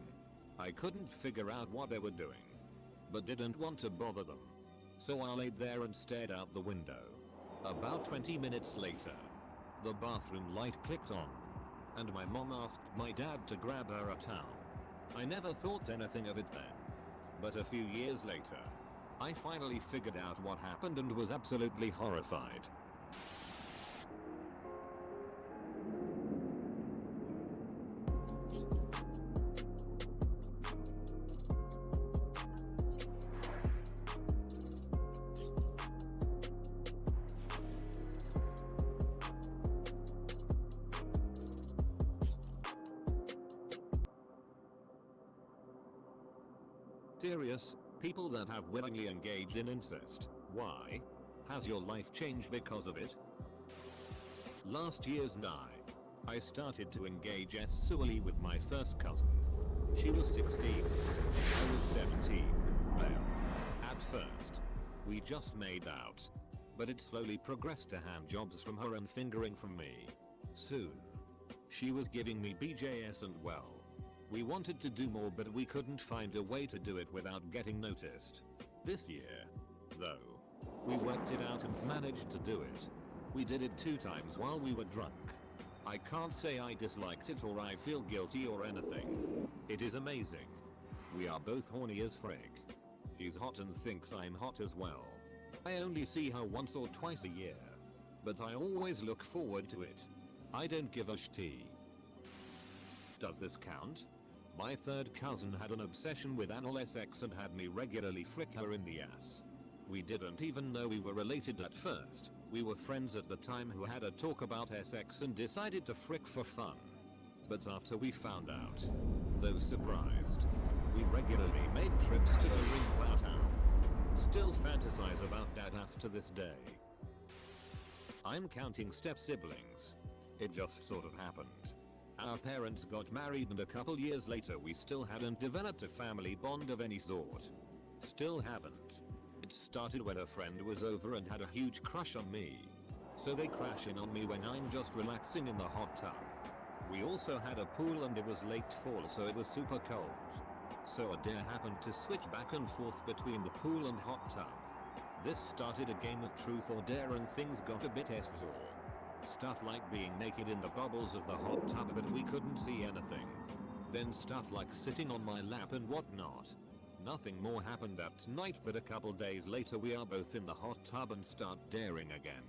Speaker 1: I couldn't figure out what they were doing, but didn't want to bother them. So I laid there and stared out the window. About 20 minutes later, the bathroom light clicked on, and my mom asked my dad to grab her a towel. I never thought anything of it then. But a few years later, I finally figured out what happened and was absolutely horrified. Serious, people that have willingly engaged in incest. Why? Has your life changed because of it? Last year's I started to engage sexually with my first cousin. She was 16. I was 17. Well, at first, we just made out. But it slowly progressed to hand jobs from her and fingering from me. Soon, she was giving me BJS and well, we wanted to do more but we couldn't find a way to do it without getting noticed. This year, though, we worked it out and managed to do it. We did it 2 times while we were drunk. I can't say I disliked it or I feel guilty or anything. It is amazing. We are both horny as frick. She's hot and thinks I'm hot as well. I only see her once or twice a year, but I always look forward to it. I don't give a shit. Does this count? My third cousin had an obsession with anal sex and had me regularly frick her in the ass. We didn't even know we were related at first. We were friends at the time who had a talk about sex and decided to frick for fun. But after we found out, though surprised, we regularly made trips to the ring town. Still fantasize about that ass to this day. I'm counting step siblings. It just sort of happened. Our parents got married and a couple years later we still hadn't developed a family bond of any sort. Still haven't. It started when a friend was over and had a huge crush on me. So they crash in on me when I'm just relaxing in the hot tub. We also had a pool and it was late fall so it was super cold. So a dare happened to switch back and forth between the pool and hot tub. This started a game of truth or dare and things got a bit sore. Stuff like being naked in the bubbles of the hot tub but we couldn't see anything. Then stuff like sitting on my lap and whatnot. Nothing more happened that night but a couple days later we are both in the hot tub and start daring again.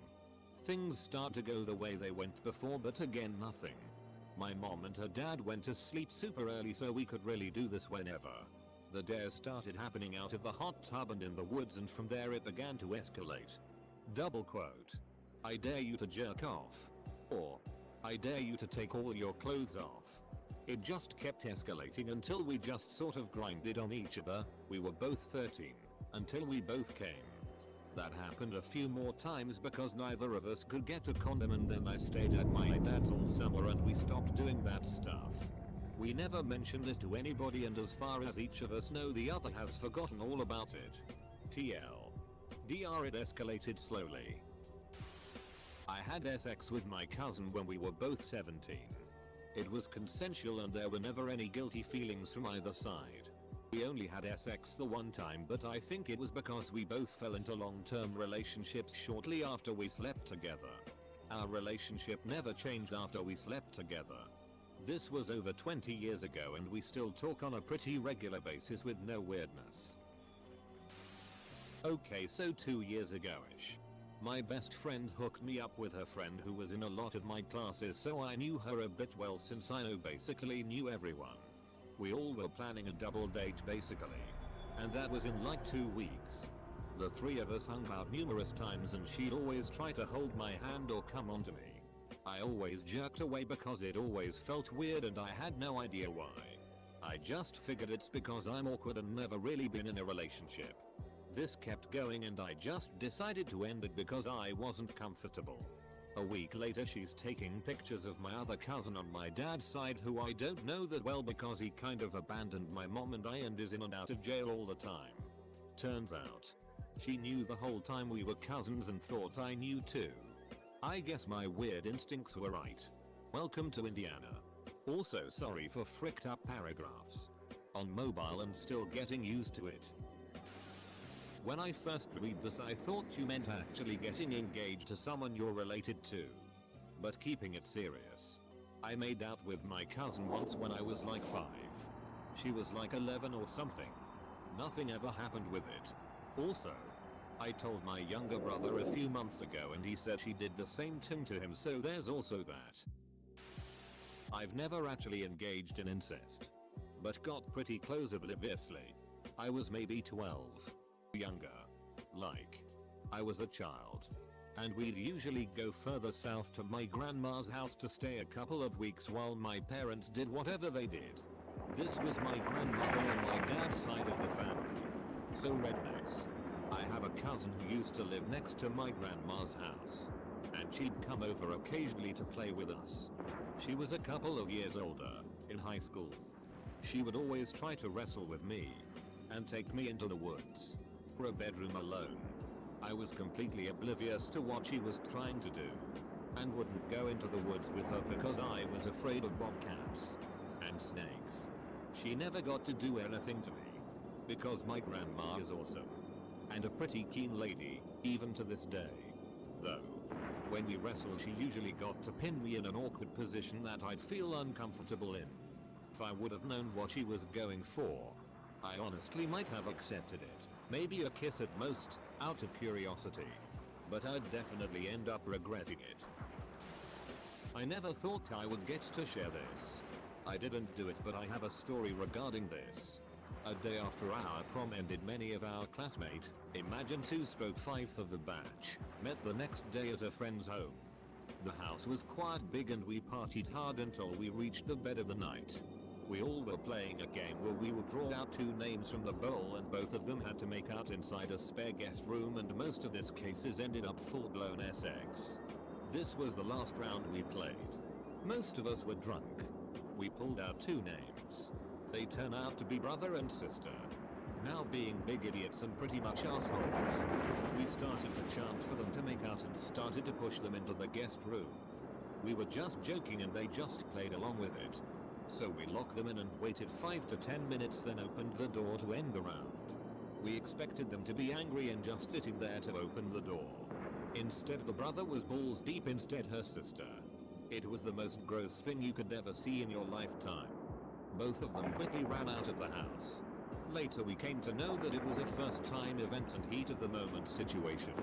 Speaker 1: Things start to go the way they went before but again nothing. My mom and her dad went to sleep super early so we could really do this whenever. The dare started happening out of the hot tub and in the woods and from there it began to escalate. Double quote. I dare you to jerk off. Or, I dare you to take all your clothes off. It just kept escalating until we just sort of grinded on each other. We were both 13, until we both came. That happened a few more times because neither of us could get a condom and then I stayed at my dad's all summer and we stopped doing that stuff. We never mentioned it to anybody and as far as each of us know the other has forgotten all about it. TL. DR it escalated slowly. I had sex with my cousin when we were both 17. It was consensual and there were never any guilty feelings from either side. We only had sex the one time but I think it was because we both fell into long-term relationships shortly after we slept together. Our relationship never changed after we slept together. This was over 20 years ago and we still talk on a pretty regular basis with no weirdness. Okay, so 2 years ago-ish. My best friend hooked me up with her friend who was in a lot of my classes so I knew her a bit well since I basically knew everyone. We all were planning a double date basically. And that was in like 2 weeks. The 3 of us hung out numerous times and she'd always try to hold my hand or come onto me. I always jerked away because it always felt weird and I had no idea why. I just figured it's because I'm awkward and never really been in a relationship. This kept going and I just decided to end it because I wasn't comfortable. A week later she's taking pictures of my other cousin on my dad's side who I don't know that well because he kind of abandoned my mom and is in and out of jail all the time. Turns out, she knew the whole time we were cousins and thought I knew too. I guess my weird instincts were right. Welcome to Indiana. Also sorry for fricked up paragraphs. on mobile and still getting used to it. When I first read this I thought you meant actually getting engaged to someone you're related to. But keeping it serious. I made out with my cousin once when I was like 5. She was like 11 or something. Nothing ever happened with it. Also, I told my younger brother a few months ago and he said she did the same thing to him, so there's also that. I've never actually engaged in incest, but got pretty close obliviously. I was maybe 12. Younger. Like, I was a child. And we'd usually go further south to my grandma's house to stay a couple of weeks while my parents did whatever they did. This was my grandmother on my dad's side of the family. So rednecks. I have a cousin who used to live next to my grandma's house. And she'd come over occasionally to play with us. She was a couple of years older, in high school. She would always try to wrestle with me. And take me into the woods. For a bedroom alone. I was completely oblivious to what she was trying to do. And wouldn't go into the woods with her because I was afraid of bobcats. And snakes. She never got to do anything to me. Because my grandma is awesome. And a pretty keen lady, even to this day. Though, when we wrestled she usually got to pin me in an awkward position that I'd feel uncomfortable in. If I would have known what she was going for, I honestly might have accepted it. Maybe a kiss at most, out of curiosity. But I'd definitely end up regretting it. I never thought I would get to share this. I didn't do it, but I have a story regarding this. A day after our prom ended, many of our classmates, imagine 2/5 of the batch, met the next day at a friend's home. The house was quite big and we partied hard until we reached the bed of the night. We all were playing a game where we would draw out 2 names from the bowl and both of them had to make out inside a spare guest room, and most of these cases ended up full-blown sex. This was the last round we played. Most of us were drunk. We pulled out 2 names. They turn out to be brother and sister. Now being big idiots and pretty much assholes, we started to chant for them to make out and started to push them into the guest room. We were just joking and they just played along with it. So we locked them in and waited 5 to 10 minutes, then opened the door to end the round. We expected them to be angry and just sitting there to open the door. Instead the brother was balls deep, instead her sister. It was the most gross thing you could ever see in your lifetime. Both of them quickly ran out of the house. Later we came to know that it was a first time event and heat of the moment situation.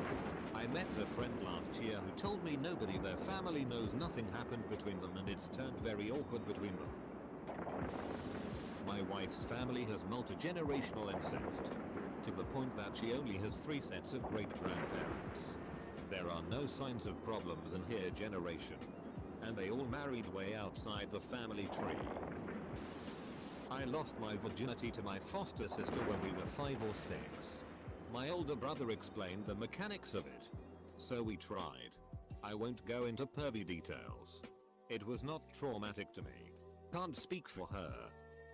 Speaker 1: I met a friend last year who told me nobody in their family knows nothing happened between them and it's turned very awkward between them. My wife's family has multi-generational incest, to the point that she only has 3 sets of great-grandparents. There are no signs of problems in her generation, and they all married way outside the family tree. I lost my virginity to my foster sister when we were 5 or 6. My older brother explained the mechanics of it, so we tried. I won't go into pervy details. It was not traumatic to me. Can't speak for her.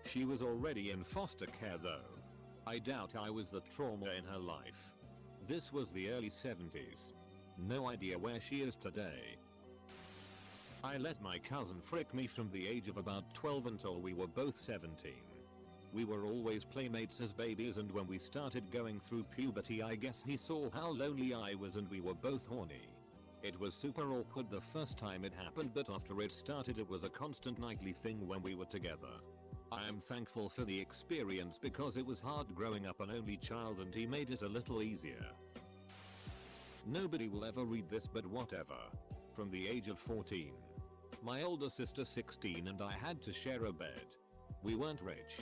Speaker 1: She was already in foster care though. I doubt I was the trauma in her life. This was the early 70s. No idea where she is today. I let my cousin frick me from the age of about 12 until we were both 17. We were always playmates as babies, and when we started going through puberty I guess he saw how lonely I was and we were both horny. It was super awkward the first time it happened, but after it started it was a constant nightly thing when we were together. I am thankful for the experience because it was hard growing up an only child and he made it a little easier. Nobody will ever read this, but whatever. From the age of 14. My older sister 16 and I had to share a bed. We weren't rich.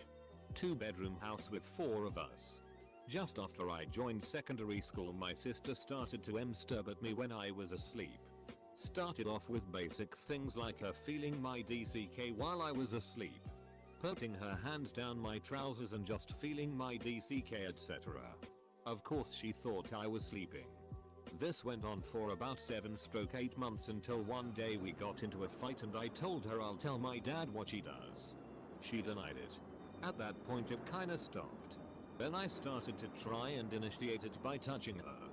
Speaker 1: 2-bedroom house with 4 of us. Just after I joined secondary school my sister started to stab at me when I was asleep. Started off with basic things like her feeling my DCK while I was asleep, putting her hands down my trousers and just feeling my DCK, etc. Of course she thought I was sleeping. This went on for about 7/8 months until one day we got into a fight and I told her I'll tell my dad what she does. She denied it. At that point it kinda stopped. Then I started to try and initiate it by touching her.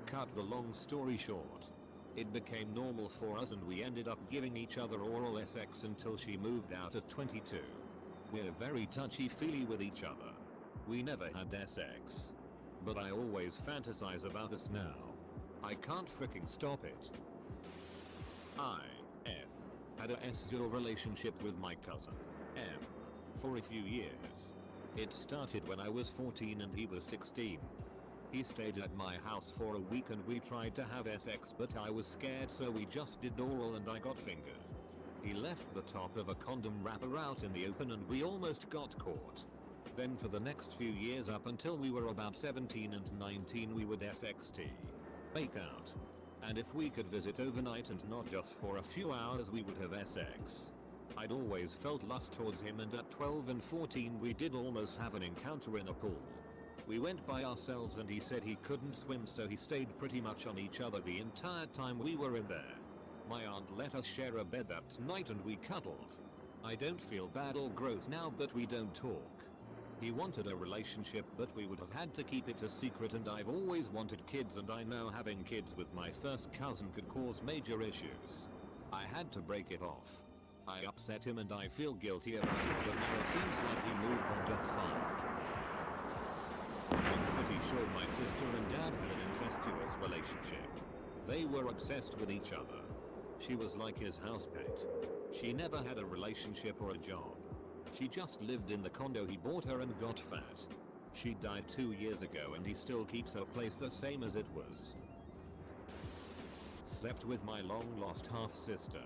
Speaker 1: Cut the long story short, it became normal for us and we ended up giving each other oral sex until she moved out at 22. We're very touchy-feely with each other. We never had sex. But I always fantasize about us now. I can't freaking stop it. Had a sexual relationship with my cousin, M, for a few years. It started when I was 14 and he was 16. He stayed at my house for a week and we tried to have sex, but I was scared, so we just did oral and I got fingered. He left the top of a condom wrapper out in the open and we almost got caught. Then for the next few years up until we were about 17 and 19 we would SXT. Make out. And if we could visit overnight and not just for a few hours we would have sex. I'd always felt lust towards him, and at 12 and 14 we did almost have an encounter in a pool. We went by ourselves and he said he couldn't swim, so he stayed pretty much on each other the entire time we were in there. My aunt let us share a bed that night and we cuddled. I don't feel bad or gross now, but we don't talk. He wanted a relationship, but we would have had to keep it a secret, and I've always wanted kids, and I know having kids with my first cousin could cause major issues. I had to break it off. I upset him and I feel guilty about it, but now it seems like he moved on just fine. I'm pretty sure my sister and dad had an incestuous relationship. They were obsessed with each other. She was like his house pet. She never had a relationship or a job. She just lived in the condo he bought her and got fat. She died 2 years ago and he still keeps her place the same as it was. Slept with my long lost half sister.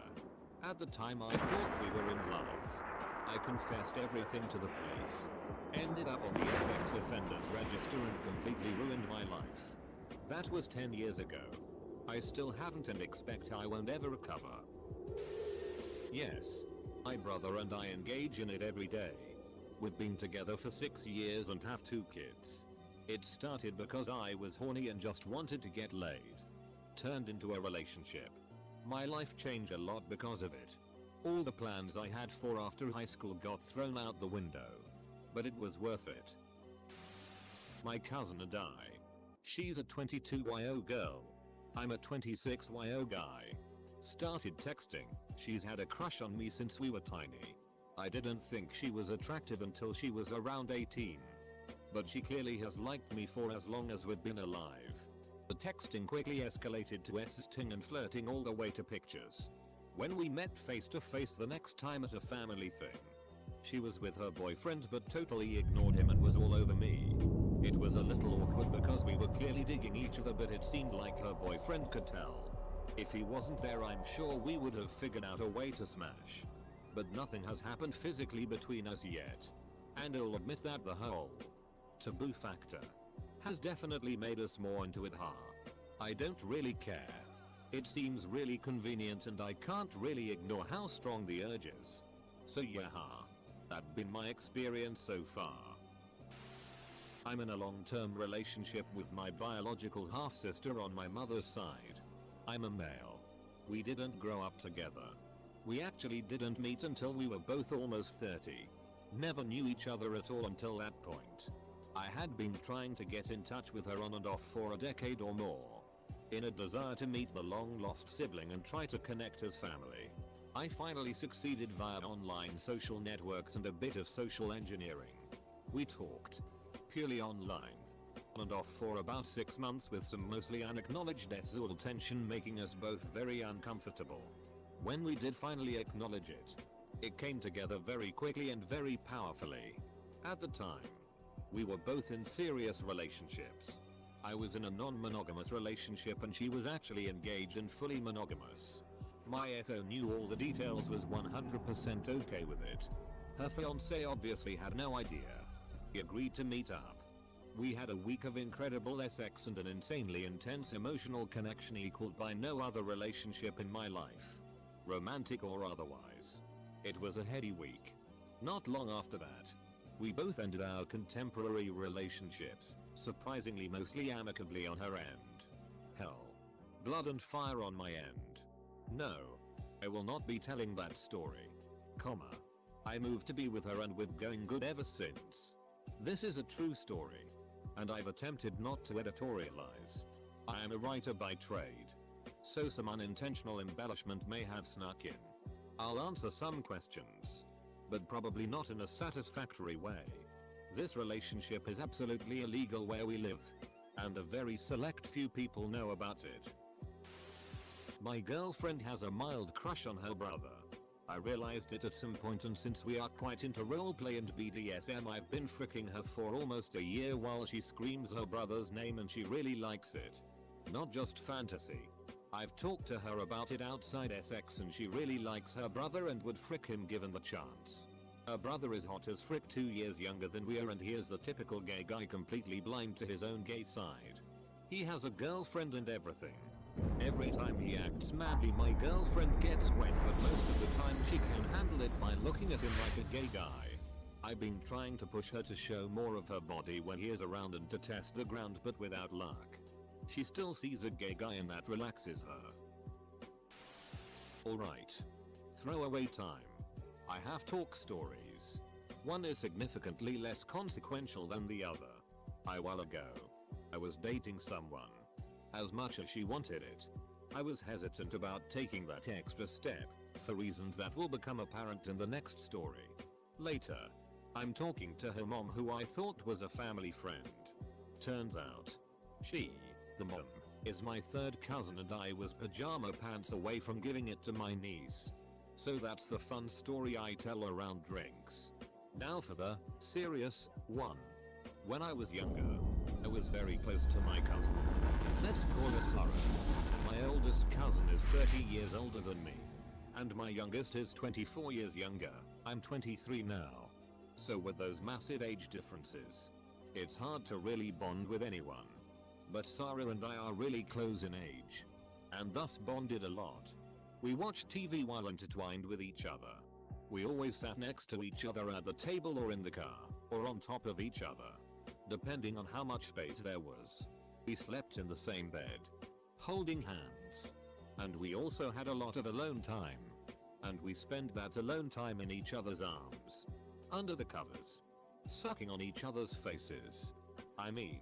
Speaker 1: At the time I thought we were in love. I confessed everything to the police. Ended up on the sex offenders register and completely ruined my life. That was 10 years ago. I still haven't and expect I won't ever recover. Yes. My brother and I engage in it every day. We've been together for 6 years and have 2 kids. It started because I was horny and just wanted to get laid. Turned into a relationship. My life changed a lot because of it. All the plans I had for after high school got thrown out the window. But it was worth it. My cousin and I. She's a 22-YO girl. I'm a 26-YO guy. Started texting. She's had a crush on me since we were tiny. I didn't think she was attractive until she was around 18. But she clearly has liked me for as long as we've been alive. The texting quickly escalated to sexting and flirting all the way to pictures. When we met face to face the next time at a family thing, she was with her boyfriend but totally ignored him and was all over me. It was a little awkward because we were clearly digging each other, but it seemed like her boyfriend could tell. If he wasn't there, I'm sure we would have figured out a way to smash. But nothing has happened physically between us yet. And I'll admit that the whole taboo factor has definitely made us more into it. I don't really care. It seems really convenient and I can't really ignore how strong the urge is. So yeah, that's been my experience so far. I'm in a long-term relationship with my biological half-sister on my mother's side. I'm a male. We didn't grow up together. We actually didn't meet until we were both almost 30. Never knew each other at all until that point. I had been trying to get in touch with her on and off for a decade or more. In a desire to meet the long-lost sibling and try to connect as family. I finally succeeded via online social networks and a bit of social engineering. We talked. Purely online. On and off for about 6 months with some mostly unacknowledged sexual tension making us both very uncomfortable. When we did finally acknowledge it, it came together very quickly and very powerfully. At the time, we were both in serious relationships. I was in a non-monogamous relationship and she was actually engaged and fully monogamous. My SO knew all the details, was 100% okay with it. Her fiance obviously had no idea. He agreed to meet up. We had a week of incredible sex and an insanely intense emotional connection equaled by no other relationship in my life. Romantic or otherwise. It was a heady week. Not long after that, we both ended our contemporary relationships, surprisingly mostly amicably on her end. Hell. Blood and fire on my end. No. I will not be telling that story. I moved to be with her and we've going good ever since. This is a true story. And I've attempted not to editorialize. I am a writer by trade. So some unintentional embellishment may have snuck in. I'll answer some questions. but probably not in a satisfactory way. This relationship is absolutely illegal where we live, and a very select few people know about it. My girlfriend has a mild crush on her brother. I realized it at some point, and since we are quite into roleplay and BDSM, I've been fricking her for almost a year while she screams her brother's name, and she really likes it. Not just fantasy. I've talked to her about it outside sex, and she really likes her brother and would frick him given the chance. Her brother is hot as frick, 2 years younger than we are, and he is the typical gay guy, completely blind to his own gay side. He has a girlfriend and everything. Every time he acts madly, my girlfriend gets wet, but most of the time she can handle it by looking at him like a gay guy. I've been trying to push her to show more of her body when he is around and to test the ground, but without luck. She still sees a gay guy and that relaxes her. Alright. Throwaway time. I have talk stories. One is significantly less consequential than the other. A while ago, I was dating someone. As much as she wanted it, I was hesitant about taking that extra step, for reasons that will become apparent in the next story. Later, I'm talking to her mom, who I thought was a family friend. Turns out, she, the mom, is my third cousin, and I was pajama pants away from giving it to my niece. So that's the fun story I tell around drinks. Now for the serious one. When I was younger, I was very close to my cousin. Let's call her Sarah. My oldest cousin is 30 years older than me, and my youngest is 24 years younger. I'm 23 now. So with those massive age differences, it's hard to really bond with anyone. But Sarah and I are really close in age, and thus bonded a lot. We watched TV while intertwined with each other. We always sat next to each other at the table or in the car, or on top of each other, depending on how much space there was. We slept in the same bed, holding hands. And we also had a lot of alone time. And we spent that alone time in each other's arms, under the covers, sucking on each other's faces. I mean,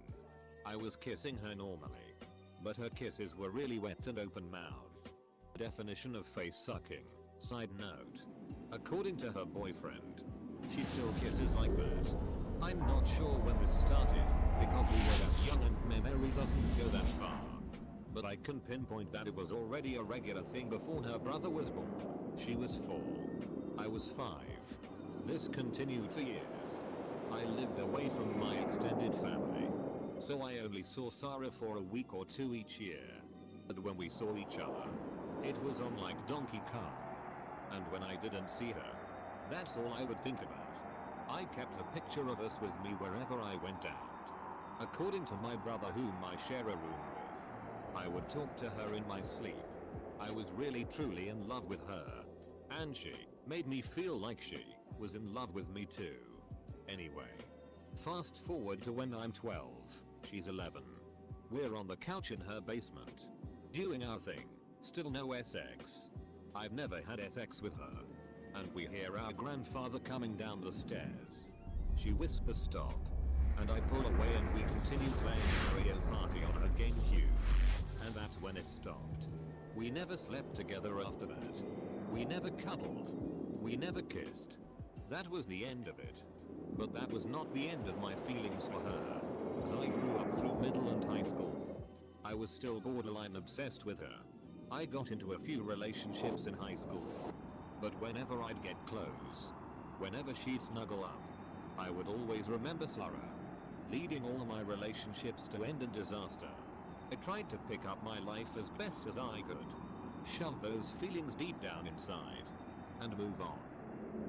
Speaker 1: I was kissing her normally, but her kisses were really wet and open-mouthed. Definition of face sucking. Side note. According to her boyfriend, she still kisses like that. I'm not sure when this started, because we were that young and memory doesn't go that far. But I can pinpoint that it was already a regular thing before her brother was born. She was 4. I was 5. This continued for years. I lived away from my extended family, so I only saw Sarah for a week or 2 each year. But when we saw each other, it was on like Donkey Kong. And when I didn't see her, that's all I would think about. I kept a picture of us with me wherever I went out. According to my brother, whom I share a room with, I would talk to her in my sleep. I was really truly in love with her, and she made me feel like she was in love with me too. Anyway, fast forward to when I'm 12, she's 11. We're on the couch in her basement, doing our thing. Still no sex. I've never had sex with her. And we hear our grandfather coming down the stairs. She whispers stop, and I pull away, and we continue playing Mario Party on her GameCube. And that's when it stopped. We never slept together after that. We never cuddled. We never kissed. That was the end of it. But that was not the end of my feelings for her, as I grew up through middle and high school. I was still borderline obsessed with her. I got into a few relationships in high school. But whenever I'd get close, whenever she'd snuggle up, I would always remember Sarah, leading all my relationships to end in disaster. I tried to pick up my life as best as I could, shove those feelings deep down inside, and move on.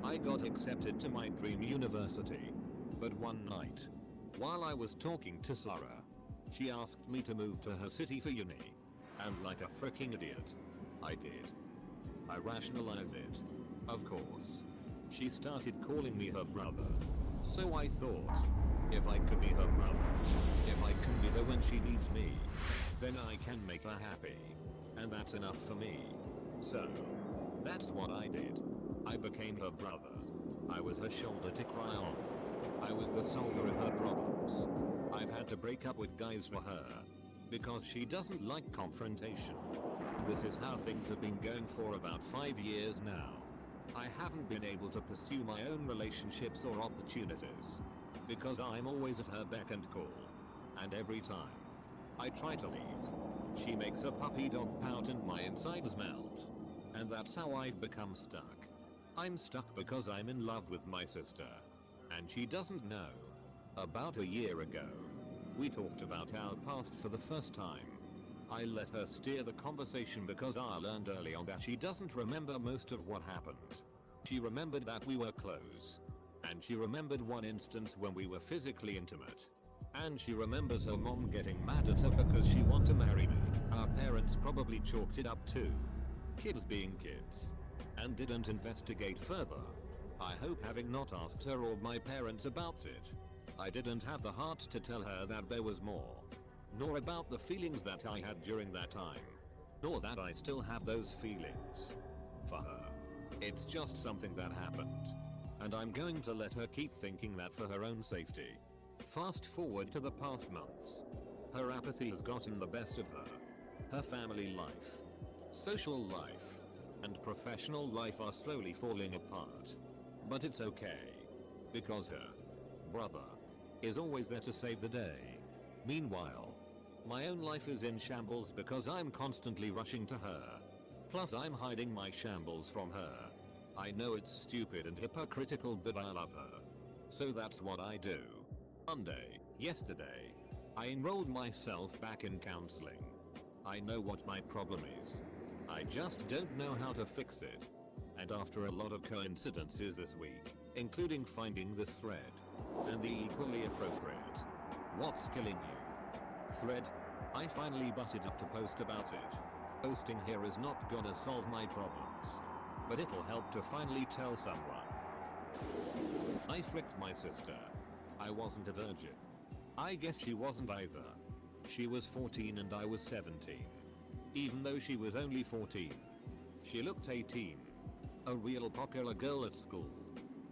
Speaker 1: I got accepted to my dream university, but one night, while I was talking to Sarah, she asked me to move to her city for uni. And like a freaking idiot, I did. I rationalized it. Of course. She started calling me her brother. So I thought, if I could be her brother, if I can be there when she needs me, then I can make her happy. And that's enough for me. So, that's what I did. I became her brother. I was her shoulder to cry on. I was the soldier of her problems. I've had to break up with guys for her, because she doesn't like confrontation. This is how things have been going for about 5 years now. I haven't been able to pursue my own relationships or opportunities. Because I'm always at her beck and call. And every time I try to leave, she makes a puppy dog pout and my insides melt. And that's how I've become stuck. I'm stuck because I'm in love with my sister. And she doesn't know. About a year ago, we talked about our past for the first time. I let her steer the conversation because I learned early on that she doesn't remember most of what happened. She remembered that we were close. And she remembered one instance when we were physically intimate. And she remembers her mom getting mad at her because she wanted to marry me. Our parents probably chalked it up to kids being kids. And didn't investigate further. I hope having not asked her or my parents about it, I didn't have the heart to tell her that there was more. Nor about the feelings that I had during that time. Nor that I still have those feelings for her. It's just something that happened. And I'm going to let her keep thinking that for her own safety. Fast forward to the past months. Her apathy has gotten the best of her. Her family life, social life, and professional life are slowly falling apart. But it's okay. Because her brother is always there to save the day. Meanwhile, my own life is in shambles because I'm constantly rushing to her. Plus I'm hiding my shambles from her. I know it's stupid and hypocritical, but I love her. So that's what I do. Yesterday, I enrolled myself back in counseling. I know what my problem is. I just don't know how to fix it. And after a lot of coincidences this week, including finding this thread, and the equally appropriate "What's killing you?" thread, I finally butted up to post about it. Posting here is not gonna solve my problems, but it'll help to finally tell someone. I fricked my sister. I wasn't a virgin. I guess she wasn't either. She was 14 and I was 17. Even though she was only 14. She looked 18. A real popular girl at school.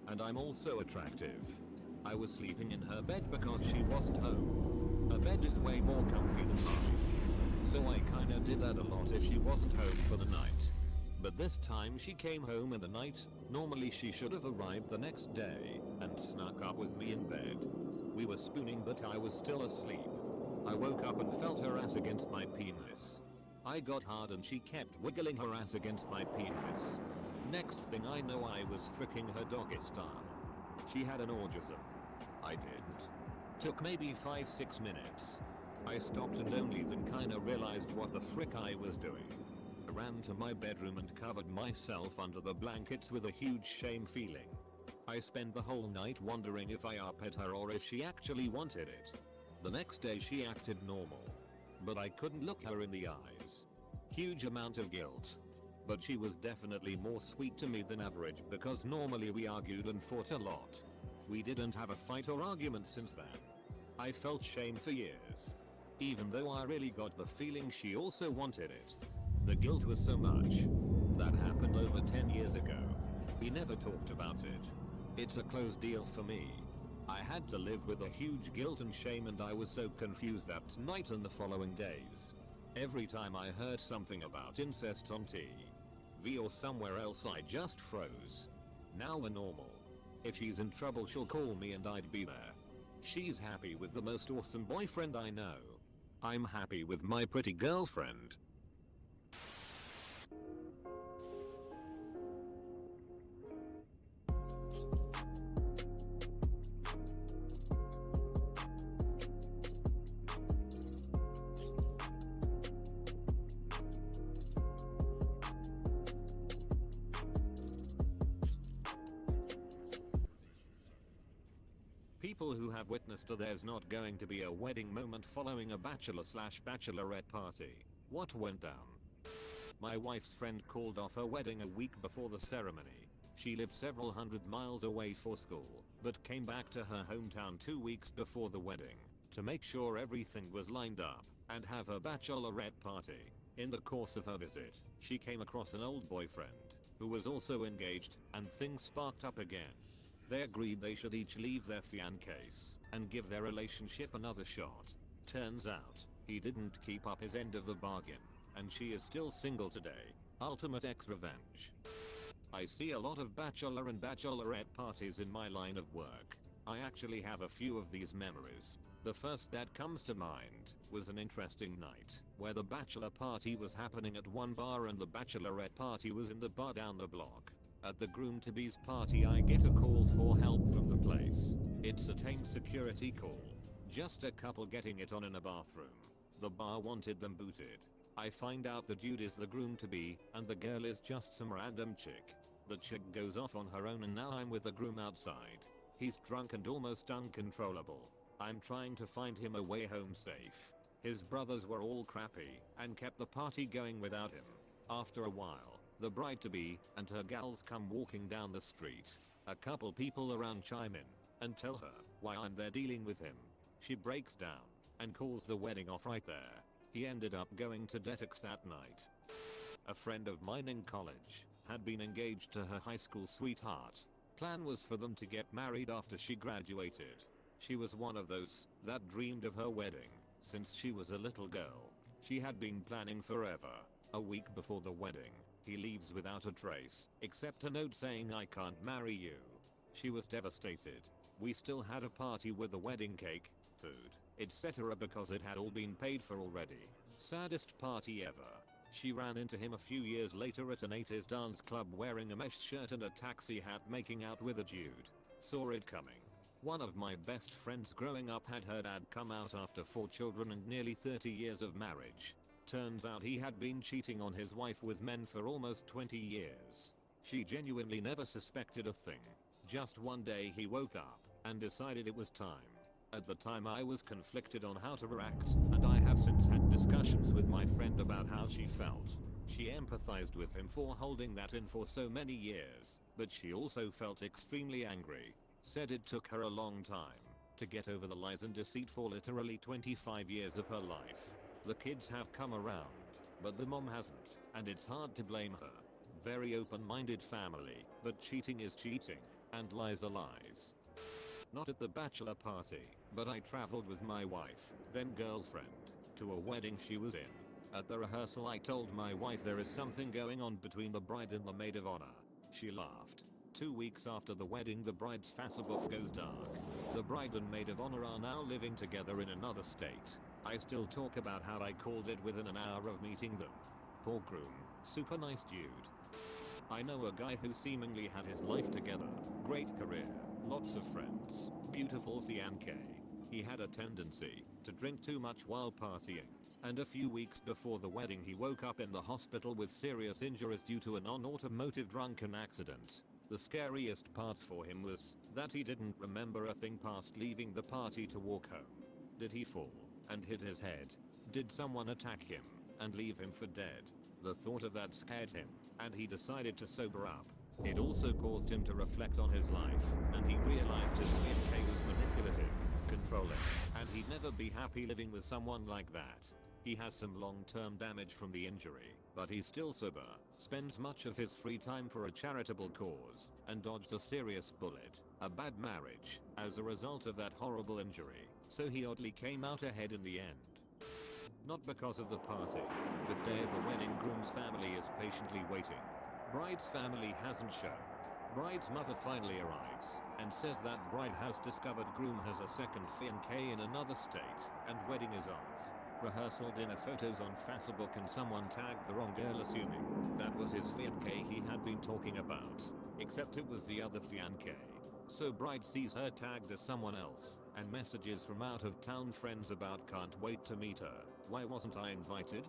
Speaker 1: And I'm also attractive. I was sleeping in her bed because she wasn't home. Her bed is way more comfy than mine. So I kinda did that a lot if she wasn't home for the night. But this time she came home in the night. Normally she should have arrived the next day and snuck up with me in bed. We were spooning but I was still asleep. I woke up and felt her ass against my penis. I got hard and she kept wiggling her ass against my penis. Next thing I know I was fricking her doggy style. She had an orgasm. I didn't. Took maybe 5-6 minutes. I stopped and only then kinda realized what the frick I was doing. I ran to my bedroom and covered myself under the blankets with a huge shame feeling. I spent the whole night wondering if I upped her or if she actually wanted it. The next day she acted normal. But I couldn't look her in the eyes. Huge amount of guilt. But she was definitely more sweet to me than average because normally we argued and fought a lot. We didn't have a fight or argument since then. I felt shame for years. Even though I really got the feeling she also wanted it. The guilt was so much. That happened over 10 years ago. We never talked about it. It's a closed deal for me. I had to live with a huge guilt and shame and I was so confused that night and the following days. Every time I heard something about incest on TV or somewhere else I just froze. Now we're normal. If she's in trouble she'll call me and I'd be there. She's happy with the most awesome boyfriend I know. I'm happy with my pretty girlfriend. People who have witnessed a "there's not going to be a wedding" moment following a bachelor/bachelorette party. What went down? My wife's friend called off her wedding a week before the ceremony. She lived several hundred miles away for school, but came back to her hometown 2 weeks before the wedding to make sure everything was lined up and have her bachelorette party. In the course of her visit, she came across an old boyfriend who was also engaged, and things sparked up again. They agreed they should each leave their fiancés and give their relationship another shot. Turns out, he didn't keep up his end of the bargain, and she is still single today. Ultimate ex revenge. I see a lot of bachelor and bachelorette parties in my line of work. I actually have a few of these memories. The first that comes to mind was an interesting night where the bachelor party was happening at one bar and the bachelorette party was in the bar down the block. At the groom-to-be's party I get a call for help from the place. It's a tame security call. Just a couple getting it on in a bathroom. The bar wanted them booted. I find out the dude is the groom-to-be and the girl is just some random chick. The chick goes off on her own and now I'm with the groom outside. He's drunk and almost uncontrollable. I'm trying to find him a way home safe. His brothers were all crappy and kept the party going without him. After a while, the bride-to-be and her gals come walking down the street. A couple people around chime in and tell her why I'm there dealing with him. She breaks down and calls the wedding off right there. He ended up going to detox that night. A friend of mine in college had been engaged to her high school sweetheart. Plan was for them to get married after she graduated. She was one of those that dreamed of her wedding since she was a little girl. She had been planning forever. A week before the wedding, he leaves without a trace, except a note saying I can't marry you. She was devastated. We still had a party with a wedding cake, food, etc. because it had all been paid for already. Saddest party ever. She ran into him a few years later at an 80s dance club wearing a mesh shirt and a taxi hat making out with a dude. Saw it coming. One of my best friends growing up had her dad come out after 4 children and nearly 30 years of marriage. Turns out he had been cheating on his wife with men for almost 20 years. She genuinely never suspected a thing. Just one day he woke up and decided it was time. At the time I was conflicted on how to react, and I have since had discussions with my friend about how she felt. She empathized with him for holding that in for so many years, but she also felt extremely angry. Said it took her a long time to get over the lies and deceit for literally 25 years of her life. The kids have come around, but the mom hasn't, and it's hard to blame her. Very open-minded family, but cheating is cheating, and lies are lies. Not at the bachelor party, but I traveled with my wife, then girlfriend, to a wedding she was in. At the rehearsal I told my wife there is something going on between the bride and the maid of honor. She laughed. 2 weeks after the wedding the bride's Facebook goes dark. The bride and maid of honor are now living together in another state. I still talk about how I called it within an hour of meeting them. Poor groom, super nice dude. I know a guy who seemingly had his life together, great career, lots of friends, beautiful fiancée. He had a tendency to drink too much while partying, and a few weeks before the wedding he woke up in the hospital with serious injuries due to a non-automotive drunken accident. The scariest part for him was that he didn't remember a thing past leaving the party to walk home. Did he fall and hit his head? Did someone attack him and leave him for dead? The thought of that scared him, and he decided to sober up. It also caused him to reflect on his life, and he realized his fiancée was manipulative, controlling, and he'd never be happy living with someone like that. He has some long-term damage from the injury, but he's still sober, spends much of his free time for a charitable cause, and dodged a serious bullet, a bad marriage, as a result of that horrible injury, so he oddly came out ahead in the end. Not because of the party. The day of the wedding, groom's family is patiently waiting. Bride's family hasn't shown. Bride's mother finally arrives and says that bride has discovered groom has a second fiancée in another state, and wedding is off. Rehearsal dinner photos on Facebook and someone tagged the wrong girl assuming that was his fiancée he had been talking about, except it was the other fiancée. So bride sees her tagged as someone else, and messages from out of town friends about can't wait to meet her. Why wasn't I invited?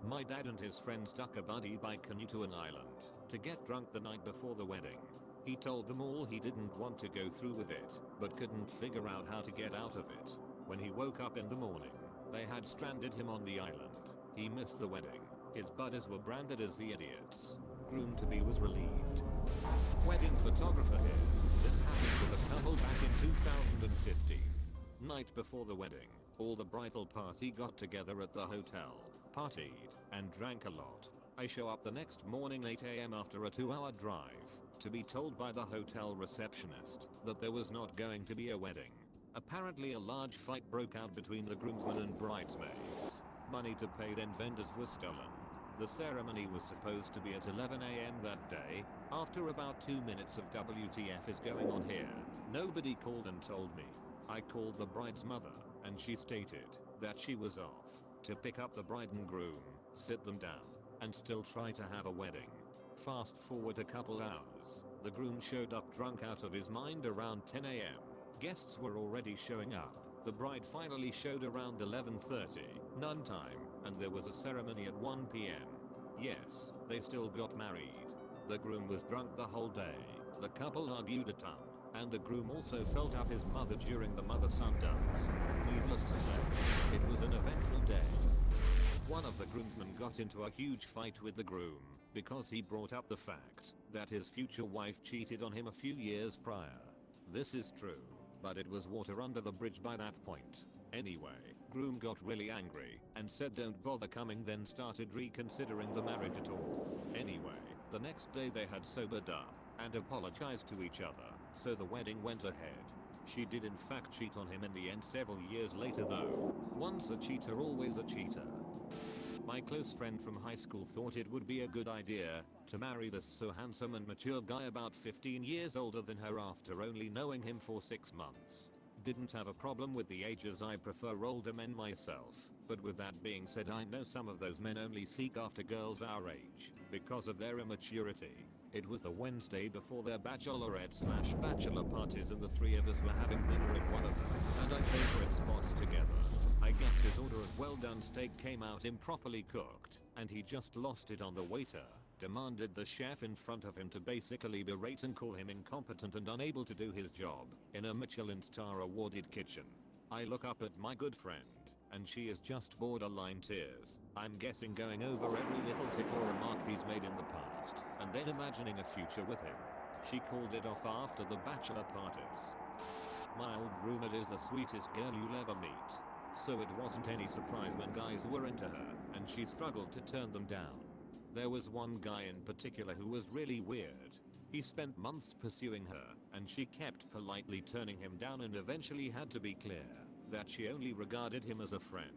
Speaker 1: My dad and his friends took a buddy bike canoe to an island to get drunk the night before the wedding. He told them all he didn't want to go through with it, but couldn't figure out how to get out of it. When he woke up in the morning, they had stranded him on the island. He missed the wedding. His buddies were branded as the idiots. Groom-to-be was relieved. Wedding photographer here. This happened with a couple back in 2015. Night before the wedding, all the bridal party got together at the hotel, partied, and drank a lot. I show up the next morning 8 AM after a 2-hour drive, to be told by the hotel receptionist that there was not going to be a wedding. Apparently a large fight broke out between the groomsmen and bridesmaids. Money to pay then vendors was stolen. The ceremony was supposed to be at 11 AM that day. After about 2 minutes of WTF is going on here, nobody called and told me. I called the bride's mother, and she stated that she was off to pick up the bride and groom, sit them down, and still try to have a wedding. Fast forward a couple hours, the groom showed up drunk out of his mind around 10 AM. Guests were already showing up. The bride finally showed around 11:30, none time, and there was a ceremony at 1 PM. Yes, they still got married. The groom was drunk the whole day. The couple argued a ton, and the groom also felt up his mother during the mother-son dance. Needless to say, it was an eventful day. One of the groomsmen got into a huge fight with the groom because he brought up the fact that his future wife cheated on him a few years prior. This is true, but it was water under the bridge by that point. Anyway, groom got really angry and said don't bother coming, then started reconsidering the marriage at all. Anyway, the next day they had sobered up and apologized to each other, so the wedding went ahead. She did in fact cheat on him in the end several years later though. Once a cheater always a cheater. My close friend from high school thought it would be a good idea to marry this so handsome and mature guy about 15 years older than her after only knowing him for 6 months. Didn't have a problem with the ages, I prefer older men myself, but with that being said I know some of those men only seek after girls our age because of their immaturity. It was the Wednesday before their bachelorette/bachelor parties and the three of us were having dinner at one of them and our favorite spots together. I guess his order of well-done steak came out improperly cooked, and he just lost it on the waiter, demanded the chef in front of him to basically berate and call him incompetent and unable to do his job in a Michelin star awarded kitchen. I look up at my good friend, and she is just borderline tears. I'm guessing going over every little tick or remark he's made in the past, and then imagining a future with him. She called it off after the bachelor parties. My old roommate is the sweetest girl you'll ever meet, so it wasn't any surprise when guys were into her, and she struggled to turn them down. There was one guy in particular who was really weird. He spent months pursuing her, and she kept politely turning him down and eventually had to be clear that she only regarded him as a friend.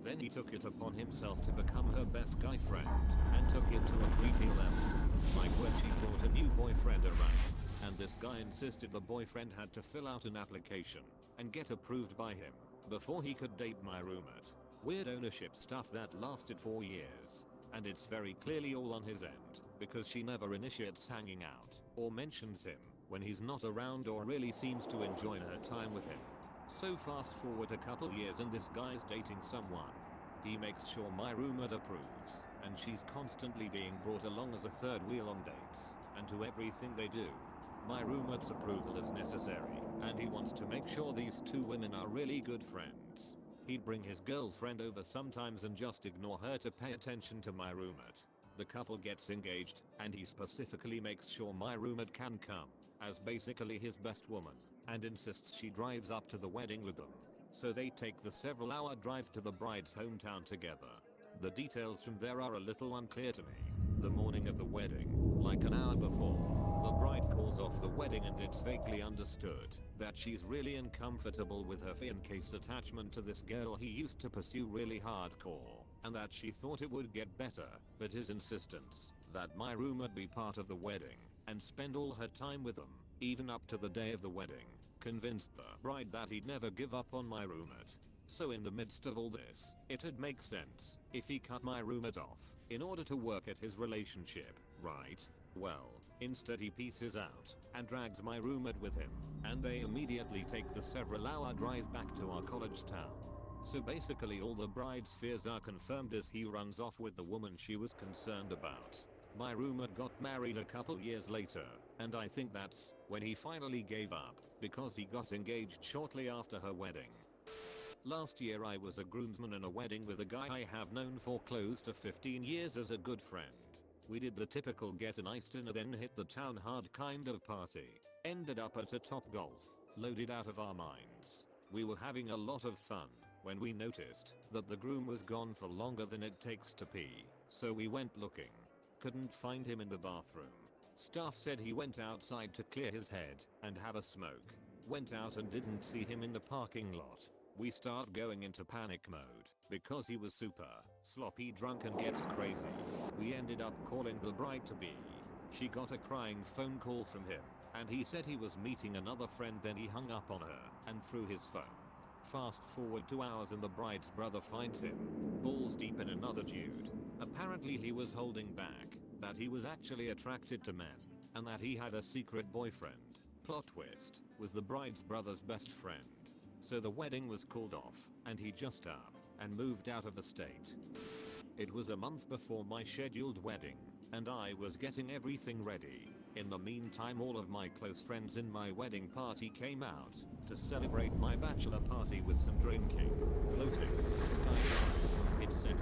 Speaker 1: Then he took it upon himself to become her best guy friend, and took it to a creepy level. Like when she brought a new boyfriend around, and this guy insisted the boyfriend had to fill out an application and get approved by him before he could date my roommate. Weird ownership stuff that lasted 4 years, and it's very clearly all on his end, because she never initiates hanging out, or mentions him when he's not around or really seems to enjoy her time with him. So fast forward a couple years and this guy's dating someone. He makes sure my roommate approves, and she's constantly being brought along as a third wheel on dates, and to everything they do. My roommate's approval is necessary, and he wants to make sure these two women are really good friends. He'd bring his girlfriend over sometimes and just ignore her to pay attention to my roommate. The couple gets engaged, and he specifically makes sure my roommate can come, as basically his best woman, and insists she drives up to the wedding with them. So they take the several-hour drive to the bride's hometown together. The details from there are a little unclear to me. The morning of the wedding, like an hour before, the bride calls off the wedding and it's vaguely understood that she's really uncomfortable with her fiance's attachment to this girl he used to pursue really hardcore, and that she thought it would get better, but his insistence that my roommate be part of the wedding and spend all her time with them, even up to the day of the wedding, convinced the bride that he'd never give up on my roommate. So in the midst of all this, it'd make sense if he cut my roommate off in order to work at his relationship, right? Well, instead he pieces out and drags my roommate with him, and they immediately take the several-hour drive back to our college town. So basically all the bride's fears are confirmed as he runs off with the woman she was concerned about. My roommate got married a couple years later, and I think that's when he finally gave up, because he got engaged shortly after her wedding. Last year I was a groomsman in a wedding with a guy I have known for close to 15 years as a good friend. We did the typical get an iced dinner then hit the town hard kind of party. Ended up at a Top Golf, loaded out of our minds. We were having a lot of fun when we noticed that the groom was gone for longer than it takes to pee, so we went looking. Couldn't find him in the bathroom. Staff said he went outside to clear his head and have a smoke. Went out and didn't see him in the parking lot. We start going into panic mode because he was super sloppy drunk and gets crazy. We ended up calling the bride to be. She got a crying phone call from him and he said he was meeting another friend, then he hung up on her and threw his phone. Fast forward 2 hours and the bride's brother finds him balls deep in another dude. Apparently he was holding back, that he was actually attracted to men, and that he had a secret boyfriend. Plot twist, was the bride's brother's best friend. So the wedding was called off, and he just up and moved out of the state. It was a month before my scheduled wedding, and I was getting everything ready. In the meantime, all of my close friends in my wedding party came out to celebrate my bachelor party with some drinking, floating, skydiving, etc.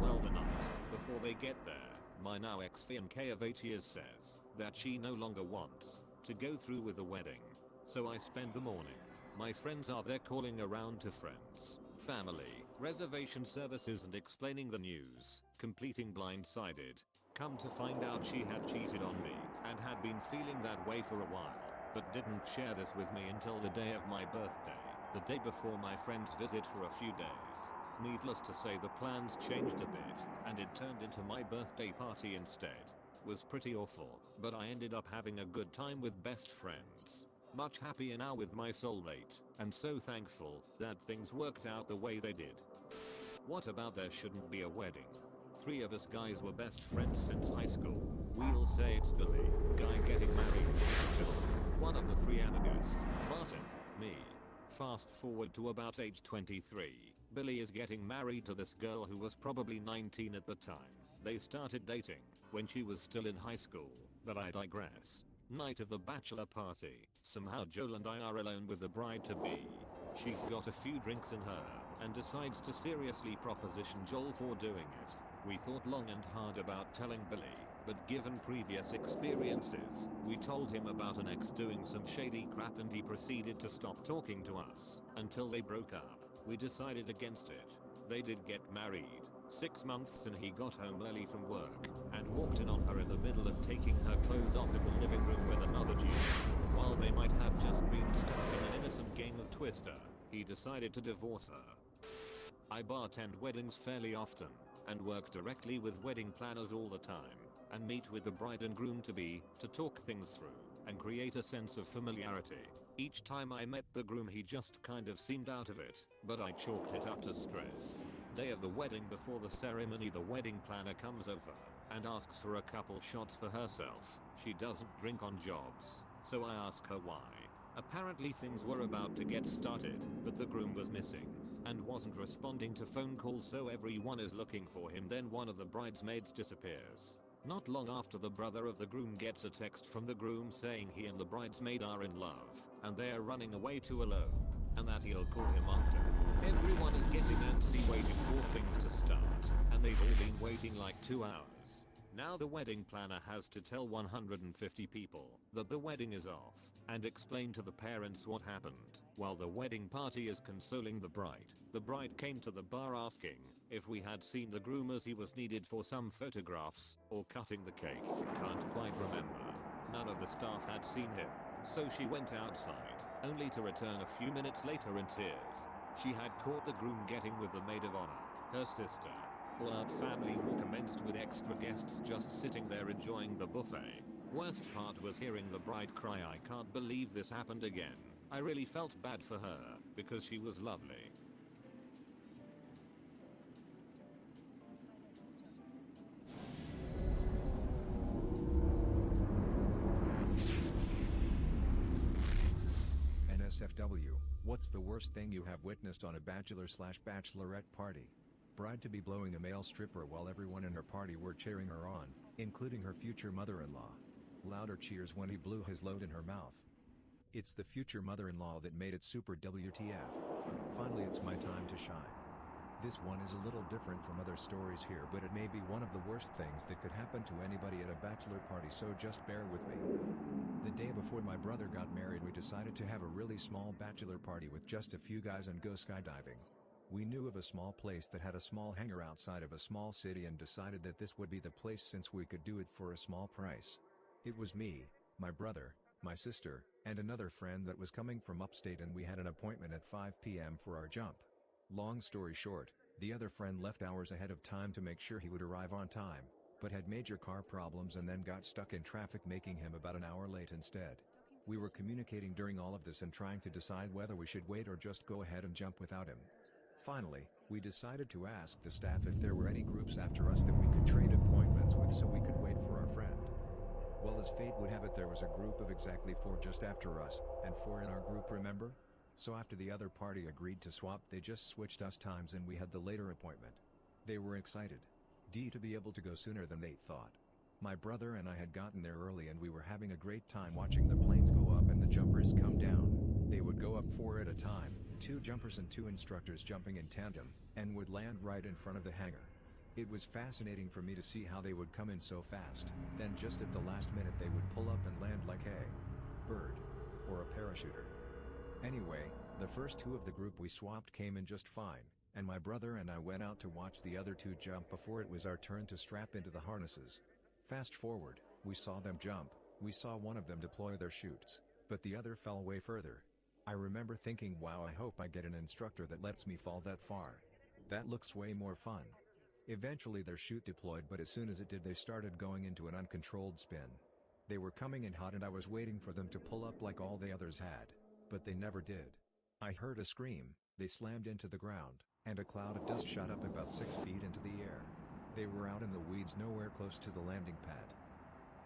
Speaker 1: Well, the night before they get there, my now ex-fiancée of 8 years says that she no longer wants to go through with the wedding. So I spend the morning. My friends are there calling around to friends, family, reservation services and explaining the news, completing blindsided. Come to find out she had cheated on me and had been feeling that way for a while, but didn't share this with me until the day of my birthday, the day before my friend's visit for a few days. Needless to say, the plans changed a bit and it turned into my birthday party instead. Was pretty awful, but I ended up having a good time with best friends. Much happier now with my soulmate, and so thankful that things worked out the way they did. What about there shouldn't be a wedding? 3 of us guys were best friends since high school. We'll say it's Billy, guy getting married to Jill. One of the 3 Anagas, Martin, me. Fast forward to about age 23. Billy is getting married to this girl who was probably 19 at the time. They started dating when she was still in high school, but I digress. Night of the bachelor party. Somehow Joel and I are alone with the bride-to-be. She's got a few drinks in her and decides to seriously proposition Joel for doing it. We thought long and hard about telling Billy, but given previous experiences, we told him about an ex doing some shady crap and he proceeded to stop talking to us until they broke up. We decided against it. They did get married. 6 months and he got home early from work and walked in on her in the middle of taking her clothes off in the living room with another dude. While they might have just been stuck in an innocent game of Twister, he decided to divorce her. I bartend weddings fairly often and work directly with wedding planners all the time and meet with the bride and groom-to-be to talk things through and create a sense of familiarity. Each time I met the groom he just kind of seemed out of it, but I chalked it up to stress. Day of the wedding, before the ceremony, the wedding planner comes over and asks for a couple shots for herself. She doesn't drink on jobs, so I ask her why. Apparently things were about to get started, but the groom was missing and wasn't responding to phone calls, so everyone is looking for him. Then one of the bridesmaids disappears. Not long after, the brother of the groom gets a text from the groom saying he and the bridesmaid are in love and they are running away to elope and that he'll call him after. Everyone is getting antsy waiting for things to start, and they've all been waiting like 2 hours. Now the wedding planner has to tell 150 people that the wedding is off and explain to the parents what happened. While the wedding party is consoling the bride came to the bar asking if we had seen the groom as he was needed for some photographs or cutting the cake. Can't quite remember. None of the staff had seen him, so she went outside, only to return a few minutes later in tears. She had caught the groom getting with the maid of honor, her sister. All-out family war commenced with extra guests just sitting there enjoying the buffet. Worst part was hearing the bride cry, "I can't believe this happened again." I really felt bad for her, because she was lovely.
Speaker 2: NSFW, what's the worst thing you have witnessed on a bachelor/bachelorette party? Bride to be blowing a male stripper while everyone in her party were cheering her on, including her future mother-in-law. Louder cheers when he blew his load in her mouth. It's the future mother-in-law that made it super WTF. Finally, it's my time to shine. This one is a little different from other stories here, but it may be one of the worst things that could happen to anybody at a bachelor party, so just bear with me. The day before my brother got married, we decided to have a really small bachelor party with just a few guys and go skydiving. We knew of a small place that had a small hangar outside of a small city and decided that this would be the place since we could do it for a small price. It was me, my brother, my sister, and another friend that was coming from upstate, and we had an appointment at 5 p.m. for our jump. Long story short, the other friend left hours ahead of time to make sure he would arrive on time, but had major car problems and then got stuck in traffic, making him about an hour late instead. We were communicating during all of this and trying to decide whether we should wait or just go ahead and jump without him. Finally, we decided to ask the staff if there were any groups after us that we could trade appointments with so we could wait for our friend. Well, as fate would have it, there was a group of exactly 4 just after us, and 4 in our group, remember? So after the other party agreed to swap, they just switched us times and we had the later appointment. They were excited to be able to go sooner than they thought. My brother and I had gotten there early and we were having a great time watching the planes go up and the jumpers come down. They would go up 4 at a time, 2 jumpers and 2 instructors jumping in tandem, and would land right in front of the hangar. It was fascinating for me to see how they would come in so fast, then just at the last minute they would pull up and land like a bird or a parachuter. Anyway, the first 2 of the group we swapped came in just fine, and my brother and I went out to watch the other 2 jump before it was our turn to strap into the harnesses. Fast forward, we saw them jump, we saw one of them deploy their chutes, but the other fell way further. I remember thinking, wow, I hope I get an instructor that lets me fall that far. That looks way more fun. Eventually their chute deployed, but as soon as it did they started going into an uncontrolled spin. They were coming in hot and I was waiting for them to pull up like all the others had, but they never did. I heard a scream, they slammed into the ground, and a cloud of dust shot up about 6 feet into the air. They were out in the weeds nowhere close to the landing pad.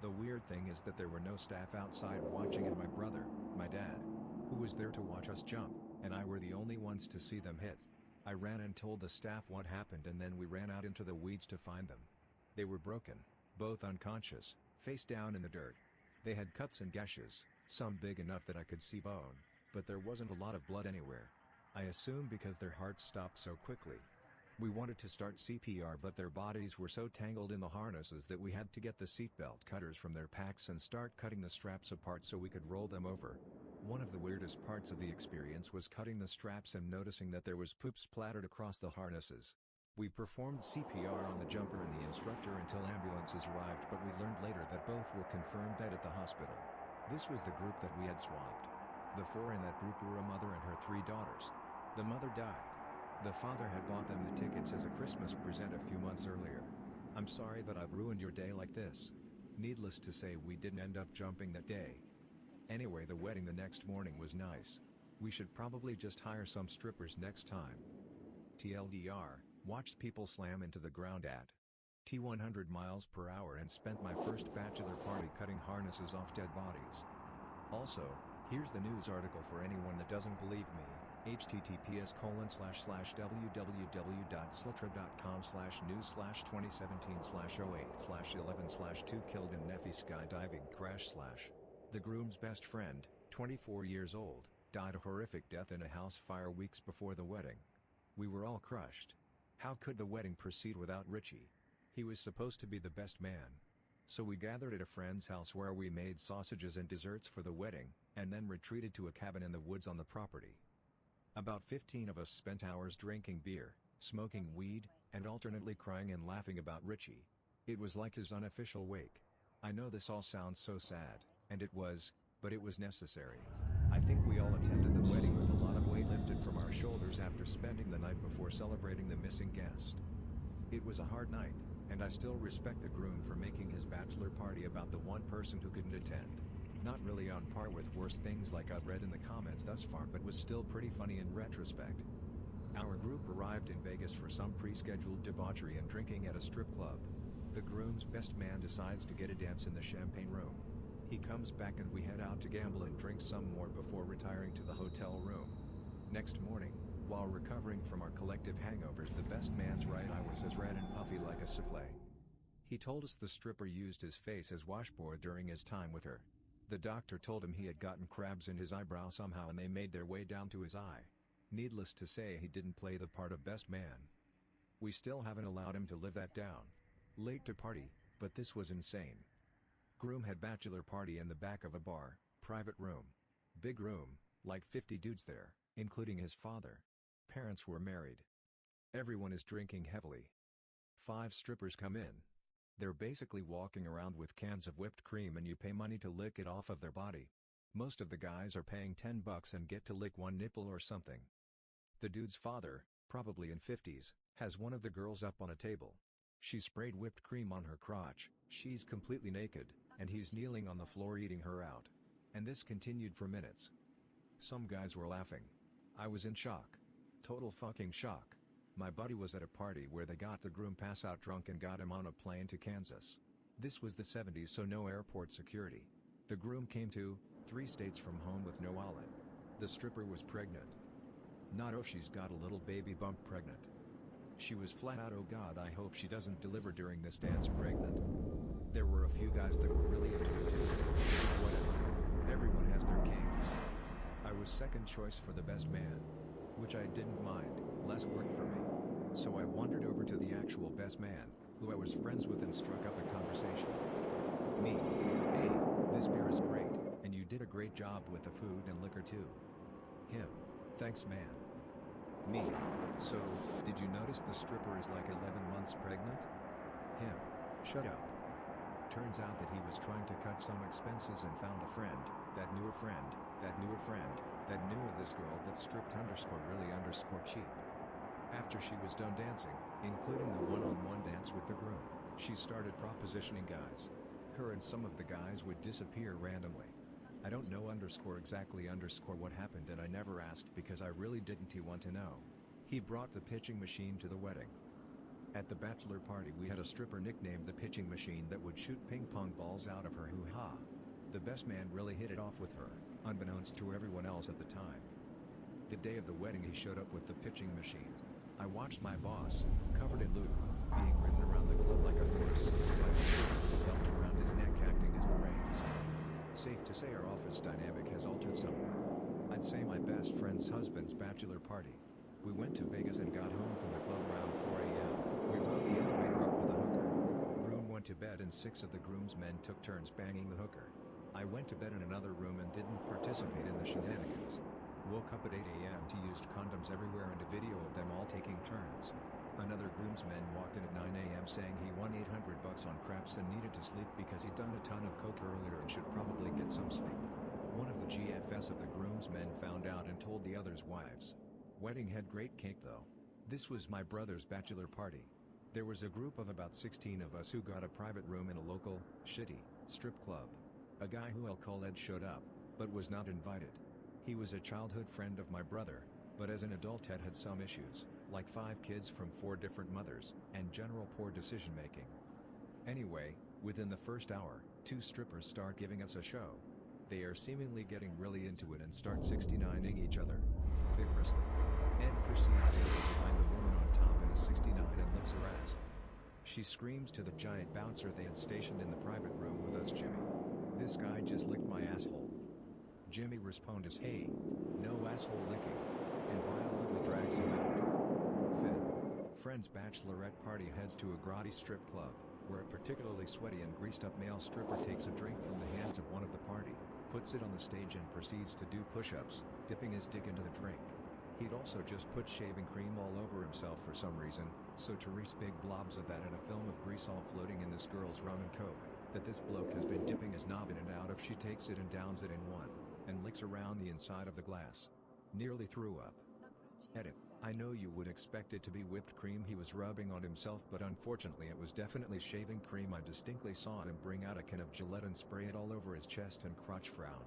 Speaker 2: The weird thing is that there were no staff outside watching, and my brother, my dad, who was there to watch us jump, and I were the only ones to see them hit. I ran and told the staff what happened, and then we ran out into the weeds to find them. They were broken, both unconscious, face down in the dirt. They had cuts and gashes, some big enough that I could see bone, but there wasn't a lot of blood anywhere. I assume because their hearts stopped so quickly. We wanted to start CPR, but their bodies were so tangled in the harnesses that we had to get the seatbelt cutters from their packs and start cutting the straps apart so we could roll them over. One of the weirdest parts of the experience was cutting the straps and noticing that there was poop splattered across the harnesses. We performed CPR on the jumper and the instructor until ambulances arrived, but we learned later that both were confirmed dead at the hospital. This was the group that we had swapped. The 4 in that group were a mother and her 3 daughters. The mother died. The father had bought them the tickets as a Christmas present a few months earlier. I'm sorry that I've ruined your day like this. Needless to say, we didn't end up jumping that day. Anyway, the wedding the next morning was nice. We should probably just hire some strippers next time. TLDR, watched people slam into the ground at T 100 miles per hour and spent my first bachelor party cutting harnesses off dead bodies. Also, here's the news article for anyone that doesn't believe me. https://www.slitrib.com/news/2017/08/11/2 killed in Neffy skydiving crash/. The groom's best friend, 24 years old, died a horrific death in a house fire weeks before the wedding. We were all crushed. How could the wedding proceed without Richie? He was supposed to be the best man. So we gathered at a friend's house where we made sausages and desserts for the wedding, and then retreated to a cabin in the woods on the property. About 15 of us spent hours drinking beer, smoking weed, and alternately crying and laughing about Richie. It was like his unofficial wake. I know this all sounds so sad, and it was, but it was necessary. I think we all attended the wedding with a lot of weight lifted from our shoulders after spending the night before celebrating the missing guest. It was a hard night, and I still respect the groom for making his bachelor party about the one person who couldn't attend. Not really on par with worse things like I've read in the comments thus far, but was still pretty funny in retrospect. Our group arrived in Vegas for some pre-scheduled debauchery and drinking at a strip club. The groom's best man decides to get a dance in the champagne room. He comes back and we head out to gamble and drink some more before retiring to the hotel room. Next morning, while recovering from our collective hangovers, the best man's right eye was as red and puffy like a souffle. He told us the stripper used his face as washboard during his time with her. The doctor told him he had gotten crabs in his eyebrow somehow and they made their way down to his eye. Needless to say, he didn't play the part of best man. We still haven't allowed him to live that down. Late to party, but this was insane. Groom had bachelor party in the back of a bar, private room. Big room, like 50 dudes there, including his father. Parents were married. Everyone is drinking heavily. 5 strippers come in. They're basically walking around with cans of whipped cream and you pay money to lick it off of their body. Most of the guys are paying $10 and get to lick one nipple or something. The dude's father, probably in 50s, has one of the girls up on a table. She sprayed whipped cream on her crotch, she's completely naked, and he's kneeling on the floor eating her out. And this continued for minutes. Some guys were laughing. I was in shock. Total fucking shock. My buddy was at a party where they got the groom pass out drunk and got him on a plane to Kansas. This was the 70s, so no airport security. The groom came to 3 states from home with no wallet. The stripper was pregnant. Not oh she's got a little baby bump pregnant. She was flat out oh god I hope she doesn't deliver during this dance pregnant. There were a few guys that were really into it too. Whatever. Everyone has their kings. I was second choice for the best man. Which I didn't mind, less work for me. So I wandered over to the actual best man, who I was friends with, and struck up a conversation. Me: hey, this beer is great, and you did a great job with the food and liquor too. Him: thanks man. Me: so, did you notice the stripper is like 11 months pregnant? Him: shut up. Turns out that he was trying to cut some expenses and found a friend, that knew a friend, that knew a friend, that knew of this girl that stripped _really _cheap. After she was done dancing, including the one-on-one dance with the groom, she started propositioning guys. Her and some of the guys would disappear randomly. I don't know exactly what happened, and I never asked because I really didn't want to know. He brought the pitching machine to the wedding. At the bachelor party we had a stripper nicknamed the pitching machine that would shoot ping pong balls out of her hoo-ha. The best man really hit it off with her, unbeknownst to everyone else at the time. The day of the wedding he showed up with the pitching machine. I watched my boss, covered in lube, being ridden around the club like a horse, with a belt around his neck acting as the reins. Safe to say our office dynamic has altered somewhat. I'd say my best friend's husband's bachelor party. We went to Vegas and got home from the club around 4 a.m. We rode the elevator up with a hooker. Groom went to bed and 6 of the groomsmen took turns banging the hooker. I went to bed in another room and didn't participate in the shenanigans. Woke up at 8 a.m. to used condoms everywhere and a video of them all taking turns. Another groomsman walked in at 9 a.m. saying he won $800 on craps and needed to sleep because he'd done a ton of coke earlier and should probably get some sleep. One of the GFS of the groomsmen found out and told the others' wives. Wedding had great cake though. This was my brother's bachelor party. There was a group of about 16 of us who got a private room in a local, shitty, strip club. A guy who I'll call Ed showed up, but was not invited. He was a childhood friend of my brother, but as an adult Ed had some issues, like 5 kids from 4 different mothers, and general poor decision making. Anyway, within the first hour, 2 strippers start giving us a show. They are seemingly getting really into it and start 69ing each other. Vigorously. Ed proceeds to get behind the woman on top in a 69 and licks her ass. She screams to the giant bouncer they had stationed in the private room with us, Jimmy. This guy just licked my asshole. Jimmy responds, hey, no asshole licking, and violently drags him out. Finn. Friend's bachelorette party heads to a grotty strip club, where a particularly sweaty and greased up male stripper takes a drink from the hands of one of the party, puts it on the stage and proceeds to do push-ups, dipping his dick into the drink. He'd also just put shaving cream all over himself for some reason, so to reach big blobs of that and a film of grease all floating in this girl's rum and coke, that this bloke has been dipping his knob in and out of. She takes it and downs it in one, and licks around the inside of the glass. Nearly threw up. Edit. I know you would expect it to be whipped cream he was rubbing on himself, but unfortunately it was definitely shaving cream. I distinctly saw him bring out a can of Gillette and spray it all over his chest and crotch. Frown.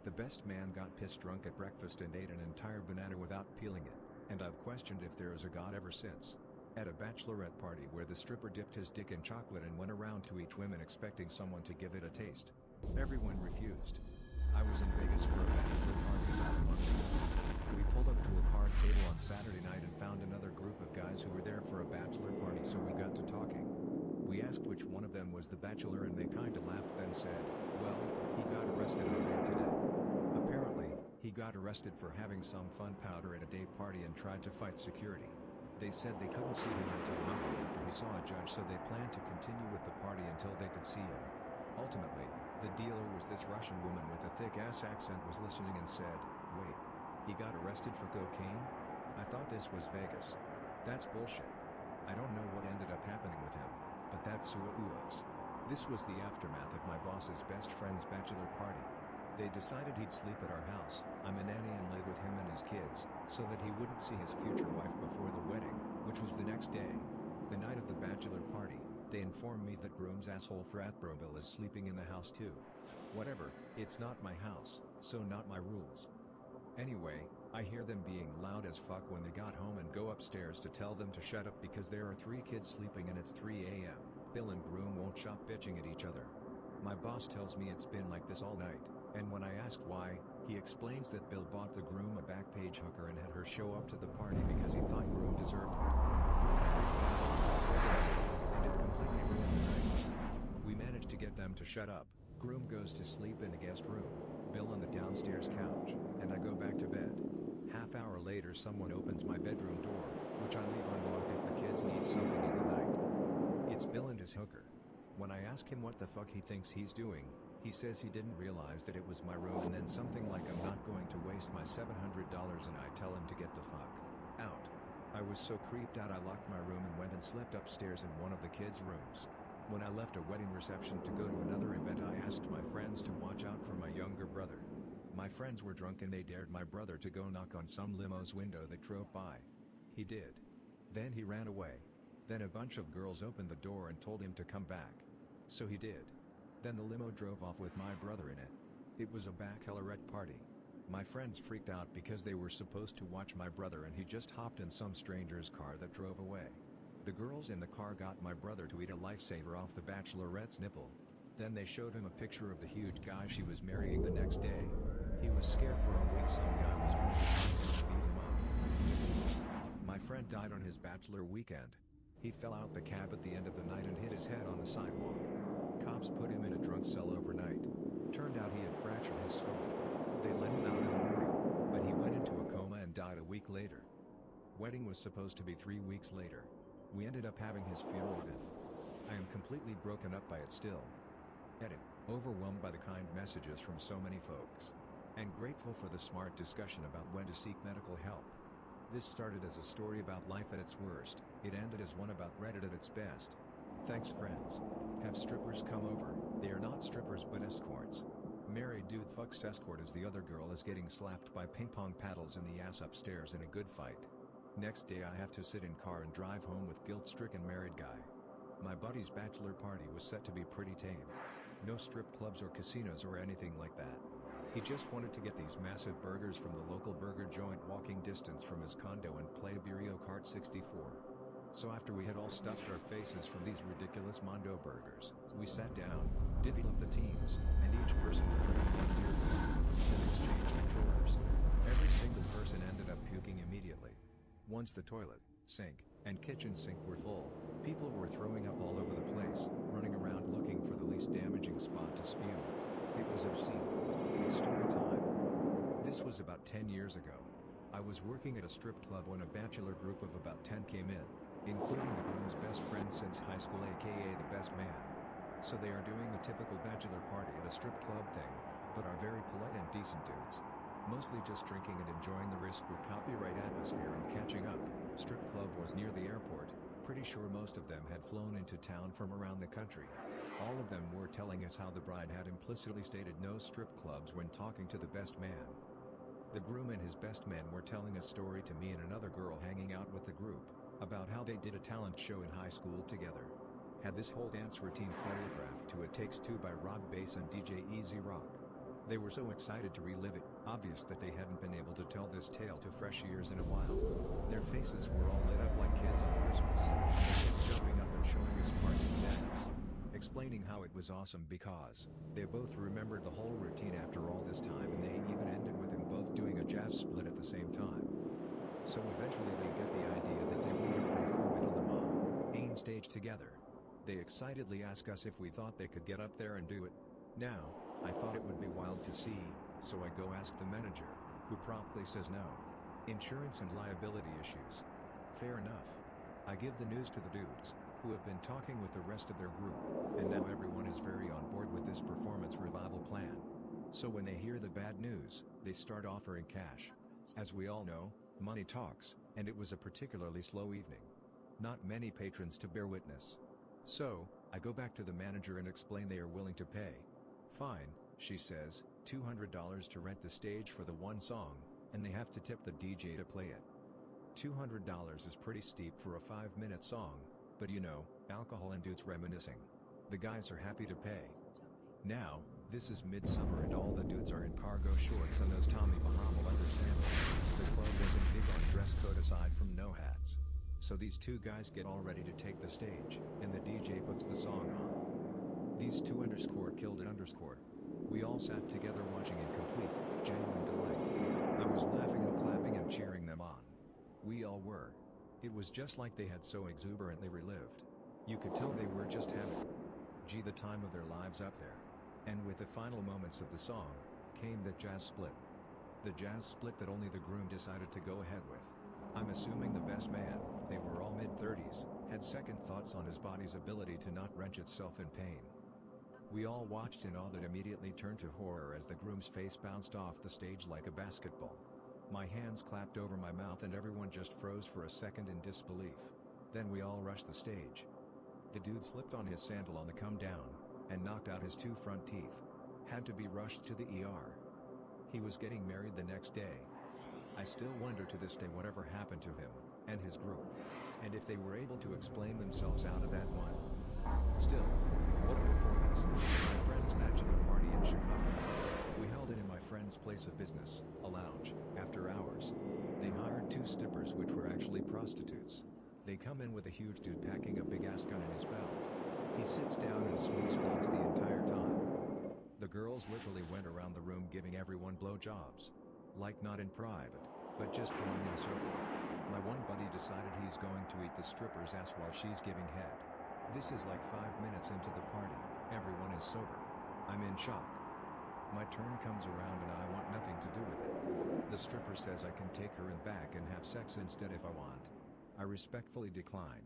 Speaker 2: The best man got pissed drunk at breakfast and ate an entire banana without peeling it, and I've questioned if there is a God ever since. At a bachelorette party where the stripper dipped his dick in chocolate and went around to each woman expecting someone to give it a taste. Everyone refused. I was in Vegas for a bachelor party about a month ago. We pulled up to a card table on Saturday night and found another group of guys who were there for a bachelor party, so we got to talking. We asked which one of them was the bachelor and they kinda laughed, then said, well, he got arrested earlier today. Apparently, he got arrested for having some fun powder at a day party and tried to fight security. They said they couldn't see him until Monday after he saw a judge, so they planned to continue with the party until they could see him. Ultimately, the dealer was this Russian woman with a thick-ass accent was listening and said, wait, he got arrested for cocaine? I thought this was Vegas. That's bullshit. I don't know what ended up happening with him, but that's who it was. This was the aftermath of my boss's best friend's bachelor party. They decided he'd sleep at our house, I'm a nanny, and live with him and his kids, so that he wouldn't see his future wife before the wedding, which was the next day. The night of the bachelor party, they informed me that groom's asshole frat bro Bill is sleeping in the house too. Whatever, it's not my house, so not my rules. Anyway, I hear them being loud as fuck when they got home and go upstairs to tell them to shut up because there are 3 kids sleeping and it's 3 a.m. Bill and groom won't stop bitching at each other. My boss tells me it's been like this all night, and when I asked why, he explains that Bill bought the groom a Backpage hooker and had her show up to the party because he thought groom deserved it. Groom freaked out, and it completely ruined the night. We managed to get them to shut up. Groom goes to sleep in the guest room, Bill on the downstairs couch, and I go back to bed. Half hour later someone opens my bedroom door, which I leave unlocked if the kids need something in the night. It's Bill and his hooker. When I ask him what the fuck he thinks he's doing, he says he didn't realize that it was my room, and then something like I'm not going to waste my $700, and I tell him to get the fuck out. I was so creeped out I locked my room and went and slept upstairs in one of the kids' rooms. When I left a wedding reception to go to another event, I asked my friends to watch out for my younger brother. My friends were drunk and they dared my brother to go knock on some limo's window that drove by. He did. Then he ran away. Then a bunch of girls opened the door and told him to come back. So he did. Then the limo drove off with my brother in it. It was a bachelorette party. My friends freaked out because they were supposed to watch my brother and he just hopped in some stranger's car that drove away. The girls in the car got my brother to eat a lifesaver off the bachelorette's nipple. Then they showed him a picture of the huge guy she was marrying the next day. He was scared for a week some guy was going to come and beat him up. My friend died on his bachelor weekend. He fell out the cab at the end of the night and hit his head on the sidewalk. Cops put him in a drunk cell overnight. Turned out he had fractured his skull. They let him out in the morning, but he went into a coma and died a week later. Wedding was supposed to be 3 weeks later. We ended up having his funeral then. I am completely broken up by it still. Edit. Overwhelmed by the kind messages from so many folks. And grateful for the smart discussion about when to seek medical help. This started as a story about life at its worst, it ended as one about Reddit at its best. Thanks friends. Have strippers come over, they are not strippers but escorts. Married dude fucks escort as the other girl is getting slapped by ping pong paddles in the ass upstairs in a good fight. Next day I have to sit in car and drive home with guilt-stricken married guy. My buddy's bachelor party was set to be pretty tame. No strip clubs or casinos or anything like that. He just wanted to get these massive burgers from the local burger joint walking distance from his condo and play Mario Kart 64. So after we had all stuffed our faces from these ridiculous Mondo burgers, we sat down, divvied up the teams, and each person drank one beer, then exchanged controllers. Every single person ended up puking immediately. Once the toilet, sink, and kitchen sink were full, people were throwing up all over the place, running around looking for the least damaging spot to spew. It was obscene. Story time. This was about 10 years ago. I was working at a strip club when a bachelor group of about 10 came in, including the groom's best friend since high school, aka the best man. So they are doing the typical bachelor party at a strip club thing, but are very polite and decent dudes. Mostly just drinking and enjoying the risk with copyright atmosphere and catching up. Strip club was near the airport, pretty sure most of them had flown into town from around the country. All of them were telling us how the bride had implicitly stated no strip clubs when talking to the best man. The groom and his best man were telling a story to me and another girl hanging out with the group, about how they did a talent show in high school together. Had this whole dance routine choreographed to It Takes Two by Rock Bass and DJ Easy Rock. They were so excited to relive it, obvious that they hadn't been able to tell this tale to fresh ears in a while. Their faces were all lit up like kids on Christmas, and they kept jumping up and showing us parts of the dance. Explaining how it was awesome because they both remembered the whole routine after all this time, and they even ended with them both doing a jazz split at the same time. So eventually they get the idea that they want to perform it on the main stage together. They excitedly ask us if we thought they could get up there and do it. Now, I thought it would be wild to see, so I go ask the manager, who promptly says no. Insurance and liability issues. Fair enough. I give the news to the dudes, who have been talking with the rest of their group, and now everyone is very on board with this performance revival plan. So when they hear the bad news, they start offering cash. As we all know, money talks, and it was a particularly slow evening. Not many patrons to bear witness. So, I go back to the manager and explain they are willing to pay. Fine, she says, $200 to rent the stage for the one song, and they have to tip the DJ to play it. $200 is pretty steep for a 5-minute song, but you know, alcohol and dudes reminiscing. The guys are happy to pay. Now, this is midsummer and all the dudes are in cargo shorts and those Tommy Bahama leather sandals. The club wasn't big on dress code aside from no hats. So these two guys get all ready to take the stage, and the DJ puts the song on. These two _killed it_. We all sat together watching in complete, genuine delight. I was laughing and clapping and cheering them on. We all were. It was just like they had so exuberantly relived. You could tell they were just having the time of their lives up there. And with the final moments of the song, came the jazz split. The jazz split that only the groom decided to go ahead with. I'm assuming the best man, they were all mid-30s, had second thoughts on his body's ability to not wrench itself in pain. We all watched in awe that immediately turned to horror as the groom's face bounced off the stage like a basketball. My hands clapped over my mouth and everyone just froze for a second in disbelief. Then we all rushed the stage. The dude slipped on his sandal on the come down, and knocked out his 2 front teeth. Had to be rushed to the ER. He was getting married the next day. I still wonder to this day whatever happened to him, and his group. And if they were able to explain themselves out of that one. Still, what a performance. My friend's bachelor party in Chicago. We held it in my friend's place of business, a lounge, after hours. They hired 2 strippers which were actually prostitutes. They come in with a huge dude packing a big-ass gun in his belt. He sits down and smokes blunts the entire time. The girls literally went around the room giving everyone blowjobs. Like not in private, but just going in a circle. My one buddy decided he's going to eat the stripper's ass while she's giving head. This is like 5 minutes into the party, everyone is sober. I'm in shock. My turn comes around and I want nothing to do with it. The stripper says I can take her in back and have sex instead if I want. I respectfully decline.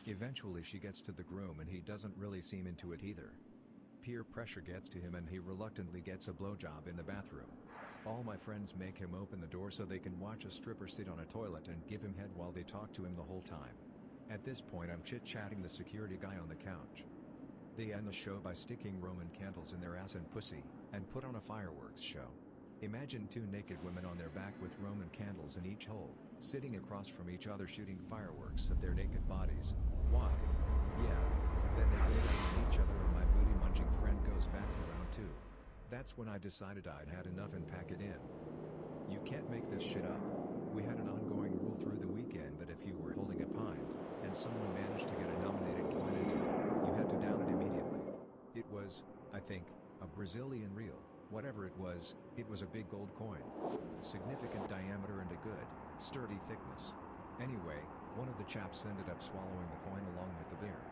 Speaker 2: Eventually she gets to the groom and he doesn't really seem into it either. Peer pressure gets to him and he reluctantly gets a blowjob in the bathroom. All my friends make him open the door so they can watch a stripper sit on a toilet and give him head while they talk to him the whole time. At this point I'm chit-chatting the security guy on the couch. They end the show by sticking Roman candles in their ass and pussy, and put on a fireworks show. Imagine 2 naked women on their back with Roman candles in each hole, sitting across from each other shooting fireworks at their naked bodies. Why? Yeah. Then they go down on each other and my booty-munching friend goes back for round 2. That's when I decided I'd had enough and pack it in. You can't make this shit up. We had an ongoing rule through the weekend that if you were holding a pint, and someone managed to get a nominated coin into it, you had to down it immediately. It was, I think, a Brazilian real. Whatever it was a big gold coin. Significant diameter and a good, sturdy thickness. Anyway, one of the chaps ended up swallowing the coin along with the beer.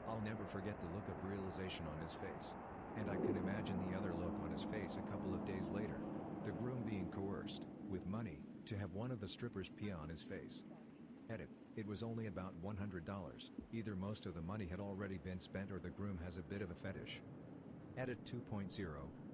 Speaker 2: I'll never forget the look of realization on his face. And I can imagine the other look on his face a couple of days later. The groom being coerced, with money, to have one of the strippers pee on his face. Edit, it was only about $100, either most of the money had already been spent or the groom has a bit of a fetish. Edit 2.0,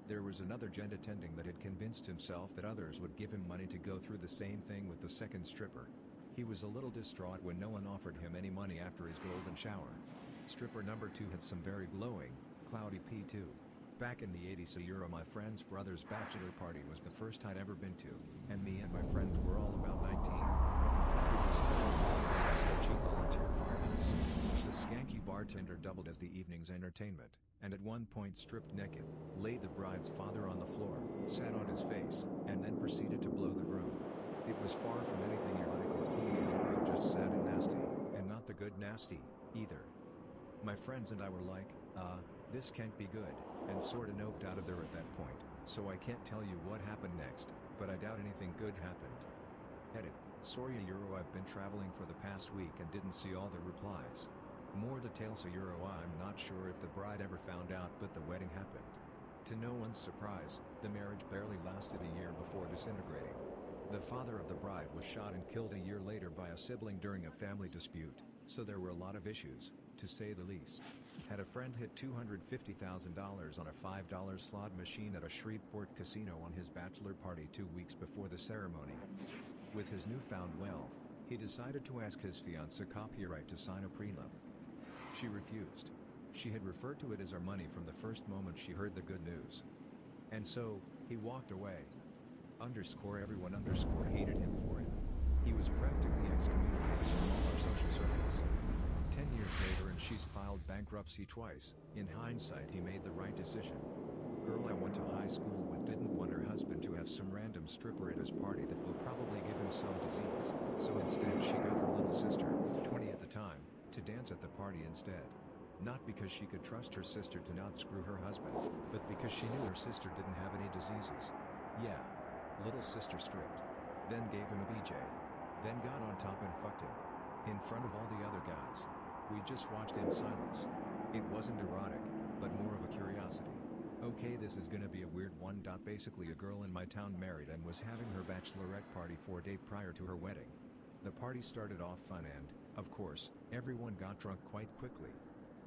Speaker 2: there was another gent attending that had convinced himself that others would give him money to go through the same thing with the second stripper. He was a little distraught when no one offered him any money after his golden shower. Stripper number 2 had some very glowing, cloudy pee too. Back in the 80s my friend's brother's bachelor party was the first I'd ever been to, and me and my friends were all about 19. It was an SAG volunteer firehouse. The skanky bartender doubled as the evening's entertainment, and at one point stripped naked, laid the bride's father on the floor, sat on his face, and then proceeded to blow the groom. It was far from anything erotic or cool, just sad and nasty, and not the good nasty, either. My friends and I were like, this can't be good, and sorta noped out of there at that point, so I can't tell you what happened next, but I doubt anything good happened. Edit, sorry I've been traveling for the past week and didn't see all the replies. More details I'm not sure if the bride ever found out but the wedding happened. To no one's surprise, the marriage barely lasted a year before disintegrating. The father of the bride was shot and killed a year later by a sibling during a family dispute, so there were a lot of issues, to say the least. Had a friend hit $250,000 on a $5 slot machine at a Shreveport casino on his bachelor party 2 weeks before the ceremony. With his newfound wealth, he decided to ask his fiancée copyright to sign a prenup. She refused. She had referred to it as our money from the first moment she heard the good news. And so, He walked away. Everyone hated him for it. He was practically excommunicated from all our social circles. 10 years later and she's filed bankruptcy twice. In hindsight he made the right decision. Girl I went to high school with didn't want her husband to have some random stripper at his party that will probably give him some disease, so instead she got her little sister, 20 at the time, to dance at the party instead. Not because she could trust her sister to not screw her husband, but because she knew her sister didn't have any diseases. Yeah. Little sister stripped. Then gave him a BJ. Then got on top and fucked him. In front of all the other guys. We just watched in silence. It wasn't erotic, but more of a curiosity. Okay, this is gonna be a weird one. Basically a girl in my town married and was having her bachelorette party 4 days prior to her wedding. The party started off fun and, of course, everyone got drunk quite quickly.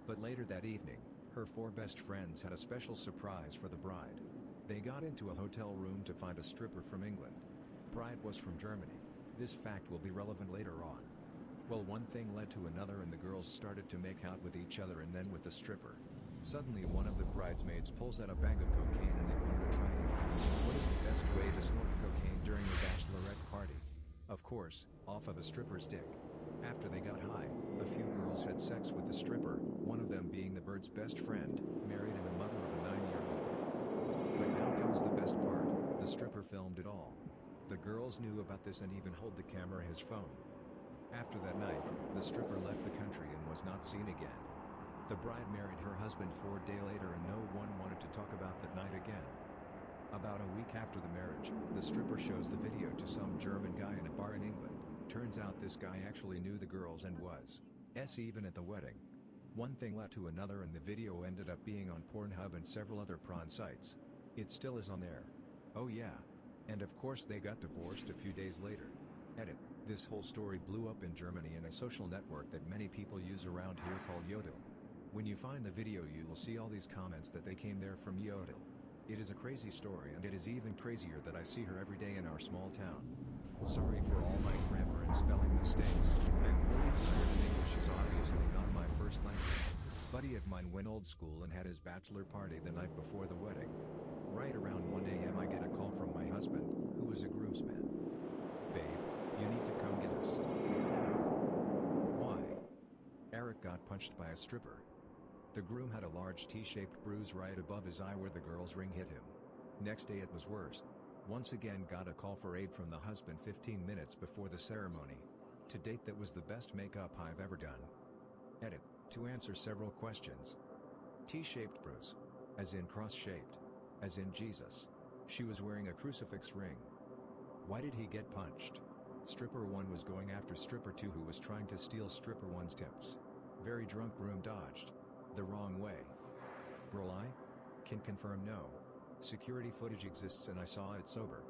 Speaker 2: But later that evening, her 4 best friends had a special surprise for the bride. They got into a hotel room to find a stripper from England. Bride was from Germany. This fact will be relevant later on. Well, one thing led to another and the girls started to make out with each other and then with the stripper. Suddenly one of the bridesmaids pulls out a bag of cocaine and they wanted to try it. What is the best way to snort cocaine during a bachelorette party? Of course, off of a stripper's dick. After they got high, a few girls had sex with the stripper, one of them being the bird's best friend, married and a mother of a 9-year-old. But now comes the best part, the stripper filmed it all. The girls knew about this and even hold the camera his phone. After that night, the stripper left the country and was not seen again. The bride married her husband 4 days later and no one wanted to talk about that night again. About a week after the marriage, the stripper shows the video to some German guy in a bar in England. Turns out this guy actually knew the girls and was even at the wedding. One thing led to another and the video ended up being on Pornhub and several other porn sites. It still is on there. Oh yeah. And of course they got divorced a few days later. Edit. This whole story blew up in Germany in a social network that many people use around here called Yodel. When you find the video you will see all these comments that they came there from Yodel. It is a crazy story and it is even crazier that I see her every day in our small town. Sorry for all my grammar and spelling mistakes. I am really tired and English is obviously not my first language. Buddy of mine went old school and had his bachelor party the night before the wedding. Right around 1 a.m. I get a call from my husband, who was a groomsman. Babe, you need to come get us. Now. Why? Eric got punched by a stripper. The groom had a large T-shaped bruise right above his eye where the girl's ring hit him. Next day it was worse. Once again got a call for aid from the husband 15 minutes before the ceremony. To date that was the best makeup I've ever done. Edit. To answer several questions. T-shaped bruise. As in cross-shaped. As in Jesus. She was wearing a crucifix ring. Why did he get punched? Stripper 1 was going after stripper 2 who was trying to steal stripper 1's tips. Very drunk groom dodged. The wrong way. Bro, I can confirm no. Security footage exists and I saw it sober.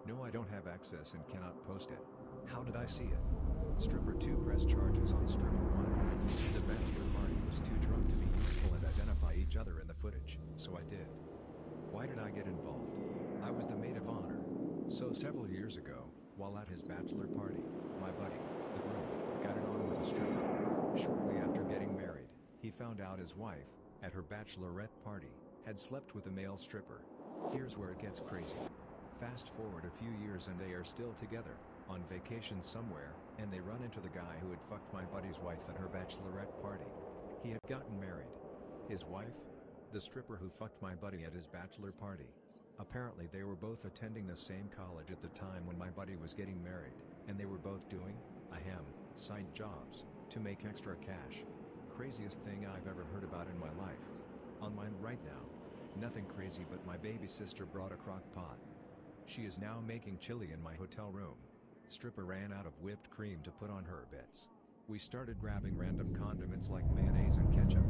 Speaker 2: No, I don't have access and cannot post it. How did I see it? Stripper 2 pressed charges on stripper 1. The bachelor party was too drunk to be useful and identify each other in the footage, so I did. Why did I get involved? I was the maid of honor. So several years ago, while at his bachelor party, my buddy, the groom, got it on with a stripper. Shortly after getting married, he found out his wife, at her bachelorette party, had slept with a male stripper. Here's where it gets crazy. Fast forward a few years and they are still together, on vacation somewhere, and they run into the guy who had fucked my buddy's wife at her bachelorette party. He had gotten married. His wife? The stripper who fucked my buddy at his bachelor party. Apparently they were both attending the same college at the time when my buddy was getting married, and they were both doing, side jobs, to make extra cash. Craziest thing I've ever heard about in my life. On mine right now. Nothing crazy but my baby sister brought a crock pot. She is now making chili in my hotel room. Stripper ran out of whipped cream to put on her bits. We started grabbing random condiments like mayonnaise and ketchup.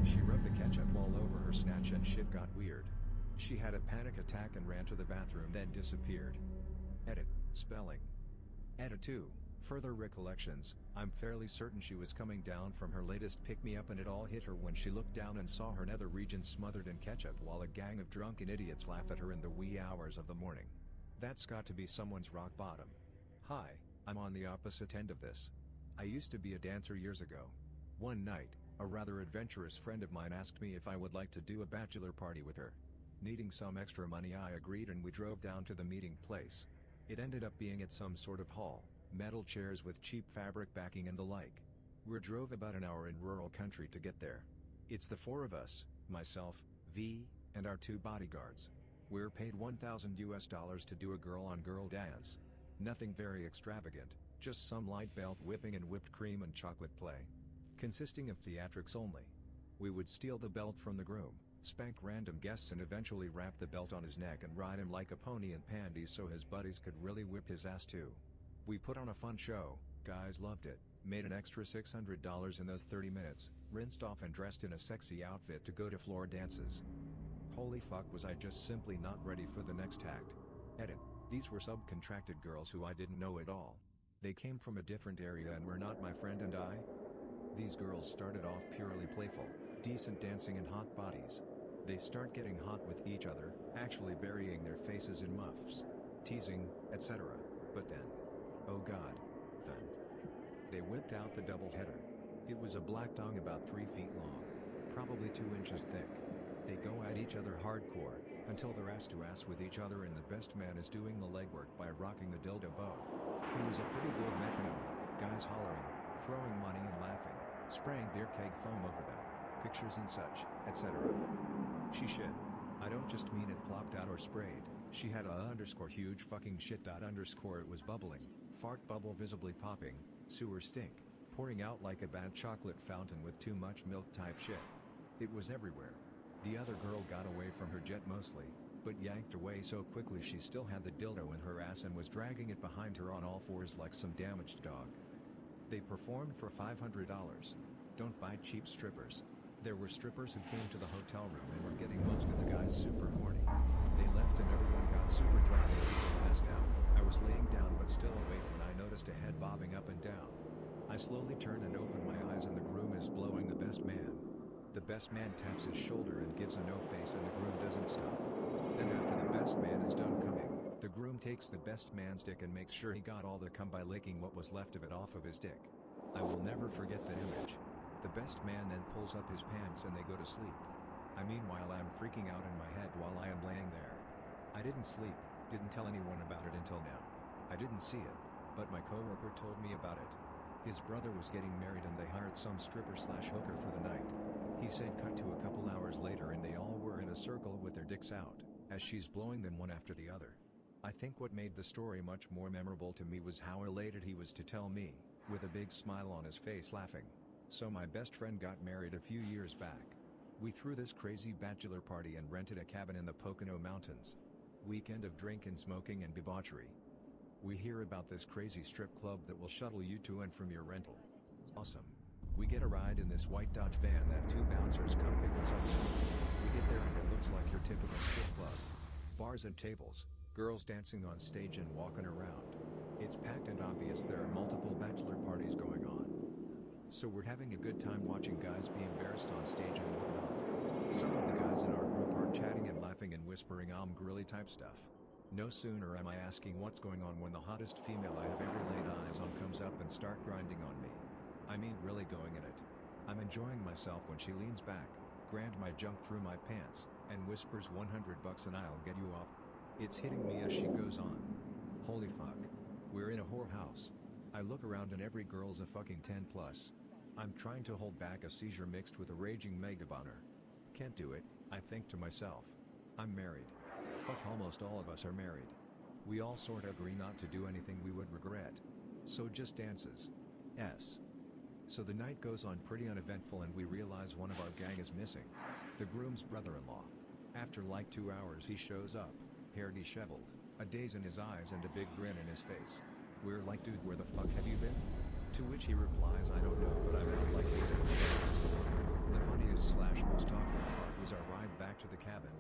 Speaker 2: She rubbed the ketchup all over her snatch and shit got weird. She had a panic attack and ran to the bathroom then disappeared. Edit. Spelling. Edit 2. Further recollections, I'm fairly certain she was coming down from her latest pick-me-up and it all hit her when she looked down and saw her nether region smothered in ketchup while a gang of drunken idiots laugh at her in the wee hours of the morning. That's got to be someone's rock bottom. Hi, I'm on the opposite end of this. I used to be a dancer years ago. One night, a rather adventurous friend of mine asked me if I would like to do a bachelor party with her. Needing some extra money, I agreed and we drove down to the meeting place. It ended up being at some sort of hall, metal chairs with cheap fabric backing and the like. We drove about an hour in rural country to get there. It's the four of us, myself, V, and our two bodyguards. We're paid $1,000 to do a girl-on-girl dance. Nothing very extravagant, just some light belt whipping and whipped cream and chocolate play. Consisting of theatrics only. We would steal the belt from the groom, spank random guests and eventually wrap the belt on his neck and ride him like a pony in panties so his buddies could really whip his ass too. We put on a fun show, guys loved it, made an extra $600 in those 30 minutes, rinsed off and dressed in a sexy outfit to go to floor dances. Holy fuck, was I just simply not ready for the next act. Edit. These were subcontracted girls who I didn't know at all. They came from a different area and were not my friend and I. These girls started off purely playful, decent dancing and hot bodies. They start getting hot with each other, actually burying their faces in muffs, teasing, etc. But then, oh god, then they whipped out the double header. It was a black dong about 3 feet long, probably 2 inches thick. They go at each other hardcore, until they're ass to ass with each other and the best man is doing the legwork by rocking the dildo bow. He was a pretty good metronome, guys hollering, throwing money and laughing, spraying beer keg foam over them, pictures and such, etc. She shit. I don't just mean it plopped out or sprayed, she had a huge fucking shit. It was bubbling, fart bubble visibly popping, sewer stink, pouring out like a bad chocolate fountain with too much milk type shit. It was everywhere. The other girl got away from her jet mostly, but yanked away so quickly she still had the dildo in her ass and was dragging it behind her on all fours like some damaged dog. They performed for $500. Don't buy cheap strippers. There were strippers who came to the hotel room and were getting most of the guys super horny. They left and everyone got super drunk and people passed out. I was laying down but still awake when I noticed a head bobbing up and down. I slowly turn and open my eyes and the groom is blowing the best man. The best man taps his shoulder and gives a no face and the groom doesn't stop. Then after the best man is done coming, the groom takes the best man's dick and makes sure he got all the cum by licking what was left of it off of his dick. I will never forget that image. The best man then pulls up his pants and they go to sleep. Meanwhile I'm freaking out in my head while I am laying there. I didn't sleep, didn't tell anyone about it until now. I didn't see it, but my coworker told me about it. His brother was getting married and they hired some stripper/hooker for the night. He said cut to a couple hours later and they all were in a circle with their dicks out, as she's blowing them one after the other. I think what made the story much more memorable to me was how elated he was to tell me, with a big smile on his face laughing. So my best friend got married a few years back. We threw this crazy bachelor party and rented a cabin in the Pocono Mountains. Weekend of drinking, smoking and debauchery. We hear about this crazy strip club that will shuttle you to and from your rental. Awesome. We get a ride in this white Dodge van that 2 bouncers come pick us up. We get there and it looks like your typical strip club. Bars and tables, girls dancing on stage and walking around. It's packed and obvious there are multiple bachelor parties going on. So we're having a good time watching guys be embarrassed on stage and whatnot. Some of the guys in our group are chatting and laughing and whispering girly type stuff. No sooner am I asking what's going on when the hottest female I have ever laid eyes on comes up and start grinding on me. I mean really going at it. I'm enjoying myself when she leans back, grand my junk through my pants, and whispers $100 and I'll get you off. It's hitting me as she goes on. Holy fuck. We're in a whorehouse. I look around and every girl's a fucking 10 plus. I'm trying to hold back a seizure mixed with a raging mega boner. Can't do it, I think to myself. I'm married. Fuck, almost all of us are married. We all sorta agree not to do anything we would regret. So just dances. So the night goes on pretty uneventful and we realize one of our gang is missing. The groom's brother-in-law. After like 2 hours he shows up, hair disheveled, a daze in his eyes and a big grin in his face. We're like, dude, where the fuck have you been? To which he replies, I don't know, but I'm out like this. The funniest/most awkward part was our ride back to the cabin.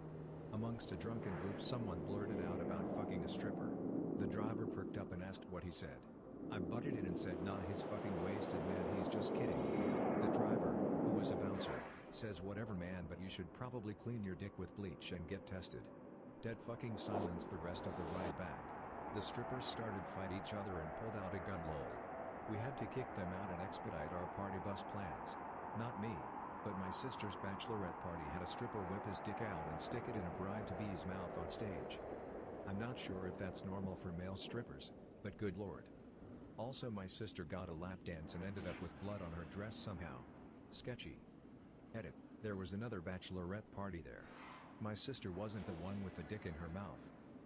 Speaker 2: Amongst a drunken group someone blurted out about fucking a stripper. The driver perked up and asked what he said. I butted in and said nah, he's fucking wasted man, he's just kidding. The driver, who was a bouncer, says whatever man, but you should probably clean your dick with bleach and get tested. Dead fucking silence the rest of the ride back. The strippers started fight each other and pulled out a gun lol. We had to kick them out and expedite our party bus plans. Not me. But my sister's bachelorette party had a stripper whip his dick out and stick it in a bride-to-be's mouth on stage. I'm not sure if that's normal for male strippers, but good lord. Also, my sister got a lap dance and ended up with blood on her dress somehow. Sketchy. Edit. There was another bachelorette party there. My sister wasn't the one with the dick in her mouth.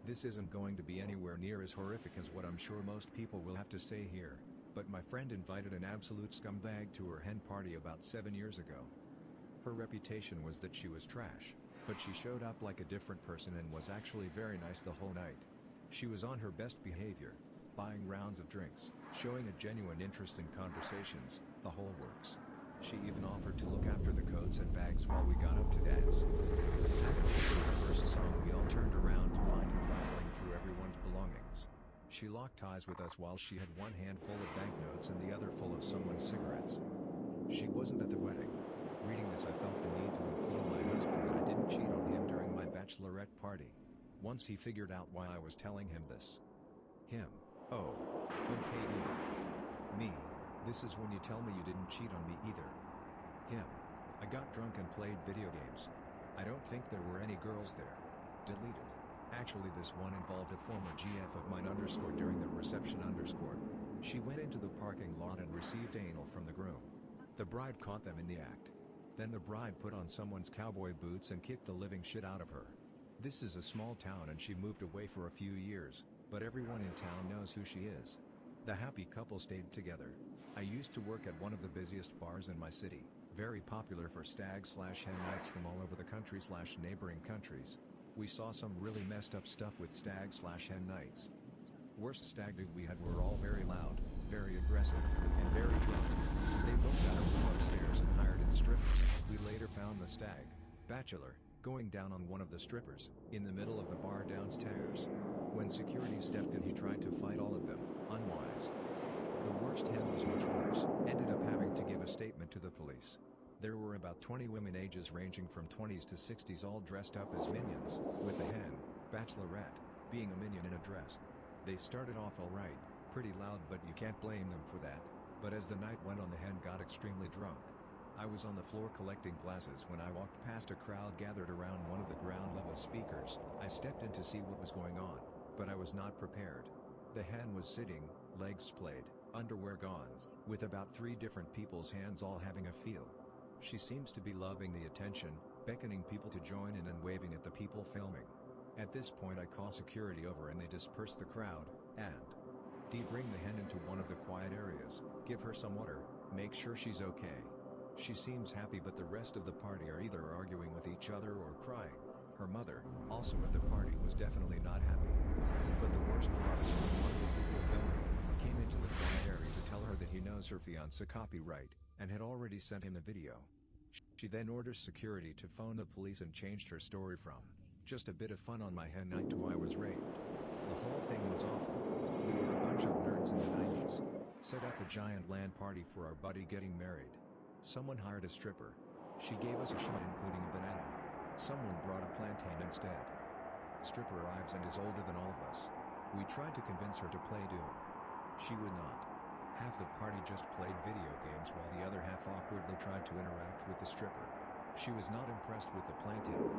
Speaker 2: This isn't going to be anywhere near as horrific as what I'm sure most people will have to say here, but my friend invited an absolute scumbag to her hen party about 7 years ago. Her reputation was that she was trash, but she showed up like a different person and was actually very nice the whole night. She was on her best behavior, buying rounds of drinks, showing a genuine interest in conversations, the whole works. She even offered to look after the coats and bags while we got up to dance. After the first song, we all turned around to find her rifling through everyone's belongings. She locked eyes with us while she had one hand full of banknotes and the other full of someone's cigarettes. She wasn't at the wedding. Reading this, I felt the need to inform my husband that I didn't cheat on him during my bachelorette party. Once he figured out why I was telling him this. Him. Oh. Okay, dear. Me. This is when you tell me you didn't cheat on me either. Him. I got drunk and played video games. I don't think there were any girls there. Deleted. Actually, this one involved a former GF of mine _ during the reception _ She went into the parking lot and received anal from the groom. The bride caught them in the act. Then the bride put on someone's cowboy boots and kicked the living shit out of her. This is a small town and she moved away for a few years, but everyone in town knows who she is. The happy couple stayed together. I used to work at one of the busiest bars in my city, very popular for stag/hen nights from all over the country/neighboring countries. We saw some really messed up stuff with stag/hen nights. Worst stag do we had were all very loud, very aggressive, and very drunk. They booked out a room upstairs and hired in strippers. We later found the stag, bachelor, going down on one of the strippers, in the middle of the bar downstairs. When security stepped in, he tried to fight all of them, unwise. The worst hen was much worse, ended up having to give a statement to the police. There were about 20 women ages ranging from 20s to 60s all dressed up as minions, with the hen, bachelorette, being a minion in a dress. They started off alright, pretty loud, but you can't blame them for that. But as the night went on, the hen got extremely drunk. I was on the floor collecting glasses when I walked past a crowd gathered around one of the ground level speakers. I stepped in to see what was going on, but I was not prepared. The hen was sitting, legs splayed, underwear gone, with about 3 different people's hands all having a feel. She seems to be loving the attention, beckoning people to join in and waving at the people filming. At this point, I call security over and they disperse the crowd, and bring the hen into one of the quiet areas, give her some water, make sure she's okay. She seems happy, but the rest of the party are either arguing with each other or crying. Her mother, also at the party, was definitely not happy. But the worst part is when one of the people filming came into the quiet area to tell her that he knows her fiancé copyright, and had already sent him the video. She then orders security to phone the police and changed her story from just a bit of fun on my hen night to I was raped. The whole thing was awful. We were a bunch of nerds in the 90s. Set up a giant LAN party for our buddy getting married. Someone hired a stripper. She gave us a shot including a banana. Someone brought a plantain instead. Stripper arrives and is older than all of us. We tried to convince her to play Doom. She would not. Half the party just played video games while the other half awkwardly tried to interact with the stripper. She was not impressed with the plantain.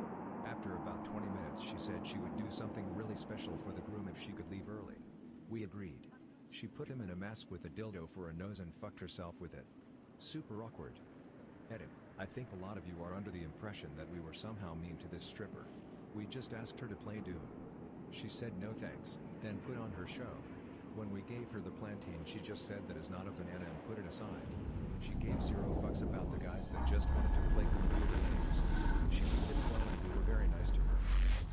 Speaker 2: After about 20 minutes, she said she would do something really special for the groom if she could leave early. We agreed. She put him in a mask with a dildo for a nose and fucked herself with it. Super awkward. Edit. I think a lot of you are under the impression that we were somehow mean to this stripper. We just asked her to play Doom. She said no thanks, then put on her show. When we gave her the plantain, she just said that is not a banana and put it aside. She gave 0 fucks about the guys that just wanted to play computer games. She did well and we were very nice to her.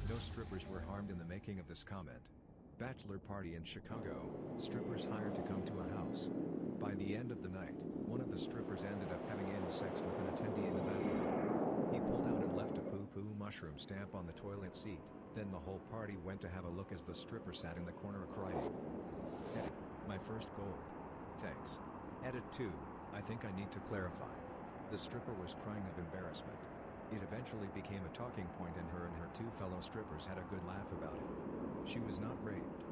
Speaker 2: No strippers were harmed in the making of this comment. Bachelor party in Chicago, strippers hired to come to a house. By the end of the night, one of the strippers ended up having anal sex with an attendee in the bathroom. He pulled out and left a poo-poo mushroom stamp on the toilet seat, then the whole party went to have a look as the stripper sat in the corner crying. Edit. My first gold. Thanks. Edit 2. I think I need to clarify. The stripper was crying of embarrassment. It eventually became a talking point and her 2 fellow strippers had a good laugh about it. She was not raped.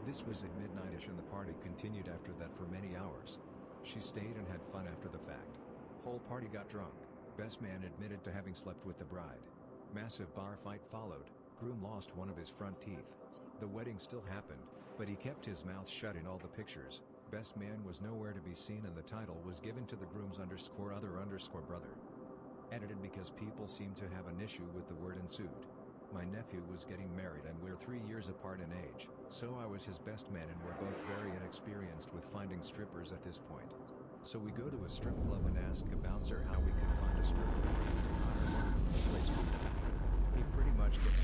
Speaker 2: This was at midnight-ish and the party continued after that for many hours. She stayed and had fun after the fact. Whole party got drunk. Best man admitted to having slept with the bride. Massive bar fight followed, groom lost one of his front teeth. The wedding still happened, but he kept his mouth shut in all the pictures. Best man was nowhere to be seen and the title was given to the groom's _other_brother. Edited because people seem to have an issue with the word ensued. My nephew was getting married and we're 3 years apart in age, so I was his best man and we're both very inexperienced with finding strippers at this point. So we go to a strip club and ask a bouncer how we can find a stripper. He pretty much gets